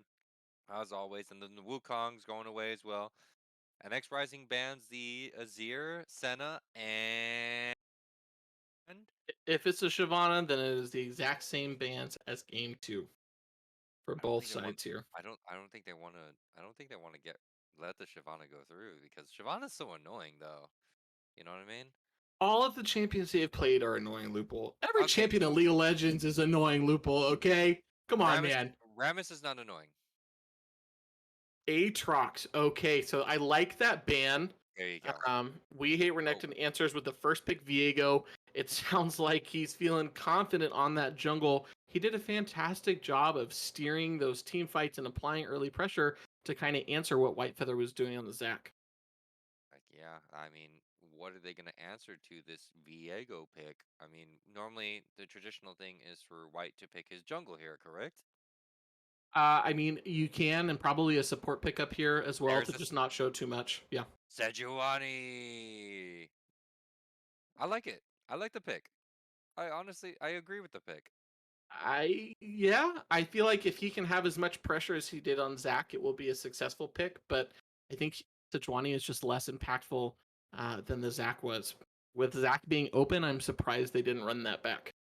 as always, and then the Wukong's going away as well. And XRising bans the Azir, Senna, and If it's a Shyvana, then it is the exact same bans as game 2 for I don't both think they want. sides here. I don't think they want to. I don't think they want to let the Shyvana go through because Shyvana's so annoying though. You know what I mean? All of the champions they have played are annoying Lupul. Every Okay, champion in League of Legends is annoying Lupul, okay? Come on, Rammus, man. Rammus is not annoying. Aatrox. Okay, so I like that ban. There you go. We Hate Renekton answers with the first pick Viego. It sounds like he's feeling confident on that jungle. He did a fantastic job of steering those team fights and applying early pressure to kind of answer what Whitefeather was doing on the Zac. Like, yeah, I mean, what are they going to answer to this Viego pick? I mean, normally the traditional thing is for White to pick his jungle here, correct? I mean, you can, and probably a support pickup here as well There's to this just not show too much. Yeah. Sejuani. I like it. I like the pick. I agree with the pick. I feel like if he can have as much pressure as he did on Zac, it will be a successful pick. But I think Sejuani is just less impactful than the Zac was. With Zac being open, I'm surprised they didn't run that back.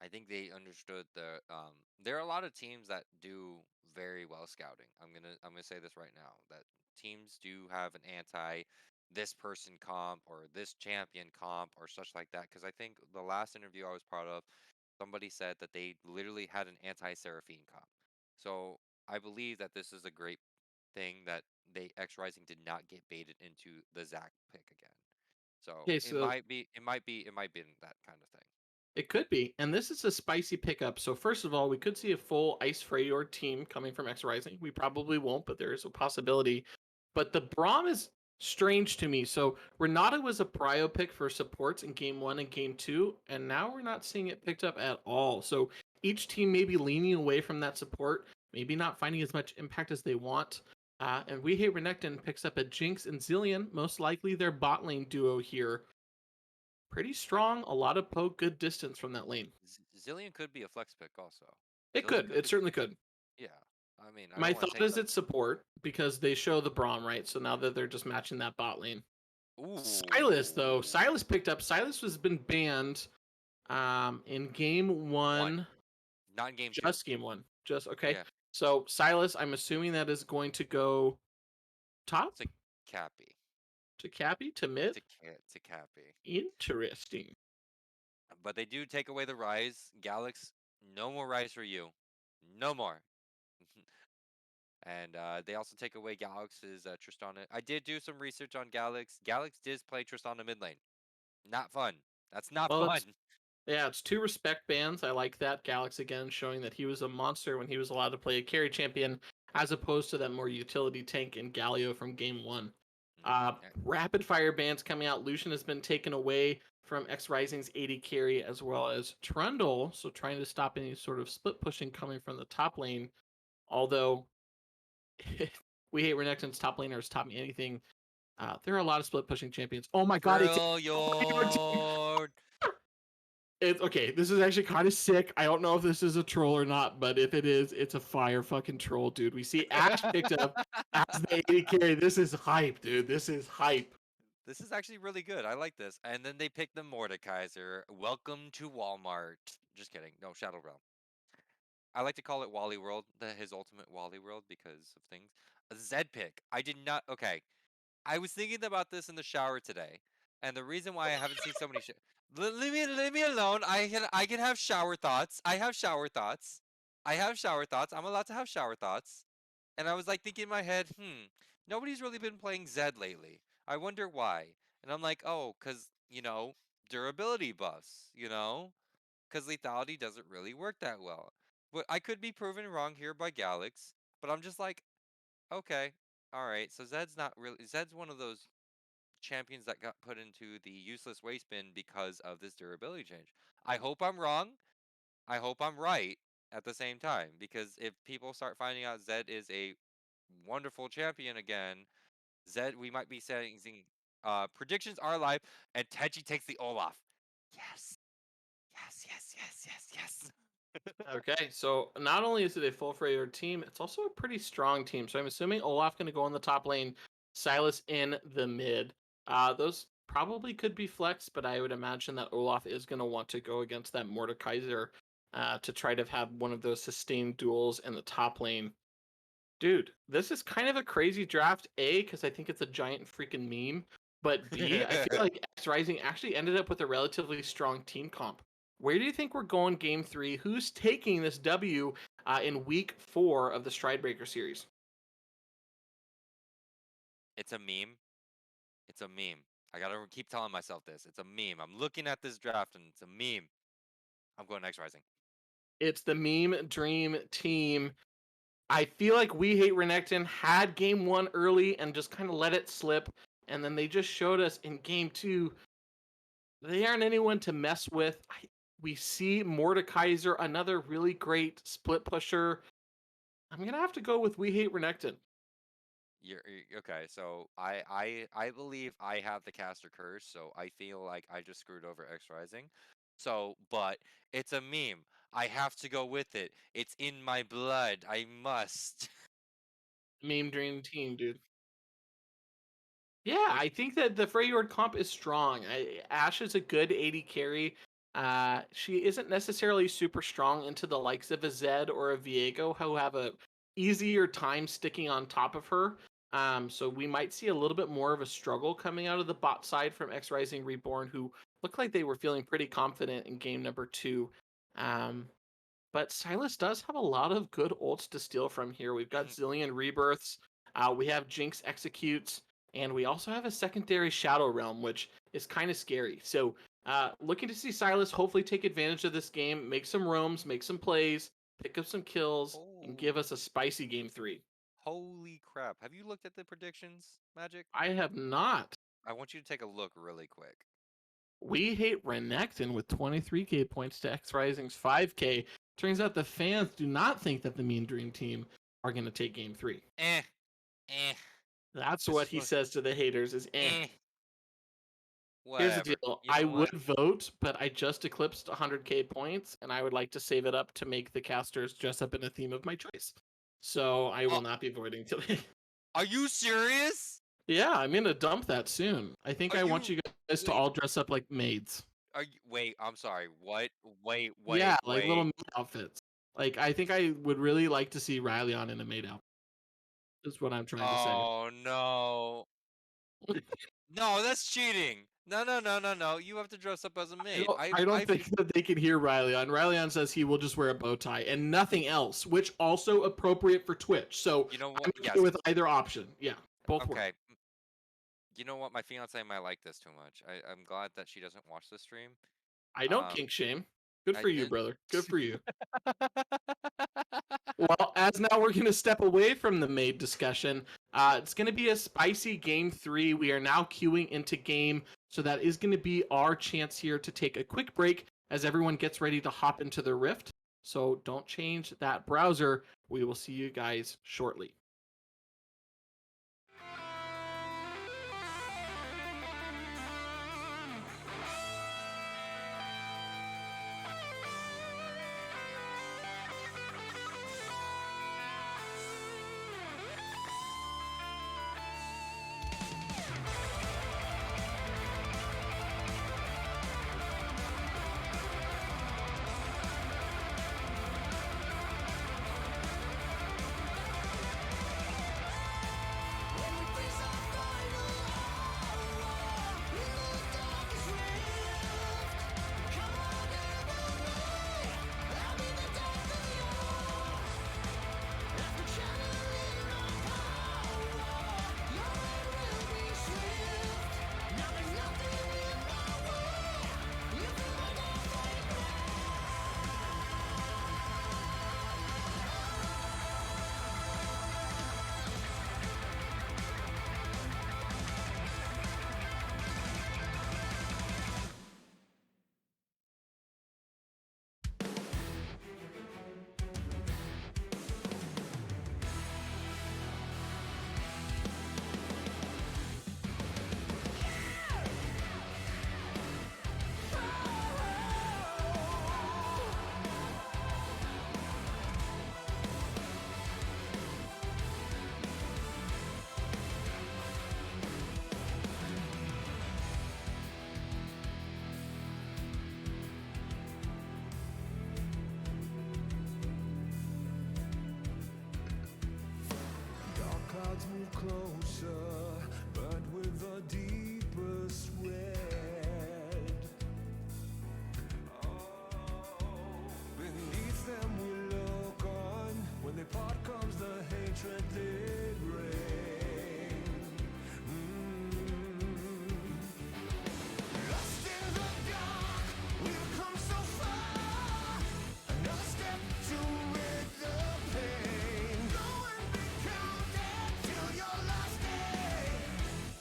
I think they understood there are a lot of teams that do very well scouting. I'm gonna say this right now that teams do have an anti this person comp or this champion comp or such like that because I think the last interview I was part of somebody said that they literally had an anti Seraphine comp. So I believe that this is a great thing that they XRising did not get baited into the Zac pick again. So Okay, it so might be that kind of thing. it could be. And this is a spicy pickup. So first of all, we could see a full Ice Freyord team coming from XRising. We probably won't, but there is a possibility. But the Braum is strange to me. So Renata was a prio pick for supports in game 1 and game 2, and now we're not seeing it picked up at all. So each team may be leaning away from that support, maybe not finding as much impact as they want. And We Hate Renekton picks up a Jinx and Zillion, most likely their bot lane duo here. Pretty strong, a lot of poke, good distance from that lane. Zillion could be a flex pick also. It Zillion could. could It be, certainly could. yeah. I mean, I My don't want to thought take is it's support because they show the Braum, right? So now that they're just matching that bot lane. Ooh. Silas, though. Silas picked up. Silas has been banned in game 1. Not in game Just game 1. Just, okay. Yeah. So Silas, I'm assuming that is going to go top? To Cappy. To Cappy? To mid? To Cappy. Interesting. But they do take away the rise. Galax, no more rise for you. No more. And they also take away Galax's Tristana. I did do some research on Galax. Galax did play Tristana mid lane. Not fun. That's not Well, fun. Yeah, it's 2 respect bans. I like that. Galax again showing that he was a monster when he was allowed to play a carry champion, as opposed to that more utility tank in Galio from game 1. Rapid fire bans coming out. Lucian has been taken away from XRising's 80 carry, as well as Trundle. So trying to stop any sort of split pushing coming from the top lane. Although, we hate Renekton's top laners taught me anything. There are a lot of split pushing champions. Oh my god, Brilliant. it's okay. This is actually kind of sick. I don't know if this is a troll or not, but if it is, it's a fire fucking troll, dude. We see Ash picked up as the AD carry. This is hype, dude. This is hype. This is actually really good. I like this. And then they pick the Mordekaiser. Welcome to Walmart. Just kidding. No, Shadow Realm. I like to call it Wally World, his ultimate Wally World because of things. A Zed pick. I did not. Okay. I was thinking about this in the shower today. And the reason why I haven't seen so many. Leave me alone. I can have shower thoughts. I have shower thoughts. I have shower thoughts. I'm allowed to have shower thoughts. And I was like thinking in my head, nobody's really been playing Zed lately. I wonder why. And I'm like, oh, because, durability buffs, because lethality doesn't really work that well. But I could be proven wrong here by Galax, but I'm just like, okay, all right. So Zed's one of those champions that got put into the useless waste bin because of this durability change. I hope I'm wrong. I hope I'm right at the same time, because if people start finding out Zed is a wonderful champion again, Zed, we might be saying predictions are live, and Tenchi takes the Olaf. Yes. Yes, yes, yes, yes, yes. Okay, so not only is it a full favored team, it's also a pretty strong team. So I'm assuming Olaf going to go in the top lane, Silas in the mid. Those probably could be flex, but I would imagine that Olaf is going to want to go against that Mordekaiser to try to have one of those sustained duels in the top lane. Dude, this is kind of a crazy draft, A, because I think it's a giant freaking meme, but B, I feel like XRising actually ended up with a relatively strong team comp. Where do you think we're going game 3? Who's taking this W in week 4 of the Stridebreaker series? It's a meme. It's a meme. I gotta keep telling myself this. It's a meme. I'm looking at this draft and it's a meme. I'm going XRising. It's the meme dream team. I feel like We Hate Renekton had game 1 early and just kind of let it slip, and then they just showed us in game 2 they aren't anyone to mess with. We see Mordekaiser, another really great split pusher. I'm gonna have to go with We Hate Renekton. Okay. So I believe I have the caster curse, so I feel like I just screwed over XRising. So, but it's a meme. I have to go with it. It's in my blood. I must. Meme dream team, dude. Yeah, I think that the Freljord comp is strong. Ash is a good AD carry. She isn't necessarily super strong into the likes of a Zed or a Viego who have a easier time sticking on top of her. So we might see a little bit more of a struggle coming out of the bot side from XRising Reborn, who looked like they were feeling pretty confident in game number 2. But Silas does have a lot of good ults to steal from here. We've got Zillion Rebirths. We have Jinx Executes. And we also have a secondary Shadow Realm, which is kind of scary. So looking to see Silas hopefully take advantage of this game, make some roams, make some plays, pick up some kills, and give us a spicy game 3. Holy crap. Have you looked at the predictions, Magic? I have not. I want you to take a look really quick. We Hate Renekton with 23k points to XRising's 5k. Turns out the fans do not think that the Mean Dream team are going to take game 3. Eh. That's what he says to the haters is Whatever. Here's the deal. You know I what? would vote, but I just eclipsed 100k points, and I would like to save it up to make the casters dress up in a theme of my choice. So I will not be voting today. Are you serious? Yeah, I'm gonna dump that soon. I think I want you guys to all dress up like maids. Wait, I'm sorry. What? Wait. Yeah, like little maid outfits. Like I think I would really like to see Ryleon in a maid outfit. Is what I'm trying to say. Oh no. No, that's cheating. No. You have to dress up as a maid. I don't think that they can hear Ryleon. Ryleon says he will just wear a bow tie and nothing else, which also appropriate for Twitch. So you know what? I'm okay with either option. Yeah, both okay. work. You know what? My fiance might like this too much. I'm glad that she doesn't watch the stream. I don't kink shame. Good for you, brother. Good for you. Well, as now we're going to step away from the maid discussion. It's going to be a spicy game 3. We are now queuing into game. So that is going to be our chance here to take a quick break as everyone gets ready to hop into the rift. So don't change that browser. We will see you guys shortly. Clouds move closer, but with the deepest red. Oh, beneath them we look on. When they part comes the hatred they bring. Lost in the dark, we've come so far. Another step to rid the pain. Go and be counted till your last day.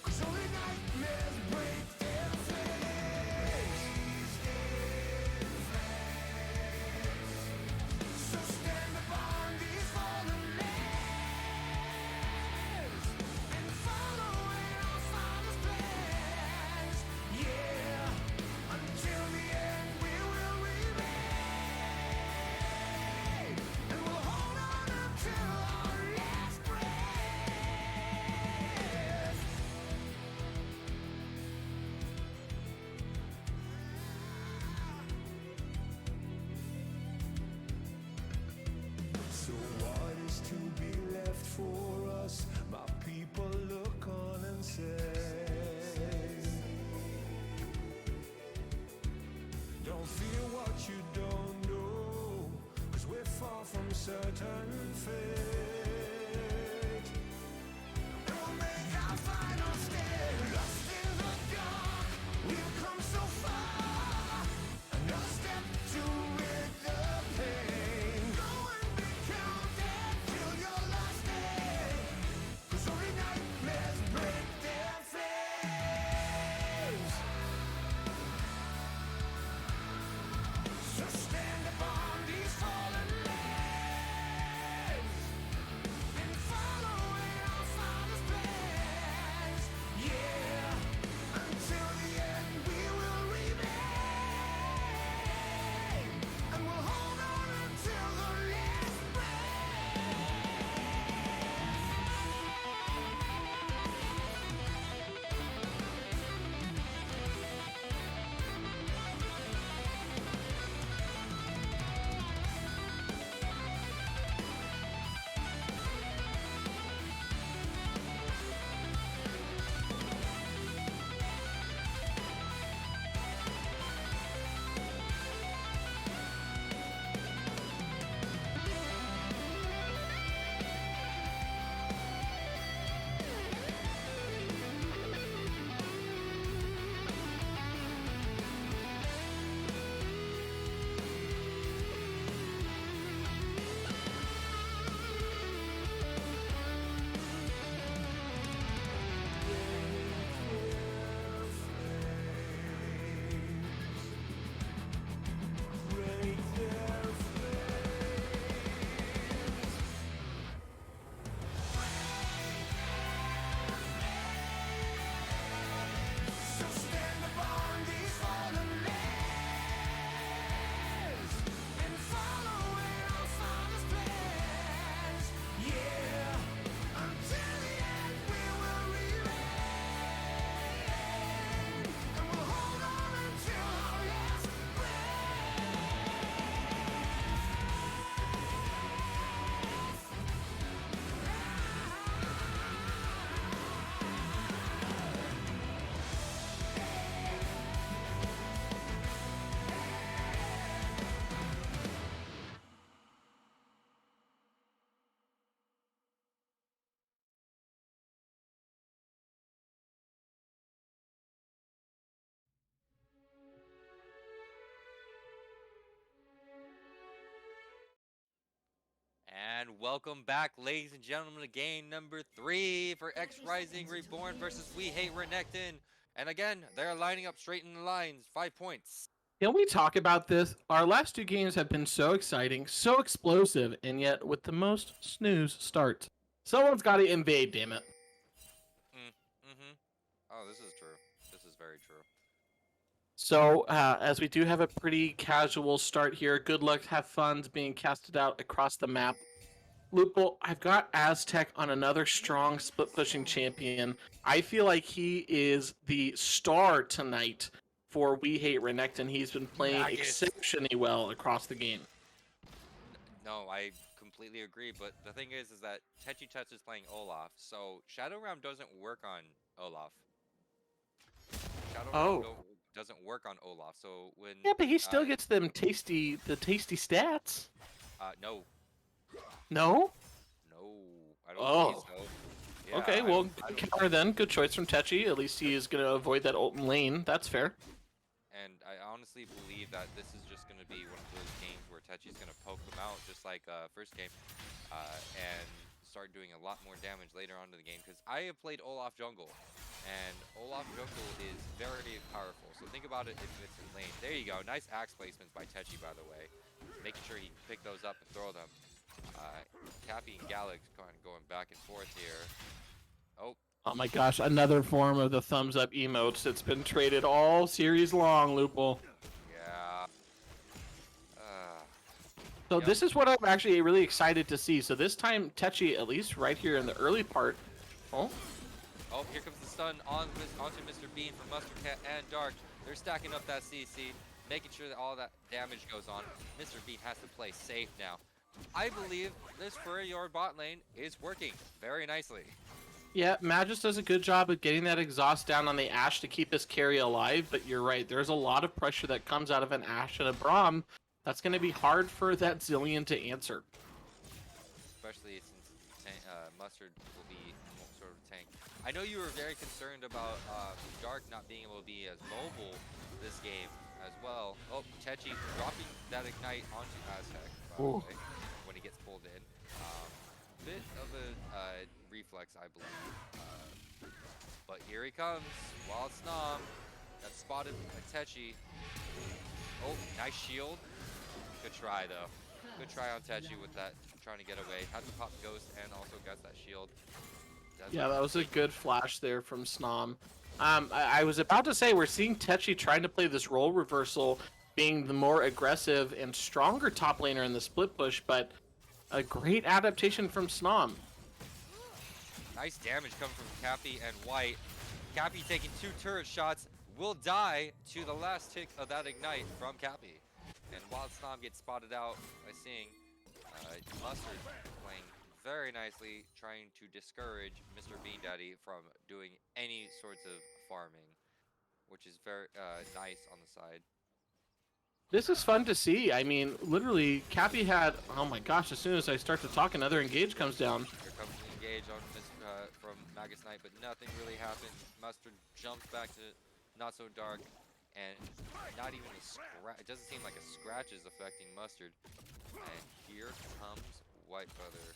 'Cause only nightmares break their face. So stand upon these fallen lands and follow in our Father's plans. Yeah, until the end we will remain, and we'll hold on until our last breath. So what is to be left for us? My people look on and say, don't fear what you don't know, 'cause we're far from certain fate. And we'll make our final stand. Lost in the dark, we've come so far. Another step to rid the pain. Go and be counted till your last day. 'Cause only nightmares break their flames. So stand upon these fallen lands. And welcome back, ladies and gentlemen, to game number 3 for XRising Reborn versus We Hate Renekton. And again, they're lining up straight in the lines, 5 points. Can we talk about this? Our last 2 games have been so exciting, so explosive, and yet with the most snooze starts. Someone's got to invade, damn it. Oh, this is true. This is very true. So, as we do have a pretty casual start here, good luck, have fun being casted out across the map. Lupul, I've got Aztec on another strong split pushing champion. I feel like he is the star tonight for We Hate Renekton. He's been playing Magus. exceptionally well across the game. No, I completely agree. But the thing is that Techi Touch is playing Olaf, so Shadow Realm doesn't work on Olaf. Shadow Realm doesn't work on Olaf. So when Yeah, but he still gets the tasty stats. No, No? I don't think so. Yeah, Okay, I well, don't- I good don't- counter then. Good choice from Techi. At least he is going to avoid that ult in lane. That's fair. And I honestly believe that this is just going to be one of those games where Techi's going to poke them out, just like first game, and start doing a lot more damage later on in the game. Because I have played Olaf jungle, and Olaf jungle is very powerful. So think about it if it's in lane. There you go. Nice axe placements by Techi, by the way. Making sure he can pick those up and throw them. Cappy and Galax kind of going back and forth here. Oh my gosh, another form of the thumbs up emotes that's been traded all series long, Lupul. Yeah. So Yep. this is what I'm actually really excited to see. So this time, Techi, at least right here in the early part. Oh, Oh, here comes the stun onto Mr. Bean from Mustard Cat and Dark. They're stacking up that CC, making sure that all that damage goes on. Mr. Bean has to play safe now. I believe this Furrier bot lane is working very nicely. yeah, Magus does a good job of getting that exhaust down on the Ashe to keep his carry alive, but you're right, there's a lot of pressure that comes out of an Ashe and a Braum. That's going to be hard for that Zillion to answer. Especially since Mustard will be sort of tank. I know you were very concerned about Dark not being able to be as mobile this game as well. Oh, Techi dropping that ignite onto Aztec, by the way, when he gets pulled in. Bit of a reflex, I believe. But here he comes, Wild Snom. That's spotted by Techi. Oh, nice shield. Good try, though. Good try on Techi with that, trying to get away. Had to pop Ghost and also gets that shield. Yeah, that was a good flash there from Snom. I was about to say, we're seeing Techi trying to play this role reversal, being the more aggressive and stronger top laner in the split push, but a great adaptation from Snom. Nice damage coming from Cappy and White. Cappy taking 2 turret shots, will die to the last tick of that ignite from Cappy. And Wild Snom gets spotted out by seeing Mustard playing very nicely, trying to discourage Mr. Bean Daddy from doing any sorts of farming, which is very nice on the side. This is fun to see. I mean, literally, Cappy had, oh my gosh, as soon as I start to talk, another engage comes down. Here comes the engage on from Magus Knight, but nothing really happened. Mustard jumps back to Not So Dark, and not even a scratch. It doesn't seem like a scratch is affecting Mustard. And here comes White Feather.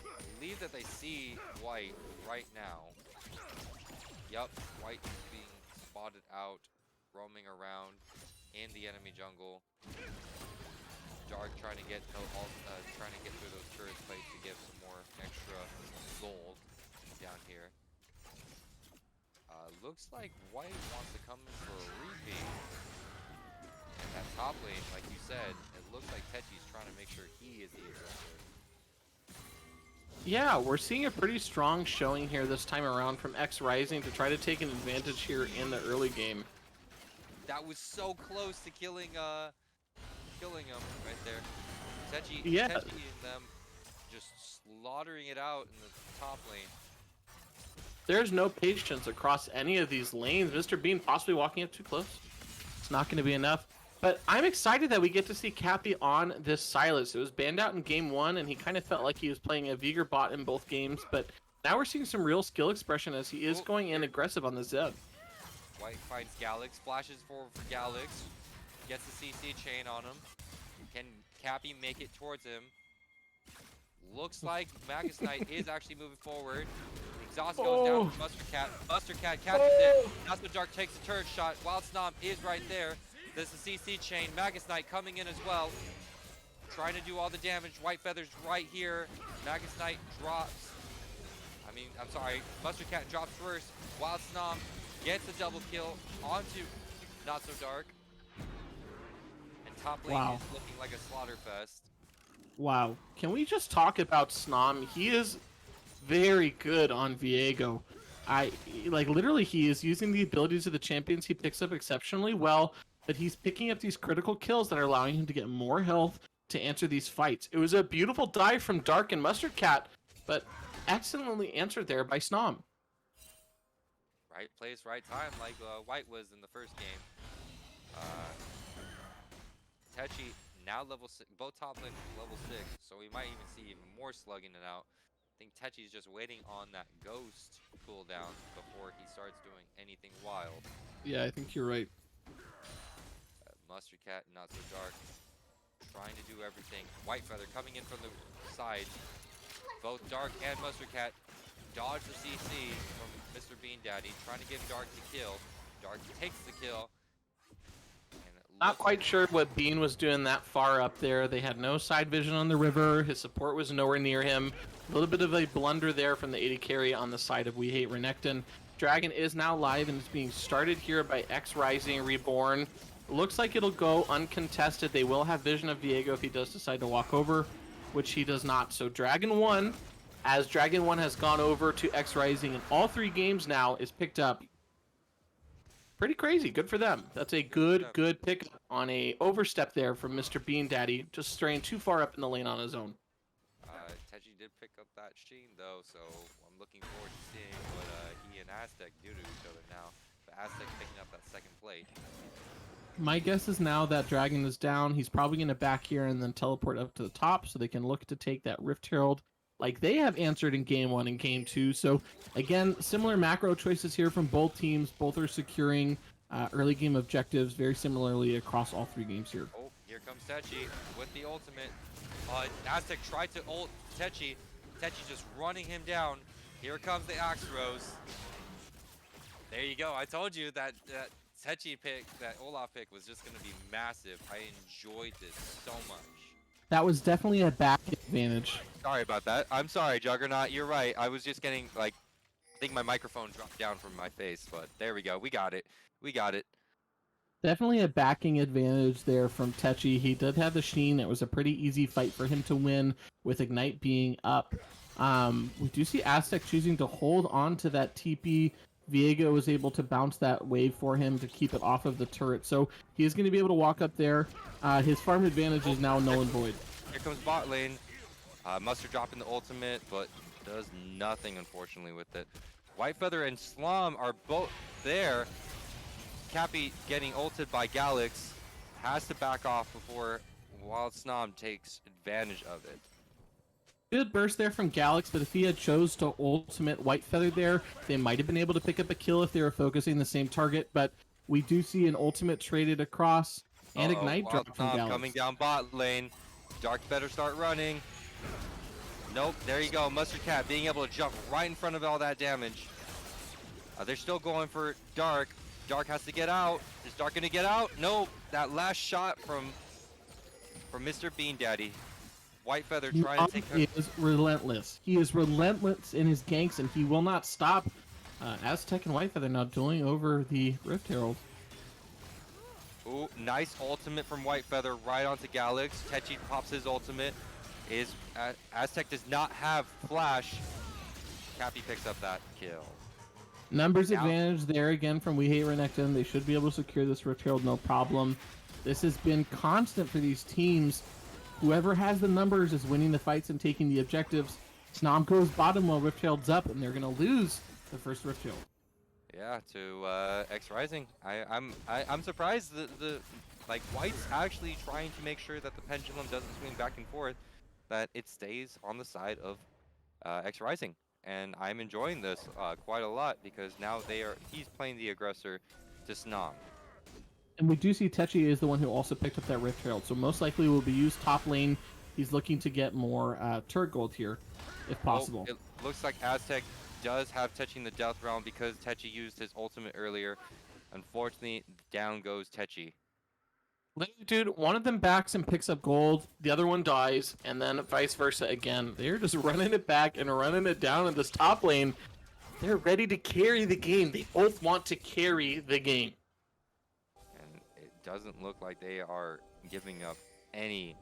I believe that they see White right now. Yup, White is being spotted out, roaming around in the enemy jungle. Dark trying to get through those turret plates to get some more extra gold down here. Looks like White wants to come in for a repeat. And that top lane, like you said, it looks like Techi's trying to make sure he is the aggressor. Yeah, we're seeing a pretty strong showing here this time around from XRising to try to take an advantage here in the early game. That was so close to killing him right there. Techi Yeah. and them just slaughtering it out in the top lane. There's no patience across any of these lanes. Mr. Bean possibly walking up too close. It's not going to be enough. But I'm excited that we get to see Cappy on this Silas. It was banned out in game 1, and he kind of felt like he was playing a Vigor bot in both games. But now we're seeing some real skill expression as he is going in aggressive on the Zed. White finds Galax, flashes forward for Galax, gets the CC chain on him. Can Cappy make it towards him? Looks like Magus Knight is actually moving forward. Exhaust goes down to Mustard Cat. Mustard Cat catches it. Not so Dark takes a turret shot. Wild Snom is right there. There's the CC chain. Magus Knight coming in as well. Trying to do all the damage. White Feather's right here. Magus Knight drops. I'm sorry. Mustard Cat drops first. Wild Snom gets a double kill onto Not So Dark. And top lane Wow. is looking like a slaughter fest. Wow. Can we just talk about Snom? He is very good on Viego. Literally, he is using the abilities of the champions he picks up exceptionally well, but he's picking up these critical kills that are allowing him to get more health to answer these fights. It was a beautiful dive from Dark and Mustard Cat, but excellently answered there by Snom. Right place, right time, like White was in the first game. Techi now level 6, both top lane level 6, so we might even see even more slugging it out. I think Techi's just waiting on that ghost cooldown before he starts doing anything wild. Yeah, I think you're right. Mustard Cat, Not So Dark, trying to do everything. White Feather coming in from the side. Both Dark and Mustard Cat dodge the CC from Mr. Bean Daddy, trying to get Dark to kill. Dark takes the kill. And it Not looks quite sure what Bean was doing that far up there. They had no side vision on the river. His support was nowhere near him. A little bit of a blunder there from the AD carry on the side of We Hate Renekton. Dragon is now live and is being started here by XRising Reborn. Looks like it'll go uncontested. They will have vision of Viego if he does decide to walk over, which he does not. So Dragon 1, as Dragon 1 has gone over to XRising in all 3 games now, is picked up. Pretty crazy. Good for them. That's a good pickup on a overstep there from Mr. Bean Daddy, just straying too far up in the lane on his own. Techi did pick up that Sheen though, so I'm looking forward to seeing what he and Aztec do to each other now. But Aztec picking up that second plate. My guess is now that Dragon is down, he's probably going to back here and then teleport up to the top so they can look to take that Rift Herald like they have answered in Game 1 and Game 2. So, again, similar macro choices here from both teams. Both are securing early game objectives very similarly across all 3 games here. Oh, here comes Techi with the ultimate. Aztec tried to ult Techi. Techi just running him down. Here comes the Axe Rose. There you go. I told you that Techi pick, that Olaf pick was just going to be massive. I enjoyed this so much. That was definitely a back advantage. Sorry about that. I'm sorry, Juggernaut. You're right. I was just getting, I think my microphone dropped down from my face, but there we go. We got it. We got it. Definitely a backing advantage there from Techi. He did have the Sheen. It was a pretty easy fight for him to win with Ignite being up. We do see Aztec choosing to hold on to that TP. Viego was able to bounce that wave for him to keep it off of the turret. So he is going to be able to walk up there. His farm advantage is now null and void. Here comes bot lane. Mustard dropping the ultimate, but does nothing, unfortunately, with it. White Feather and Slum are both there. Cappy getting ulted by Galax. Has to back off before Wild Snom takes advantage of it. Good burst there from Galax, but if he had chose to ultimate White Feather there, they might have been able to pick up a kill if they were focusing the same target, but we do see an ultimate traded across and Ignite Wild drop from Snom Galax. coming down bot lane. Dark better start running. Nope, there you go. Mustard Cat being able to jump right in front of all that damage. They're still going for Dark. Dark has to get out. Is Dark gonna get out? Nope. That last shot from Mr. Bean Daddy. White Feather trying to take her. He is relentless. He is relentless in his ganks, and he will not stop. Aztec and White Feather now dueling over the Rift Herald. Ooh, nice ultimate from White Feather right onto Galax. Techi pops his ultimate. Aztec does not have flash. Cappy picks up that kill. Numbers Now- advantage there again from We Hate Renekton. They should be able to secure this Rift Herald no problem. This has been constant for these teams. Whoever has the numbers is winning the fights and taking the objectives. Snom goes bottom while Rift Herald's up, and they're going to lose the first Rift Herald. Yeah, to XRising. I'm surprised the White's actually trying to make sure that the pendulum doesn't swing back and forth, that it stays on the side of XRising. And I'm enjoying this quite a lot because now he's playing the aggressor to Snom. And we do see Techi is the one who also picked up that Rift Herald, so most likely will be used top lane he's looking to get more turret gold here, if possible. It looks like Aztec does have Techi in the death round because Techi used his ultimate earlier. Unfortunately, down goes Techi. Literally, dude, one of them backs and picks up gold, the other one dies, and then vice versa again. They're just running it back and running it down in this top lane. They're ready to carry the game. They both want to carry the game. And it doesn't look like they are giving up a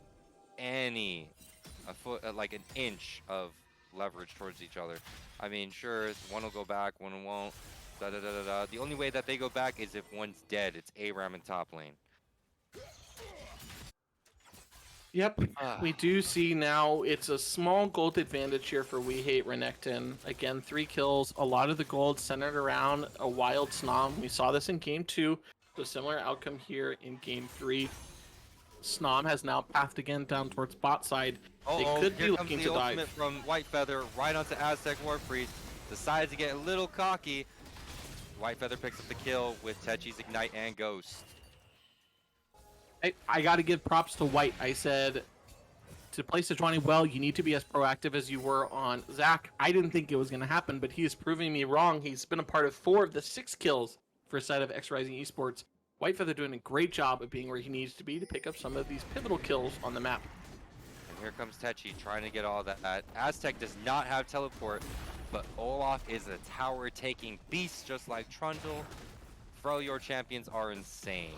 foot, like an inch of leverage towards each other. I mean, sure, one will go back, one won't. Da da da da da. The only way that they go back is if one's dead. It's ARAM in top lane. Yep, we do see now it's a small gold advantage here for We Hate Renekton. Again, 3 kills, a lot of the gold centered around a wild Snom. We saw this in game 2, so a similar outcome here in game 3. Snom has now pathed again down towards bot side. They could be here comes looking the to ultimate dive. from White Feather right onto Aztec War Priest. Decides to get a little cocky. White Feather picks up the kill with Techi's Ignite and Ghost. I got to give props to White. I said, to play Sejuani well, you need to be as proactive as you were on Zach. I didn't think it was going to happen, but he is proving me wrong. He's been a part of 4 of the 6 kills for side of XRising Esports. Whitefeather doing a great job of being where he needs to be to pick up some of these pivotal kills on the map. And here comes Techi trying to get all that. Aztec does not have teleport, but Olaf is a tower-taking beast just like Trundle. Fro, your champions are insane.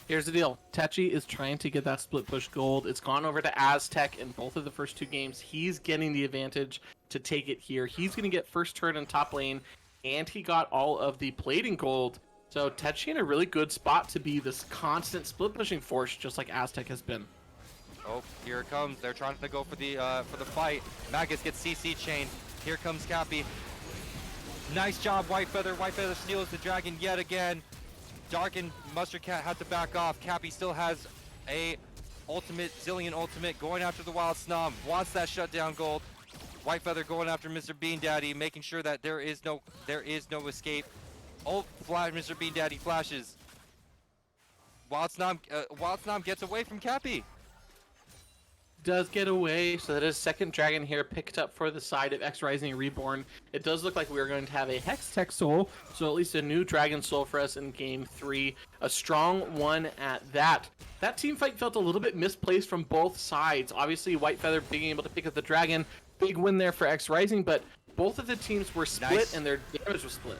Here's the deal. Techi is trying to get that split push gold. It's gone over to Aztec in both of the first 2 games. He's getting the advantage to take it here. He's going to get first turret in top lane, and he got all of the plating gold. So Techi in a really good spot to be this constant split pushing force, just like Aztec has been. Oh, here it comes. They're trying to go for the fight. Magus gets CC chained. Here comes Cappy. Nice job, White Feather. White Feather steals the dragon yet again. Dark and Mustard Cat had to back off. Cappy still has a ultimate, Zillion ultimate, going after the Wild Snom. Wants that shutdown gold. White Feather going after Mr. Bean Daddy, making sure that there is no escape. Oh, flash! Mr. Bean Daddy flashes. Wild Snom gets away from Cappy. Does get away, so that is second dragon here picked up for the side of XRising Reborn. It does look like we're going to have a Hextech Soul, so at least a new Dragon Soul for us in Game 3. A strong one at that. That team fight felt a little bit misplaced from both sides. Obviously, White Feather being able to pick up the dragon, big win there for XRising, but both of the teams were split Nice. and their damage was split.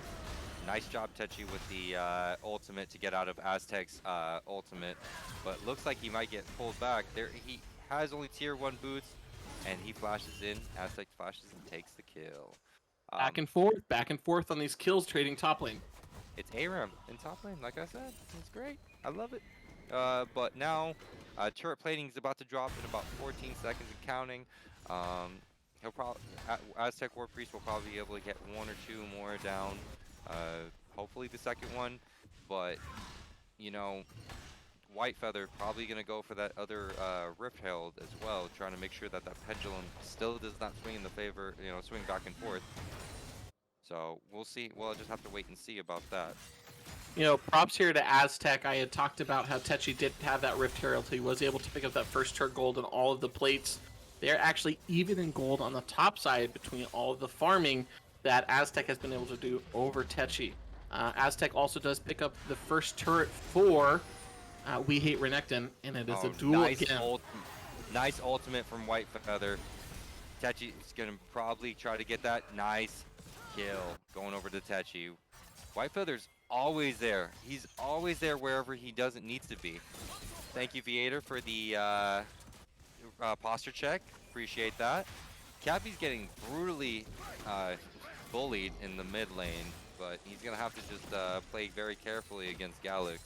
Nice job, Techi, with the ultimate to get out of Aztec's ultimate, but looks like he might get pulled back. There, he has only tier 1 boots, and he flashes in. Aztec flashes and takes the kill. Back and forth on these kills trading top lane. It's ARAM in top lane, like I said. It's great. I love it. But now, turret plating is about to drop in about 14 seconds and counting. He'll probably Aztec War Priest will probably be able to get 1 or 2 more down. Hopefully the second one, but you know, White Feather probably gonna go for that other Rift Herald as well, trying to make sure that that pendulum still does not swing in the favor, you know, swing back and forth. So we'll see. We'll just have to wait and see about that. You know, props here to Aztec. I had talked about how Techi did have that Rift Herald. He was able to pick up that first turret gold on all of the plates. They're actually even in gold on the top side between all of the farming that Aztec has been able to do over Techi. Aztec also does pick up the first turret for We Hate Renekton, and it is a duel again. Nice ultimate from White Feather. Techi is going to probably try to get that nice kill going over to Techi. White Feather's always there. He's always there wherever he doesn't need to be. Thank you, Viator, for the posture check. Appreciate that. Cappy's getting brutally bullied in the mid lane, but he's gonna have to just play very carefully against Galax.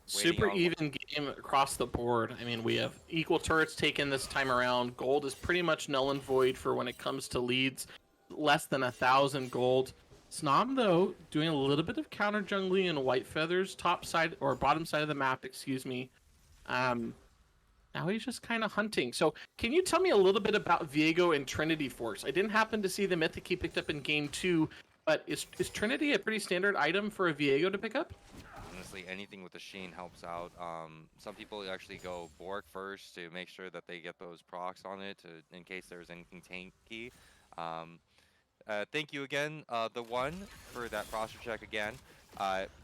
Super even game across the board. I mean, we have equal turrets taken this time around. Gold is pretty much null and void for when it comes to leads. Less than 1,000 gold. Snom, though, doing a little bit of counter jungling in White Feather's top side, or bottom side of the map, excuse me. Now he's just kind of hunting. So can you tell me a little bit about Viego and Trinity Force? I didn't happen to see the mythic he picked up in game 2, but is Trinity a pretty standard item for a Viego to pick up? honestly, anything with the Sheen helps out. Some people actually go Bork first to make sure that they get those procs on it in case there's anything tanky. Um, Thank you again, the one, for that posture check again.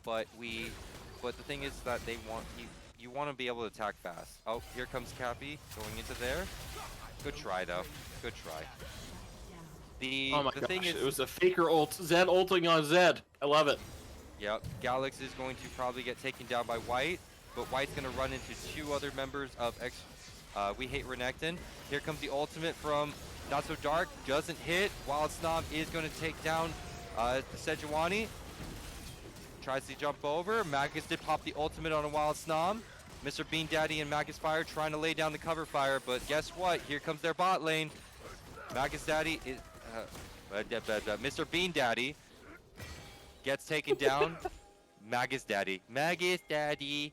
But the thing is that they want you want to be able to attack fast. Oh, here comes Cappy going into there. Good try though. Good try. Oh my The gosh, thing is, it was a faker ult. Zed ulting on Zed. I love it. yep, Galax is going to probably get taken down by White, but White's going to run into two other members of We Hate Renekton. Here comes the ultimate from Not So Dark. Doesn't hit. Wild Snob is going to take down Sejuani. Tries to jump over. Magus did pop the ultimate on a Wild Snob. Mr. Bean Daddy and Magus Fire trying to lay down the cover fire, but guess what? Here comes their bot lane. Magus Daddy is... Mr. Bean Daddy gets taken down. Magus Daddy. Magus Daddy.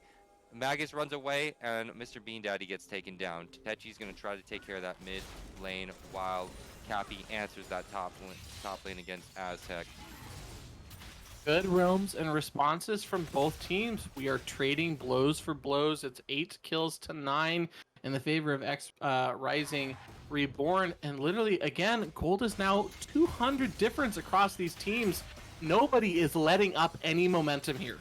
Magus runs away, and Mr. Bean Daddy gets taken down. Techi's going to try to take care of that mid lane while Cappy answers that top lane against Aztec. Good roams and responses from both teams. We are trading blows for blows. It's 8 kills to 9 in the favor of XRising Reborn. And literally, again, gold is now 200 difference across these teams. Nobody is letting up any momentum here.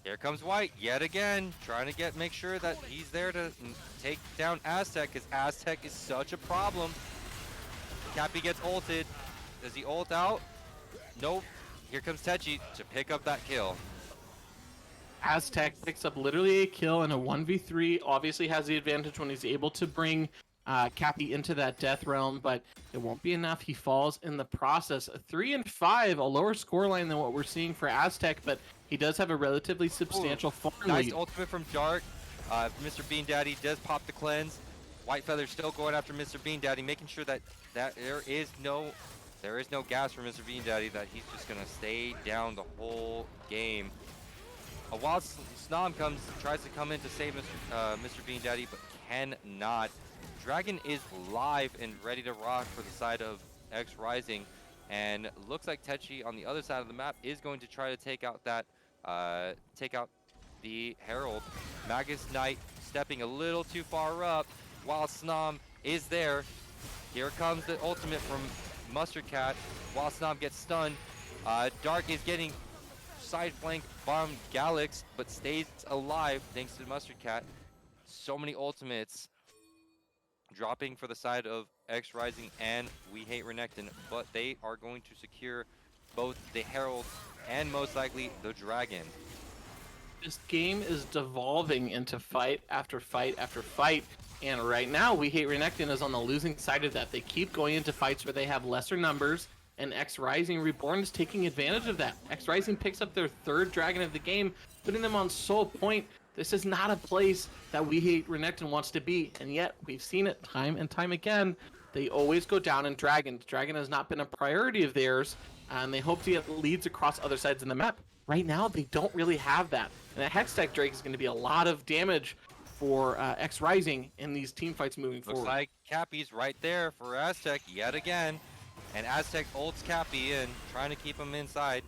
Here comes White yet again, trying to make sure that he's there to take down Aztec, because Aztec is such a problem. Cappy gets ulted. Does he ult out? Nope. Here comes Techi to pick up that kill. Aztec picks up literally a kill in a 1v3. Obviously has the advantage when he's able to bring Cappy into that death realm, but it won't be enough. He falls in the process. 3 and 5, a lower scoreline than what we're seeing for Aztec, but he does have a relatively substantial farm Nice lead. ultimate from Dark. Mr. Bean Daddy does pop the cleanse. White Feather still going after Mr. Bean Daddy, making sure that there is no gas for Mr. Bean Daddy, that he's just gonna stay down the whole game. A Wild Snom tries to come in to save Mr. Bean Daddy, but cannot. Dragon is live and ready to rock for the side of XRising, and looks like Techi on the other side of the map is going to try to take out the Herald. Magus Knight stepping a little too far up, while Snom is there. Here comes the ultimate from Mustard Cat. While Snom gets stunned, Dark is getting side flank bomb Galax, but stays alive thanks to Mustard Cat. So many ultimates dropping for the side of XRising and We Hate Renekton, but they are going to secure both the Herald and most likely the Dragon. This game is devolving into fight after fight after fight, and right now We Hate Renekton is on the losing side of that. They keep going into fights where they have lesser numbers, and XRising Reborn is taking advantage of that. XRising picks up their 3rd dragon of the game, putting them on sole point. This is not a place that We Hate Renekton wants to be, and yet we've seen it time and time again. They always go down in Dragon. Dragon has not been a priority of theirs, and they hope to get leads across other sides of the map. Right now, they don't really have that. And a Hextech Drake is going to be a lot of damage for XRising in these team fights moving forward. Looks like Cappy's right there for Aztec yet again. And Aztec ults Cappy in, trying to keep him inside.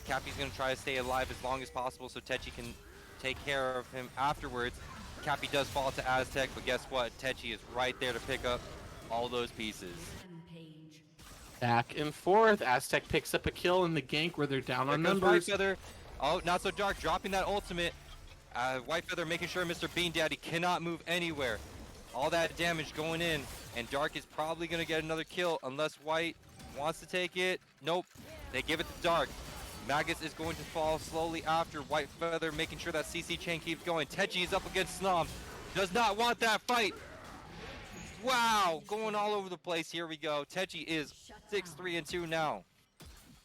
Cappy's going to try to stay alive as long as possible so Techi can take care of him afterwards. Cappy does fall to Aztec, but guess what? Techi is right there to pick up all those pieces. Back and forth. Aztec picks up a kill in the gank where they're down on There goes numbers. White Feather. Oh, Not So Dark dropping that ultimate. White Feather making sure Mr. Bean Daddy cannot move anywhere. All that damage going in, and Dark is probably going to get another kill unless White wants to take it. Nope, they give it to Dark. Magus is going to fall slowly after. White Feather making sure that CC chain keeps going. Techi is up against Snom. Does not want that fight. Wow, going all over the place. Here we go. Techi is 6-3-2 now.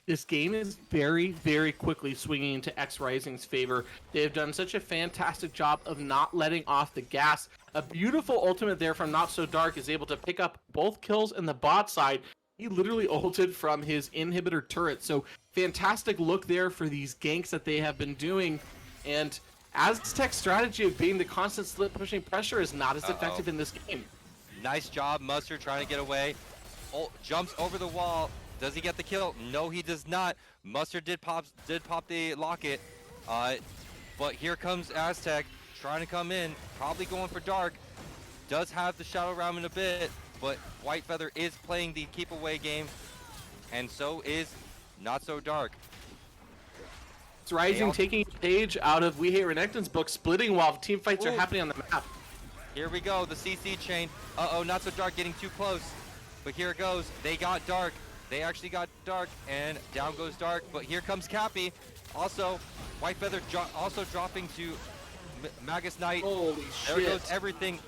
This game is very, very quickly swinging into XRising's favor. They have done such a fantastic job of not letting off the gas. A beautiful ultimate there from Not So Dark is able to pick up both kills in the bot side. He literally ulted from his inhibitor turret. So fantastic look there for these ganks that they have been doing. And Aztec's strategy of being the constant slip pushing pressure is not as effective in this game. Nice job, Mustard trying to get away. Jumps over the wall. Does he get the kill? No, he does not. Mustard did pop the locket. But here comes Aztec trying to come in, probably going for dark. Does have the Shadow Realm in a bit, but White Feather is playing the keep away game, and so is Not So Dark. XRising taking a page out of We Hate Renekton's book, splitting while team fights are Ooh. happening on the map. Here we go, the CC chain. Uh-oh, Not So Dark getting too close. But here it goes. They got dark. They actually got dark, and down goes dark. But here comes Cappy. Also, White Feather also dropping to Magus Knight. Holy There shit. goes everything.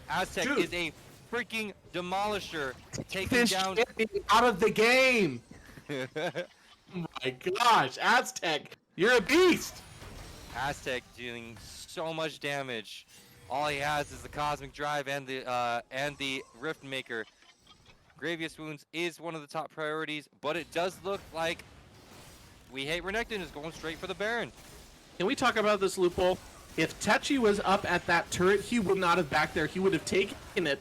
Aztec Dude. is a freaking demolisher, taking This down. champion out of the game. Oh my gosh, Aztec, you're a beast. Aztec doing so much damage. All he has is the Cosmic Drive and the Rift Maker. Grievous Wounds is one of the top priorities, but it does look like We Hate Renekton is going straight for the Baron. Can we talk about this, Lupul? If Techi was up at that turret, he would not have back there. He would have taken it,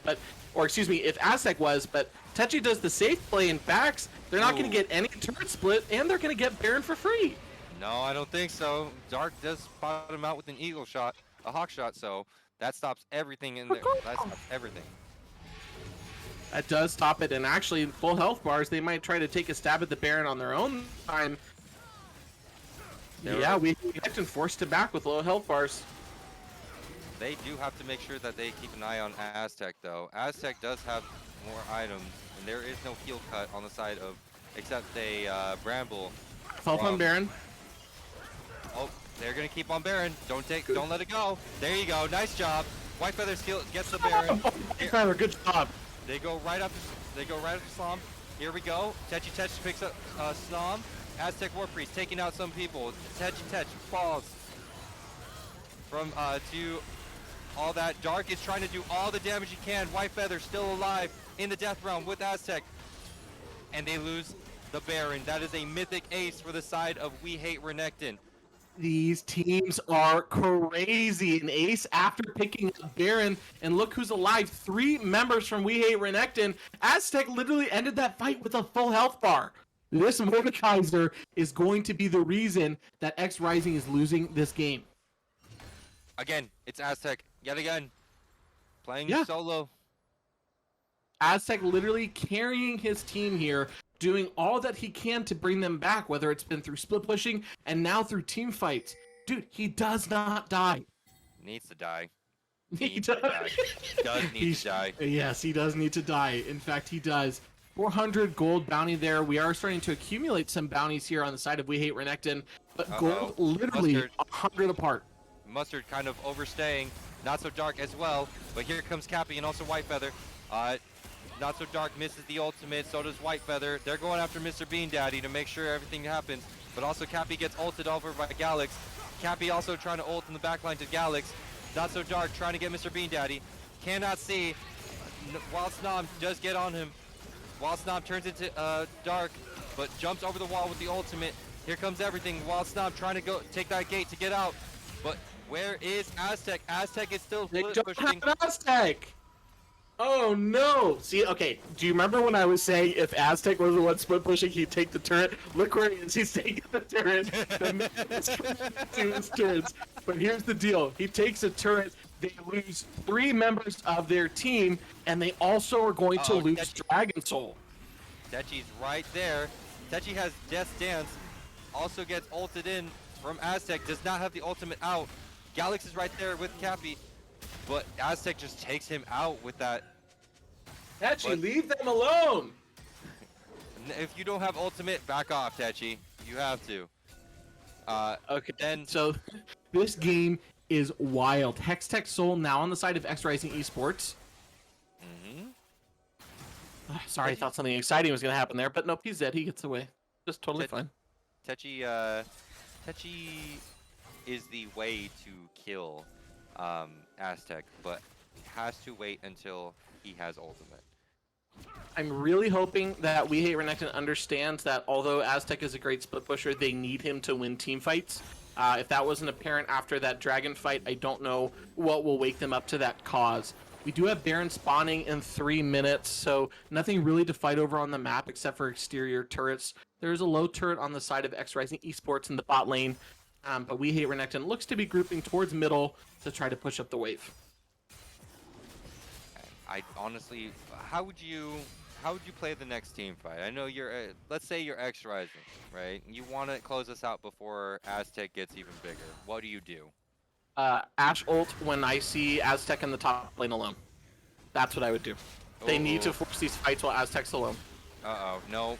or excuse me, if Aztec was, but Techi does the safe play and backs. They're not going to Ooh. get any turret split, and they're going to get Baron for free. No, I don't think so. Dark does spot him out with an eagle shot, a hawk shot, so that stops everything in there. That stops everything. That does stop it, and actually, full health bars, they might try to take a stab at the Baron on their own time. Yeah, we Renekton forced to back with low health bars. They do have to make sure that they keep an eye on Aztec, though. Aztec does have more items, and there is no heal cut on the side of, except a Bramble. Health on Baron. Oh, they're gonna keep on Baron. Don't let it go. There you go. Nice job. White Feather skill gets the Baron. Feather, good job. They go right after Snom. Here we go. Tech picks up Snom. Aztec War Priest taking out some people. Tech falls from to all that. Dark is trying to do all the damage he can. White Feather still alive in the death realm with Aztec, and they lose the Baron. That is a mythic ace for the side of We Hate Renekton. These teams are crazy. An ace after picking up Baron, and look who's alive. 3 members from We Hate Renekton. Aztec literally ended that fight with a full health bar. This Mordekaiser is going to be the reason that XRising is losing this game. Again, it's Aztec yet again, playing Yeah. solo. Aztec literally carrying his team here, doing all that he can to bring them back, whether it's been through split pushing and now through team fights. Dude, he does not die. Needs to die. He Needs to die. Does need He's- to die. Yes, he does need to die. In fact, he does. 400 gold bounty there. We are starting to accumulate some bounties here on the side of We Hate Renekton, but gold literally Mustard. 100 apart. Mustard kind of overstaying. Not So Dark as well, but here comes Cappy and also White Feather. Not So Dark misses the ultimate, so does White Feather. They're going after Mr. Bean Daddy to make sure everything happens, but also Cappy gets ulted over by Galax. Cappy also trying to ult in the backline to Galax. Not So Dark trying to get Mr. Bean Daddy. Cannot see. Wild Snom does get on him. Wild Snom turns into Dark, but jumps over the wall with the ultimate. Here comes everything. Wild Snom trying to go take that gate to get out, but where is Aztec? Aztec is still They split don't pushing. have Aztec. Oh no! See, okay. Do you remember when I was saying if Aztec was the one split pushing, he'd take the turret? Look where he is. He's taking the turret. To his turrets. But here's the deal. He takes a turret. They lose 3 members of their team, and they also are going to Uh-oh, lose Techi. Dragon Soul. Techi's right there. Techi has Death's Dance. Also gets ulted in from Aztec. Does not have the ultimate out. Galax is right there with Cappy, but Aztec just takes him out with that. Techi, But- leave them alone. If you don't have ultimate, back off, Techi. You have to. Okay. Then So this game is wild. Hextech Soul now on the side of XRising Esports. Sorry, I thought something exciting was going to happen there, but nope, he's dead. He gets away. Just totally fine. Techi is the way to kill Aztec, but has to wait until he has ultimate. I'm really hoping that We Hate Renekton understands that although Aztec is a great split pusher, they need him to win team fights. If that wasn't apparent after that dragon fight, I don't know what will wake them up to that cause. We do have Baron spawning in 3 minutes, so nothing really to fight over on the map except for exterior turrets. There's a low turret on the side of XRising Esports in the bot lane. But We Hate Renekton looks to be grouping towards middle to try to push up the wave. I honestly, how would you play the next team fight? I know you're, let's say you're XRising, right? You want to close us out before Aztec gets even bigger. What do you do? Ashe ult when I see Aztec in the top lane alone. That's what I would do. They need to force these fights while Aztec's alone. Uh-oh, no.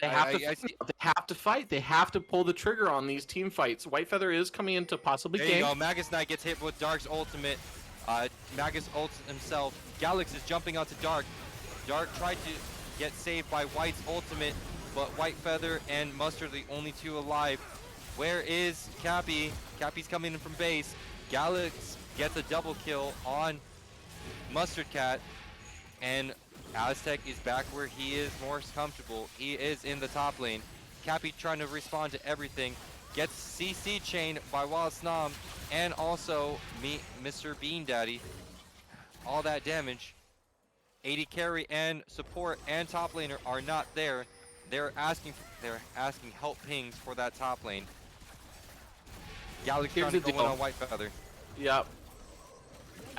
They have to fight. They have to pull the trigger on these team fights. Whitefeather is coming in to possibly There you go. gank. Magus Knight gets hit with Dark's ultimate. Magus ults himself. Galax is jumping onto Dark. Dark tried to get saved by White's ultimate, but Whitefeather and Mustard are the only two alive. Where is Cappy? Cappy's coming in from base. Galax gets a double kill on Mustard Cat, and Aztec is back where he is more comfortable. He is in the top lane. Cappy trying to respond to everything. Gets CC chain by Wallace-Nam, and also Mr. Bean Daddy. All that damage. 80 carry and support and top laner are not there. They're asking help pings for that top lane. Galaxy trying to go in on Whitefeather. Yep.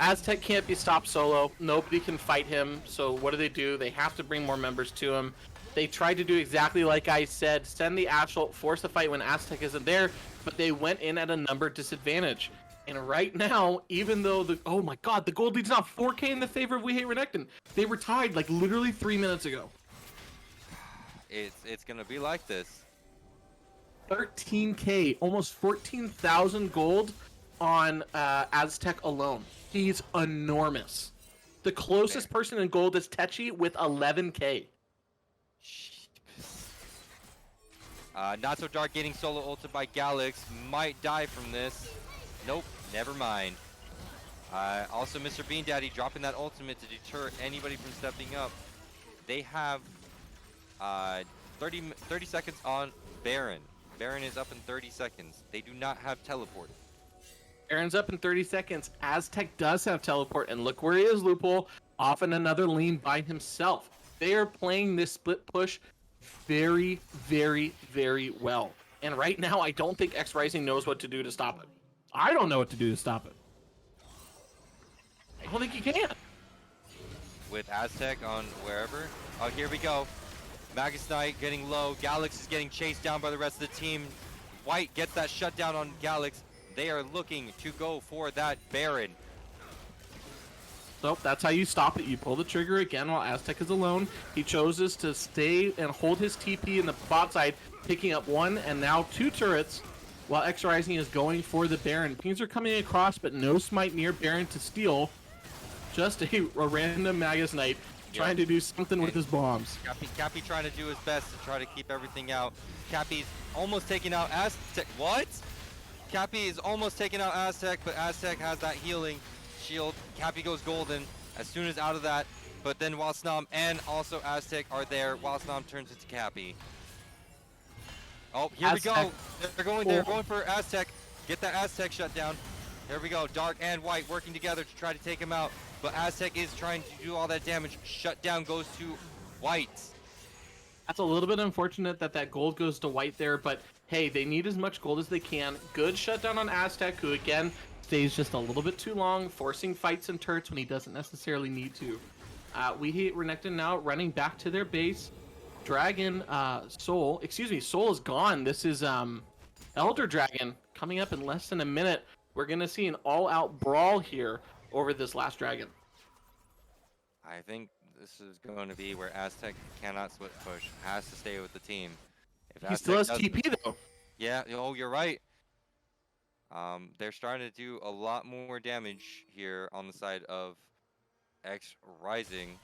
Aztec can't be stopped solo. Nobody can fight him. So what do? They have to bring more members to him. They tried to do exactly like I said, send the Ashe ult, force the fight when Aztec isn't there, but they went in at a number disadvantage. And right now, even though oh my god, the gold lead's now 4K in the favor of We Hate Renekton. They were tied like literally 3 minutes ago. It's gonna be like this. 13K, almost 14,000 gold on Aztec alone. He's enormous. The closest person in gold is Techi with 11K. Not So Dark getting solo ulted by Galax. Might die from this. Nope, never mind. Also, Mr. Bean Daddy dropping that ultimate to deter anybody from stepping up. They have 30 seconds on Baron. Baron is up in 30 seconds. They do not have teleport. Baron's up in 30 seconds. Aztec does have teleport, and look where he is, Lupul. Off in another lane by himself. They are playing this split push very, very, very well. And right now, I don't think XRising knows what to do to stop it. I don't know what to do to stop it. I don't think he can. With Aztec on wherever. Oh, here we go. Magus Knight getting low. Galax is getting chased down by the rest of the team. White gets that shutdown on Galax. They are looking to go for that Baron. So that's how you stop it. You pull the trigger again while Aztec is alone. He chooses to stay and hold his TP in the bot side, picking up 1 and now 2 turrets, while XRising is going for the Baron. Pings are coming across, but no smite near Baron to steal. Just a random Magus Knight trying to do something with his bombs. Cappy trying to do his best to try to keep everything out. Cappy's almost taking out Aztec. What? Cappy is almost taking out Aztec, but Aztec has that healing shield. Cappy goes golden as soon as out of that, but then Wallace-Nam and also Aztec are there. Wallace-Nam turns into Cappy. Oh, here Aztec. we go. They're going for Aztec. Get that Aztec shut down. Here we go. Dark and White working together to try to take him out, but Aztec is trying to do all that damage. Shutdown goes to White. That's a little bit unfortunate that gold goes to White there, but hey, they need as much gold as they can. Good shutdown on Aztec, who again stays just a little bit too long, forcing fights and turrets when he doesn't necessarily need to. We Hate Renekton now running back to their base. Dragon, Soul is gone. This is Elder Dragon coming up in less than a minute. We're gonna see an all-out brawl here over this last dragon. I think this is going to be where Aztec cannot split push. Has to stay with the team. If He still has Aztec TP though. Yeah, oh, you're right. They're starting to do a lot more damage here on the side of XRising.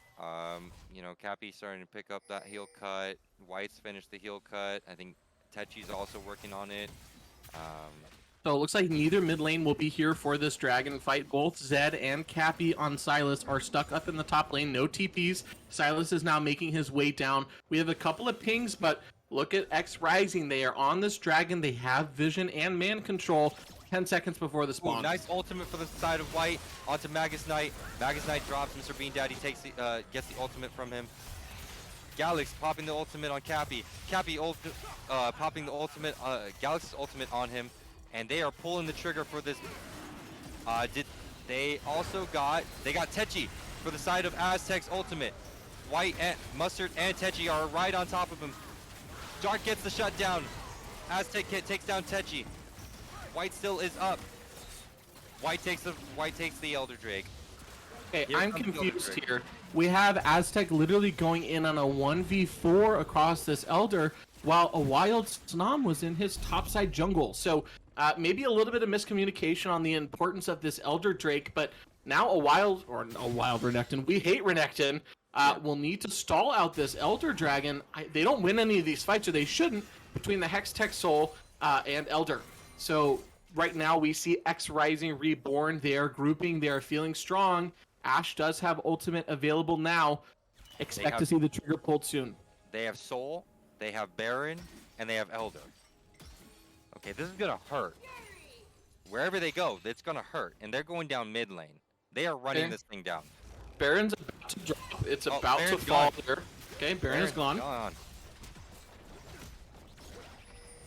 You know, Cappy's starting to pick up that heal cut. White's finished the heal cut. I think Techi's also working on it. So it looks like neither mid lane will be here for this dragon fight. Both Zed and Cappy on Sylas are stuck up in the top lane. No TPs. Sylas is now making his way down. We have a couple of pings, but look at XRising. They are on this dragon. They have vision and man control. 10 seconds before the spawn. Ooh, nice ultimate for the side of White onto Magus Knight. Magus Knight drops. Mr. Bean Daddy takes the, gets the ultimate from him. Galax popping the ultimate on Cappy. Cappy popping the ultimate, Galax's ultimate on him, and they are pulling the trigger for this. They got Techi for the side of Aztec's ultimate. White and Mustard and Techi are right on top of him. Dark gets the shutdown. Aztec takes down Techi. White still is up. White takes the Elder Drake. Okay, Here I'm comes the confused Elder Drake. here. We have Aztec literally going in on a 1v4 across this Elder, while a Wild Snom was in his topside jungle. So maybe a little bit of miscommunication on the importance of this Elder Drake, but now a wild Renekton. We hate Renekton. Will need to stall out this Elder Dragon. They don't win any of these fights, or they shouldn't, between the Hex Tech Soul and Elder. So right now we see XRising, Reborn. They are grouping. They are feeling strong. Ashe does have ultimate available now. Expect to see the trigger pulled soon. They have Soul, they have Baron, and they have Elder. Okay, this is gonna hurt. Wherever they go, it's gonna hurt, and they're going down mid lane. They are running Okay. this thing down. Baron's about to drop. It's Oh, about to Baron's fall gone. there. Okay, Baron is gone.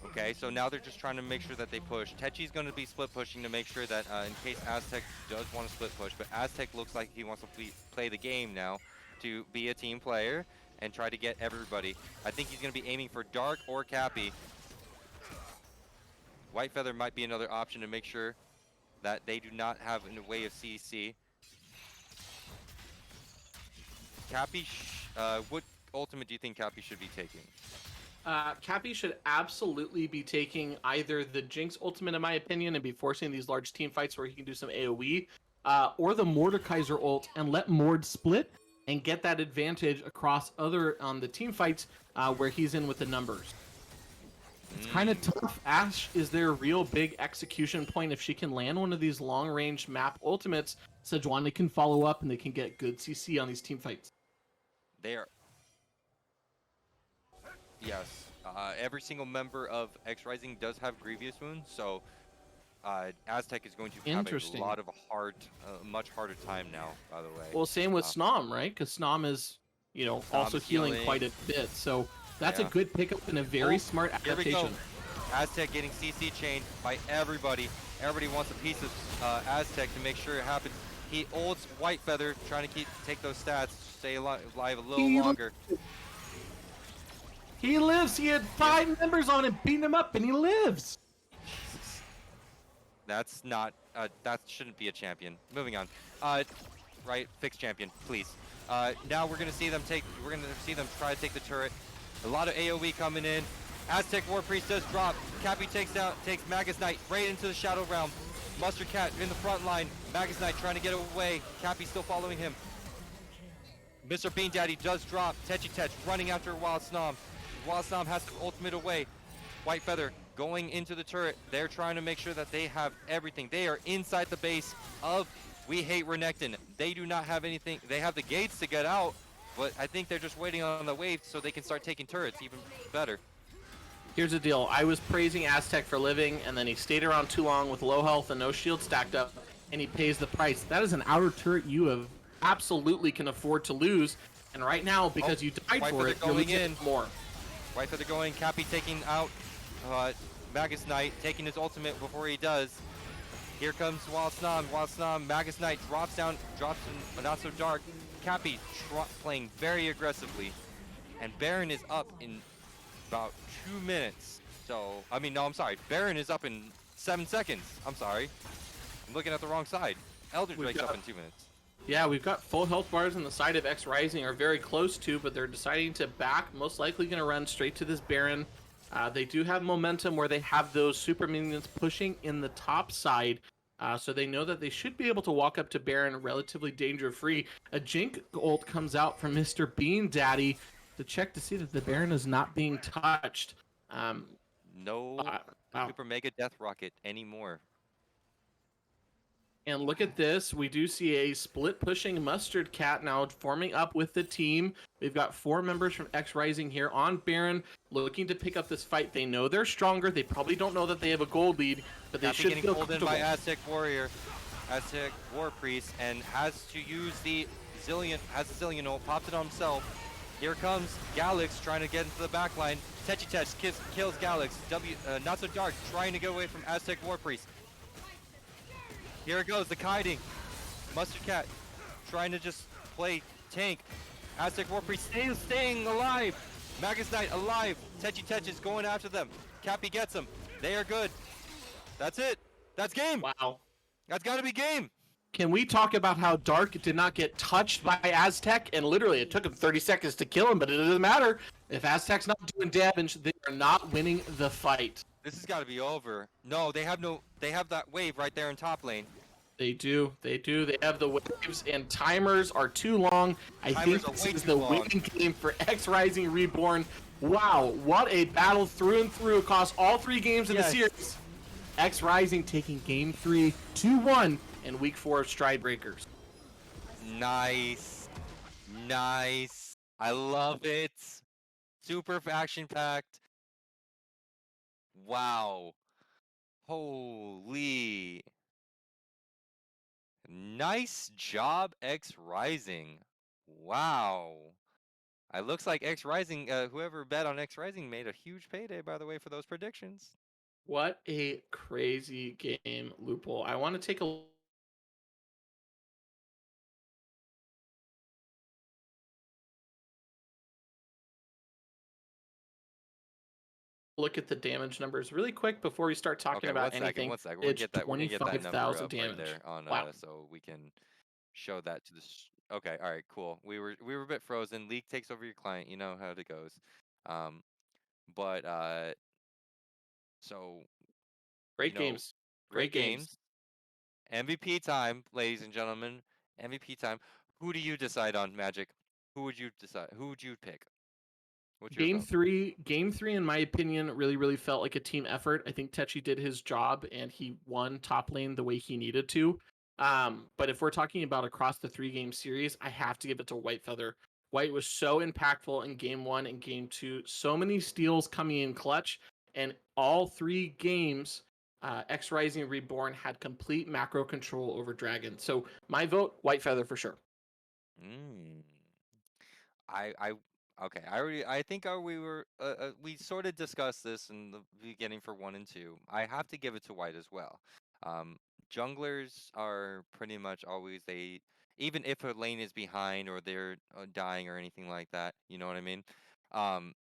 Okay, so now they're just trying to make sure that they push. Techi's going to be split pushing to make sure that in case Aztec does want to split push, but Aztec looks like he wants to play the game now to be a team player and try to get everybody. I think he's going to be aiming for Dark or Cappy. White Feather might be another option to make sure that they do not have in the way of CC. Cappy, what ultimate do you think Cappy should be taking? Cappy should absolutely be taking either the Jinx ultimate, in my opinion, and be forcing these large team fights where he can do some AoE, or the Mordekaiser ult and let Mord split and get that advantage across other the team fights where he's in with the numbers. It's kind of tough. Ashe is their real big execution point. If she can land one of these long-range map ultimates, Sejuani can follow up and they can get good CC on these team fights. They are. Yes, every single member of XRising does have grievous wounds, so Aztec is going to have a lot of much harder time now. By the way. Well, same with Snom, right? Because Snom is, Snom also is healing healing. quite a bit. So that's a good pickup and a very smart Here we go. adaptation. Aztec getting CC chained by everybody. Everybody wants a piece of Aztec to make sure it happens. He ults White Feather, trying to take those stats, stay alive a little longer. He lives. He had 5 members on him, beating him up, and he lives. That's not. That shouldn't be a champion. Moving on. Right, fix champion, please. Now we're gonna see them try to take the turret. A lot of AOE coming in. Aztec War Priest does drop. Cappy takes Magus Knight right into the Shadow Realm. Mustard Cat in the front line. Magus Knight trying to get away. Cappy still following him. Mr. Bean Daddy does drop. Techi running after Wild Snom. Wild Snom has the ultimate away. White Feather going into the turret. They're trying to make sure that they have everything. They are inside the base of We Hate Renekton. They do not have anything. They have the gates to get out, but I think they're just waiting on the wave so they can start taking turrets even better. Here's the deal. I was praising Aztec for living, and then he stayed around too long with low health and no shield stacked up, and he pays the price. That is an outer turret you have absolutely can afford to lose, and right now, because you died White for Feather it, you're going losing in. more. White Feather going. Cappy taking out Magus Knight, taking his ultimate before he does. Here comes Wild Snom. Wild Snom. Magus Knight drops in not so dark. Cappy playing very aggressively, and Baron is up in about 2 minutes. So, I mean, no, I'm sorry. Baron is up in 7 seconds. I'm sorry. I'm looking at the wrong side. Elder Drake's up in 2 minutes. Yeah, we've got full health bars on the side of XRising, are very close to, but they're deciding to back. Most likely going to run straight to this Baron. They do have momentum where they have those super minions pushing in the top side. So they know that they should be able to walk up to Baron relatively danger-free. A Jink ult comes out from Mr. Bean Daddy to check to see that the Baron is not being touched. No Wow. Super Mega Death Rocket anymore. And look at this. We do see a split pushing Mustard Cat now forming up with the team. We've got 4 members from XRising here on Baron looking to pick up this fight. They know they're stronger. They probably don't know that they have a gold lead, but they Cappy should getting feel pulled in comfortable. by Aztec War Priest, and has to use the Zillion ult, popped it on himself. Here comes Galax trying to get into the back line. Techi kills Galax. Not So Dark trying to get away from Aztec War Priest. Here it goes, the kiting. Mustard Cat trying to just play tank. Aztec War Priest staying alive. Magus Knight alive. Techi is going after them. Cappy gets him. They are good. That's it. That's game. Wow. That's got to be game. Can we talk about how Dark did not get touched by Aztec? And literally, it took him 30 seconds to kill him, but it doesn't matter. If Aztec's not doing damage, they are not winning the fight. This has got to be over. No, they have that wave right there in top lane. They do. They have the waves, and timers are too long. I Timers think are this way is too the long. winning game for XRising Reborn. Wow, what a battle through and through across all 3 games in Yes. the series. XRising taking game 3, 2-1 in week 4 of Stridebreakers. Nice. Nice. I love it. Super action packed. Wow. Holy. Nice job, XRising. Wow. It looks like XRising, whoever bet on XRising made a huge payday, by the way, for those predictions. What a crazy game, Lupul. I want to take a look at the damage numbers really quick before we start talking Okay, about anything. one second. We're It's gonna get that number 25,000 up damage. right there on Wow. so we can show that to the okay, all right, cool. We were a bit frozen. League takes over your client, you know how it goes. But so Great you know, games. great games. MVP time, ladies and gentlemen. MVP time. Who do you decide on, Magic? Who would you decide? Who would you pick? What's your Game vote? 3, in my opinion, really felt like a team effort. I think Techi did his job and he won top lane the way he needed to. But if we're talking about across the 3-game series, I have to give it to White Feather. White was so impactful in game 1 and game 2. So many steals coming in clutch, and all 3 games, XRising Reborn had complete macro control over Dragon. So my vote, White Feather for sure. Mm. I okay. I think we sort of discussed this in the beginning for 1 and 2. I have to give it to White as well. Um, junglers are pretty much always even if a lane is behind or they're dying or anything like that. You know what I mean? Um,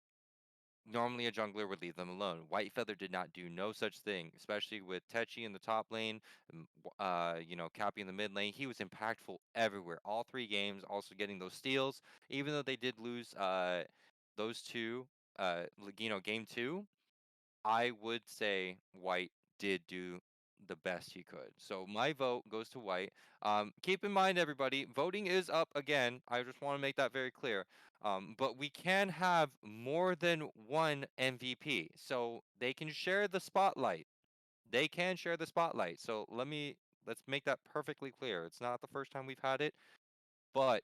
Normally a jungler would leave them alone. White Feather did not do no such thing, especially with Techi in the top lane, Cappy in the mid lane. He was impactful everywhere. All 3 games, also getting those steals. Even though they did lose those 2, game 2, I would say White did do the best he could. So my vote goes to White. Keep in mind, everybody, voting is up again. I just want to make that very clear. But we can have more than one MVP, so they can share the spotlight. They can share the spotlight. So let's make that perfectly clear. It's not the first time we've had it, but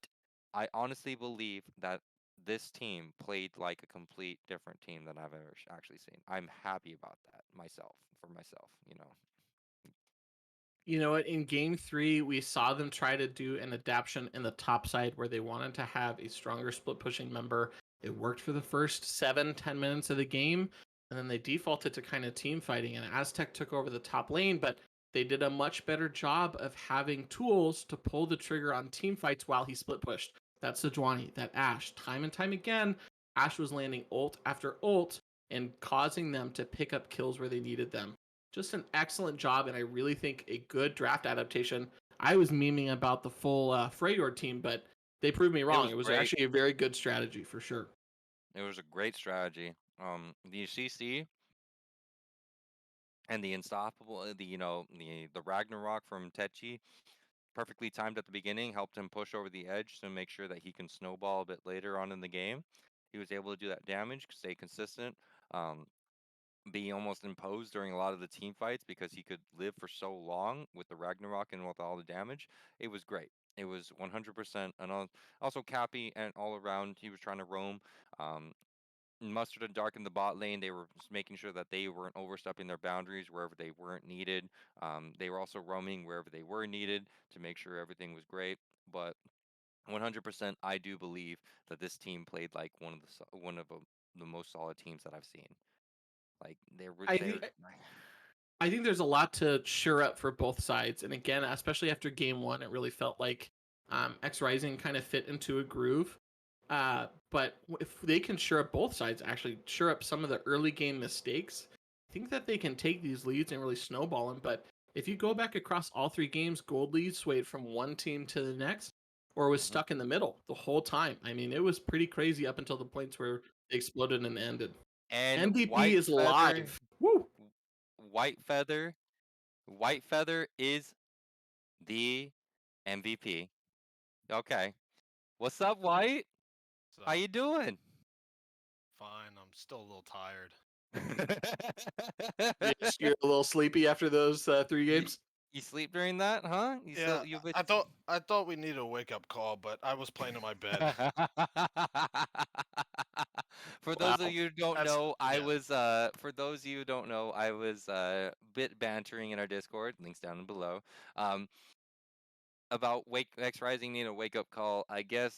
I honestly believe that this team played like a complete different team than I've ever actually seen. I'm happy about that for myself. You know what? In game 3, we saw them try to do an adaptation in the top side where they wanted to have a stronger split pushing member. It worked for the first 7-10 minutes of the game, and then they defaulted to kind of team fighting, and Aztec took over the top lane, but they did a much better job of having tools to pull the trigger on team fights while he split pushed. That Sejuani, that Ashe, time and time again, Ashe was landing ult after ult and causing them to pick up kills where they needed them. Just an excellent job, and I really think a good draft adaptation. I was memeing about the full Freydor team, but they proved me wrong. was It was great. actually a very good strategy for sure. It was a great strategy. The CC and the unstoppable, the Ragnarok from Techi, perfectly timed at the beginning, helped him push over the edge to make sure that he can snowball a bit later on in the game. He was able to do that damage, stay consistent. Um, be almost imposed during a lot of the team fights because he could live for so long with the Ragnarok and with all the damage. It was great. It was 100%. And also Cappy and all around, he was trying to roam. Um, Mustard and Dark in the bot lane, they were just making sure that they weren't overstepping their boundaries wherever they weren't needed. They were also roaming wherever they were needed to make sure everything was great. But 100%, I do believe that this team played like one of the most solid teams that I've seen. Like I they're think I think there's a lot to sure up for both sides, and again, especially after game one, it really felt like XRising kind of fit into a groove. But if they can sure up both sides, actually sure up some of the early game mistakes, I think that they can take these leads and really snowball them. But if you go back across all three games, gold leads swayed from one team to the next, or was Mhm. stuck in the middle the whole time. I mean, it was pretty crazy up until the points where they exploded and ended. And MVP is live. Woo! White Feather, White Feather is the MVP. Okay. What's up, White? So, How you doing? fine. I'm still a little tired. Yes, you're a little sleepy after those 3 games. You sleep during that, huh? You Yeah, still you bit I thought we needed a wake up call, but I was playing in my bed. For those of Wow. you who don't That's- know, I yeah. was for those of you who don't know, I was bit bantering in our Discord, links down below. About XRising need a wake up call. White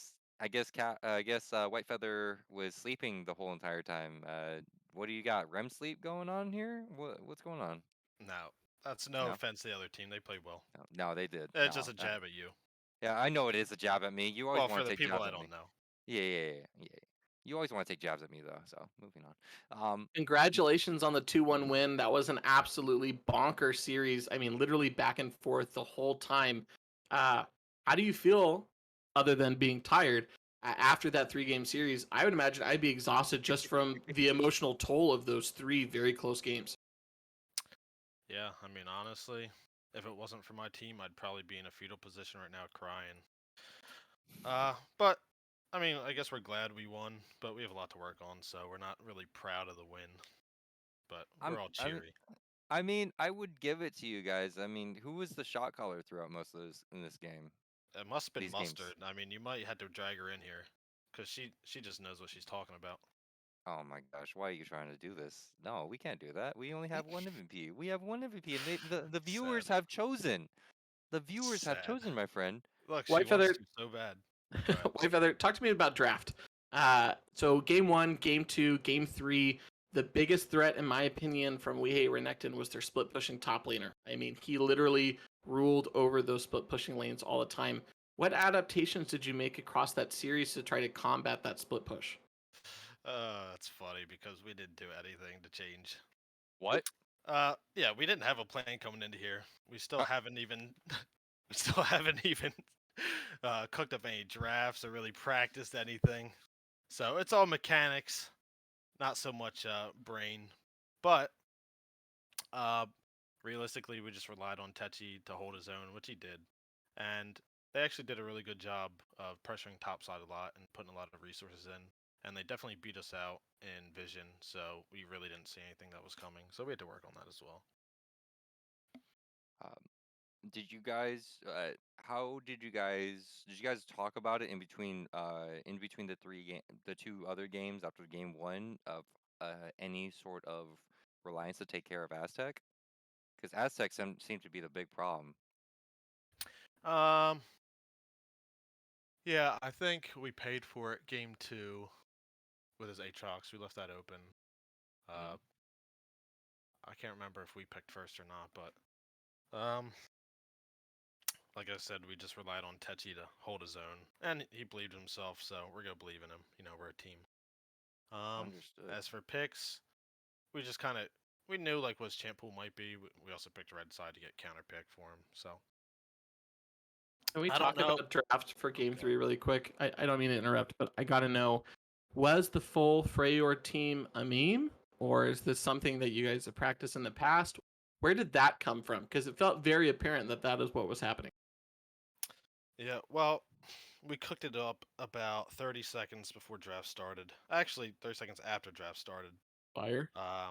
Feather was sleeping the whole entire time. What do you got? REM sleep going on here? What's going on? No, that's no No? offense to the other team. They played well. No, they did. It's No, just a jab at you. yeah, I know it is a jab at me. You always Well, want for to the take people jabs that at me. don't know. Yeah. You always want to take jabs at me though. So moving on. Congratulations on the 2-1 win. That was an absolutely bonker series. I mean, literally back and forth the whole time. How do you feel, other than being tired, after that 3-game series? I would imagine I'd be exhausted just from the emotional toll of those 3 very close games. Yeah, I mean, honestly, if it wasn't for my team, I'd probably be in a fetal position right now crying. But I mean, I guess we're glad we won, but we have a lot to work on, so we're not really proud of the win. But we're all cheery. I mean, I would give it to you guys. I mean, who was the shot caller throughout most of this in this game? It must have been these games. Mustard. I mean, you might have to drag her in here, cause she just knows what she's talking about. Oh my gosh, why are you trying to do this? No, we can't do that. We only have one MVP. We have one MVP, and the viewers Sad. have chosen. The viewers have Sad. chosen, my friend. Look, she White wants Feather- to so bad. Go ahead. White Feather, talk to me about draft. So game 1, game 2, game 3. The biggest threat, in my opinion, from We Hate Renekton was their split pushing top laner. I mean, he literally ruled over those split pushing lanes all the time. What adaptations did you make across that series to try to combat that split push? That's funny because we didn't do anything to change. What? Yeah, we didn't have a plan coming into here. We still haven't even, we still haven't even cooked up any drafts or really practiced anything. So it's all mechanics, not so much brain. But realistically, we just relied on Techi to hold his own, which he did, and they actually did a really good job of pressuring topside a lot and putting a lot of resources in. And they definitely beat us out in vision, so we really didn't see anything that was coming. So we had to work on that as well. Did you guys? How did you guys? Did you guys talk about it in between? The 2 other games after game 1 of any sort of reliance to take care of Aztec? Because Aztec seem to be the big problem. Yeah, I think we paid for it game 2 with his Aatrox. We left that open. I can't remember if we picked first or not, but like I said, we just relied on Techi to hold his own, and he believed in himself, so we're gonna believe in him. You know, we're a team. Understood. As for picks, we just kind of we knew like what his champ pool might be. We also picked red side to get counter pick for him. So Can we I talk don't know. about draft for game Okay. 3 really quick? I don't mean to interrupt, but I got to know, was the full Freyr team a meme? Or is this something that you guys have practiced in the past? Where did that come from? Because it felt very apparent that that is what was happening. Yeah, well, we cooked it up about 30 seconds before draft started. Actually, 30 seconds after draft started. Fire.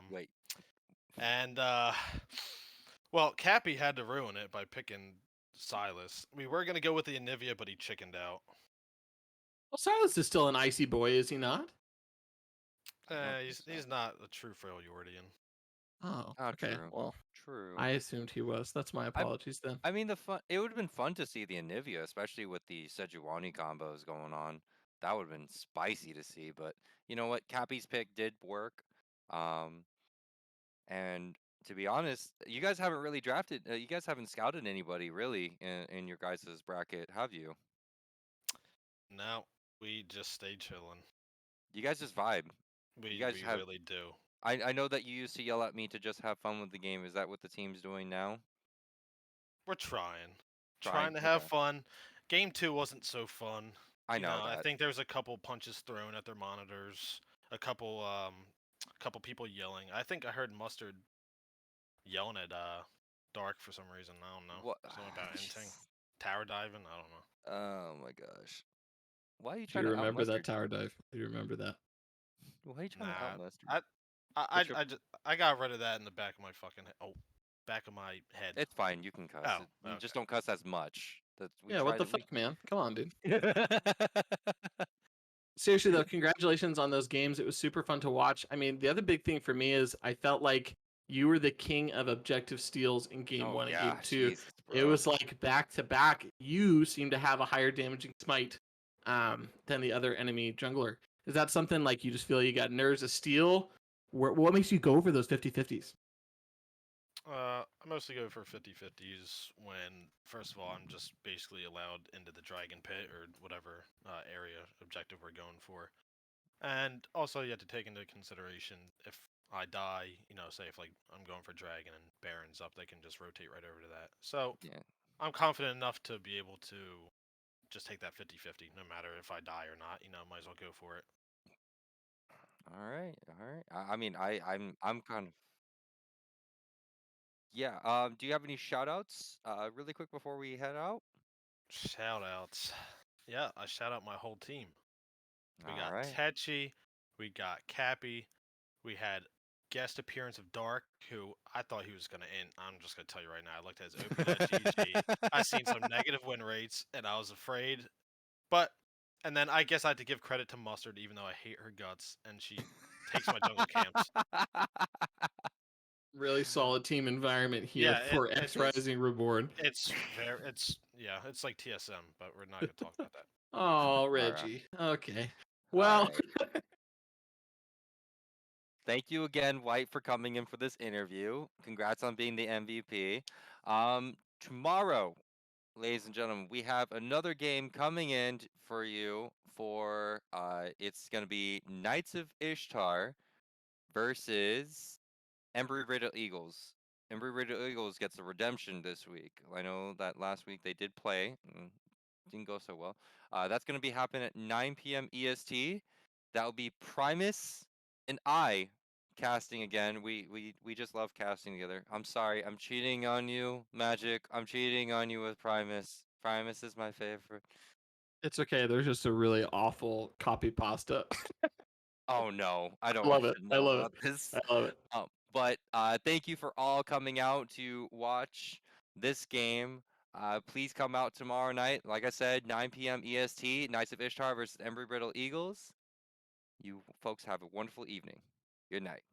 Wait. And well, Cappy had to ruin it by picking Silas. We were gonna go with the Anivia, but he chickened out. Well, Silas is still an icy boy, is he not? I don't think He's so. not a true Freljordian. Oh, Oh, okay. true. Well, True. I assumed he was. That's my apologies then. I mean, it would have been fun to see the Anivia, especially with the Sejuani combos going on. That would have been spicy to see, but you know what? Cappy's pick did work. Um, and to be honest, you guys haven't really drafted, you guys haven't scouted anybody really in your guys' bracket, have you? No, we just stay chilling. You guys just vibe. We guys we have- really do. I know that you used to yell at me to just have fun with the game. Is that what the team's doing now? We're trying. Trying, Trying to have okay. fun. Game 2 wasn't so fun. I know I that. think there was a couple punches thrown at their monitors, a couple people yelling. I think I heard Mustard yelling at Dark for some reason. I don't know. What? Something about inting. Tower diving, I don't know. Oh my gosh. Why are you Do trying you to out remember that Mustard? tower dive? Do you remember that? Why are you trying to out Nah. Mustard? I your- I just I got rid of that in the back of my fucking back of my head. It's fine. You can cuss. Oh, You okay. just don't cuss as much. We Yeah, what tried the it. fuck, man? Come on, dude. We... Seriously though, congratulations on those games. It was super fun to watch. I mean, the other big thing for me is I felt like you were the king of objective steals in game Oh, 1 and yeah, game 2. Jesus, It bro. was like back to back. You seem to have a higher damaging smite than the other enemy jungler. Is that something like you just feel you got nerves of steel? What makes you go for those 50-50s? I mostly go for 50-50s when, first of all, I'm just basically allowed into the dragon pit or whatever area objective we're going for. And also, you have to take into consideration if I die, say if like I'm going for dragon and Baron's up, they can just rotate right over to that. So Yeah. I'm confident enough to be able to just take that 50-50, no matter if I die or not. Might as well go for it. All right. All right. I mean, I'm kind of. Yeah. Do you have any shout outs really quick before we head out? Shout outs. Yeah, I shout out my whole team. We All got right. Tetchy, we got Cappy, we had guest appearance of Dark, who I thought he was gonna end. I'm just gonna tell you right now. I looked at his open at GG. I seen some negative win rates, and I was afraid. And then I guess I had to give credit to Mustard, even though I hate her guts, and she takes my jungle camps. Really solid team environment here Yeah, for XRising Reborn. it's like TSM, but we're not gonna talk about that. Oh, right. Reggie. Okay. All Well, right. Thank you again, White, for coming in for this interview. Congrats on being the MVP. Tomorrow, ladies and gentlemen, we have another game coming in for you for it's gonna be Knights of Ishtar versus Embry Riddle Eagles. Embry Riddle Eagles gets a redemption this week. I know that last week they did play. Didn't go so well. That's going to be happening at 9 p.m. EST. That will be Primus and I casting again. We just love casting together. I'm sorry. I'm cheating on you, Magic. I'm cheating on you with Primus. Primus is my favorite. it's okay. There's just a really awful copy pasta. Oh no, I don't I want love it. to I know love about it. this. I love it. But thank you for all coming out to watch this game. Please come out tomorrow night. Like I said, 9 p.m. EST, Knights of Ishtar versus Embry Brittle Eagles. You folks have a wonderful evening. Good night.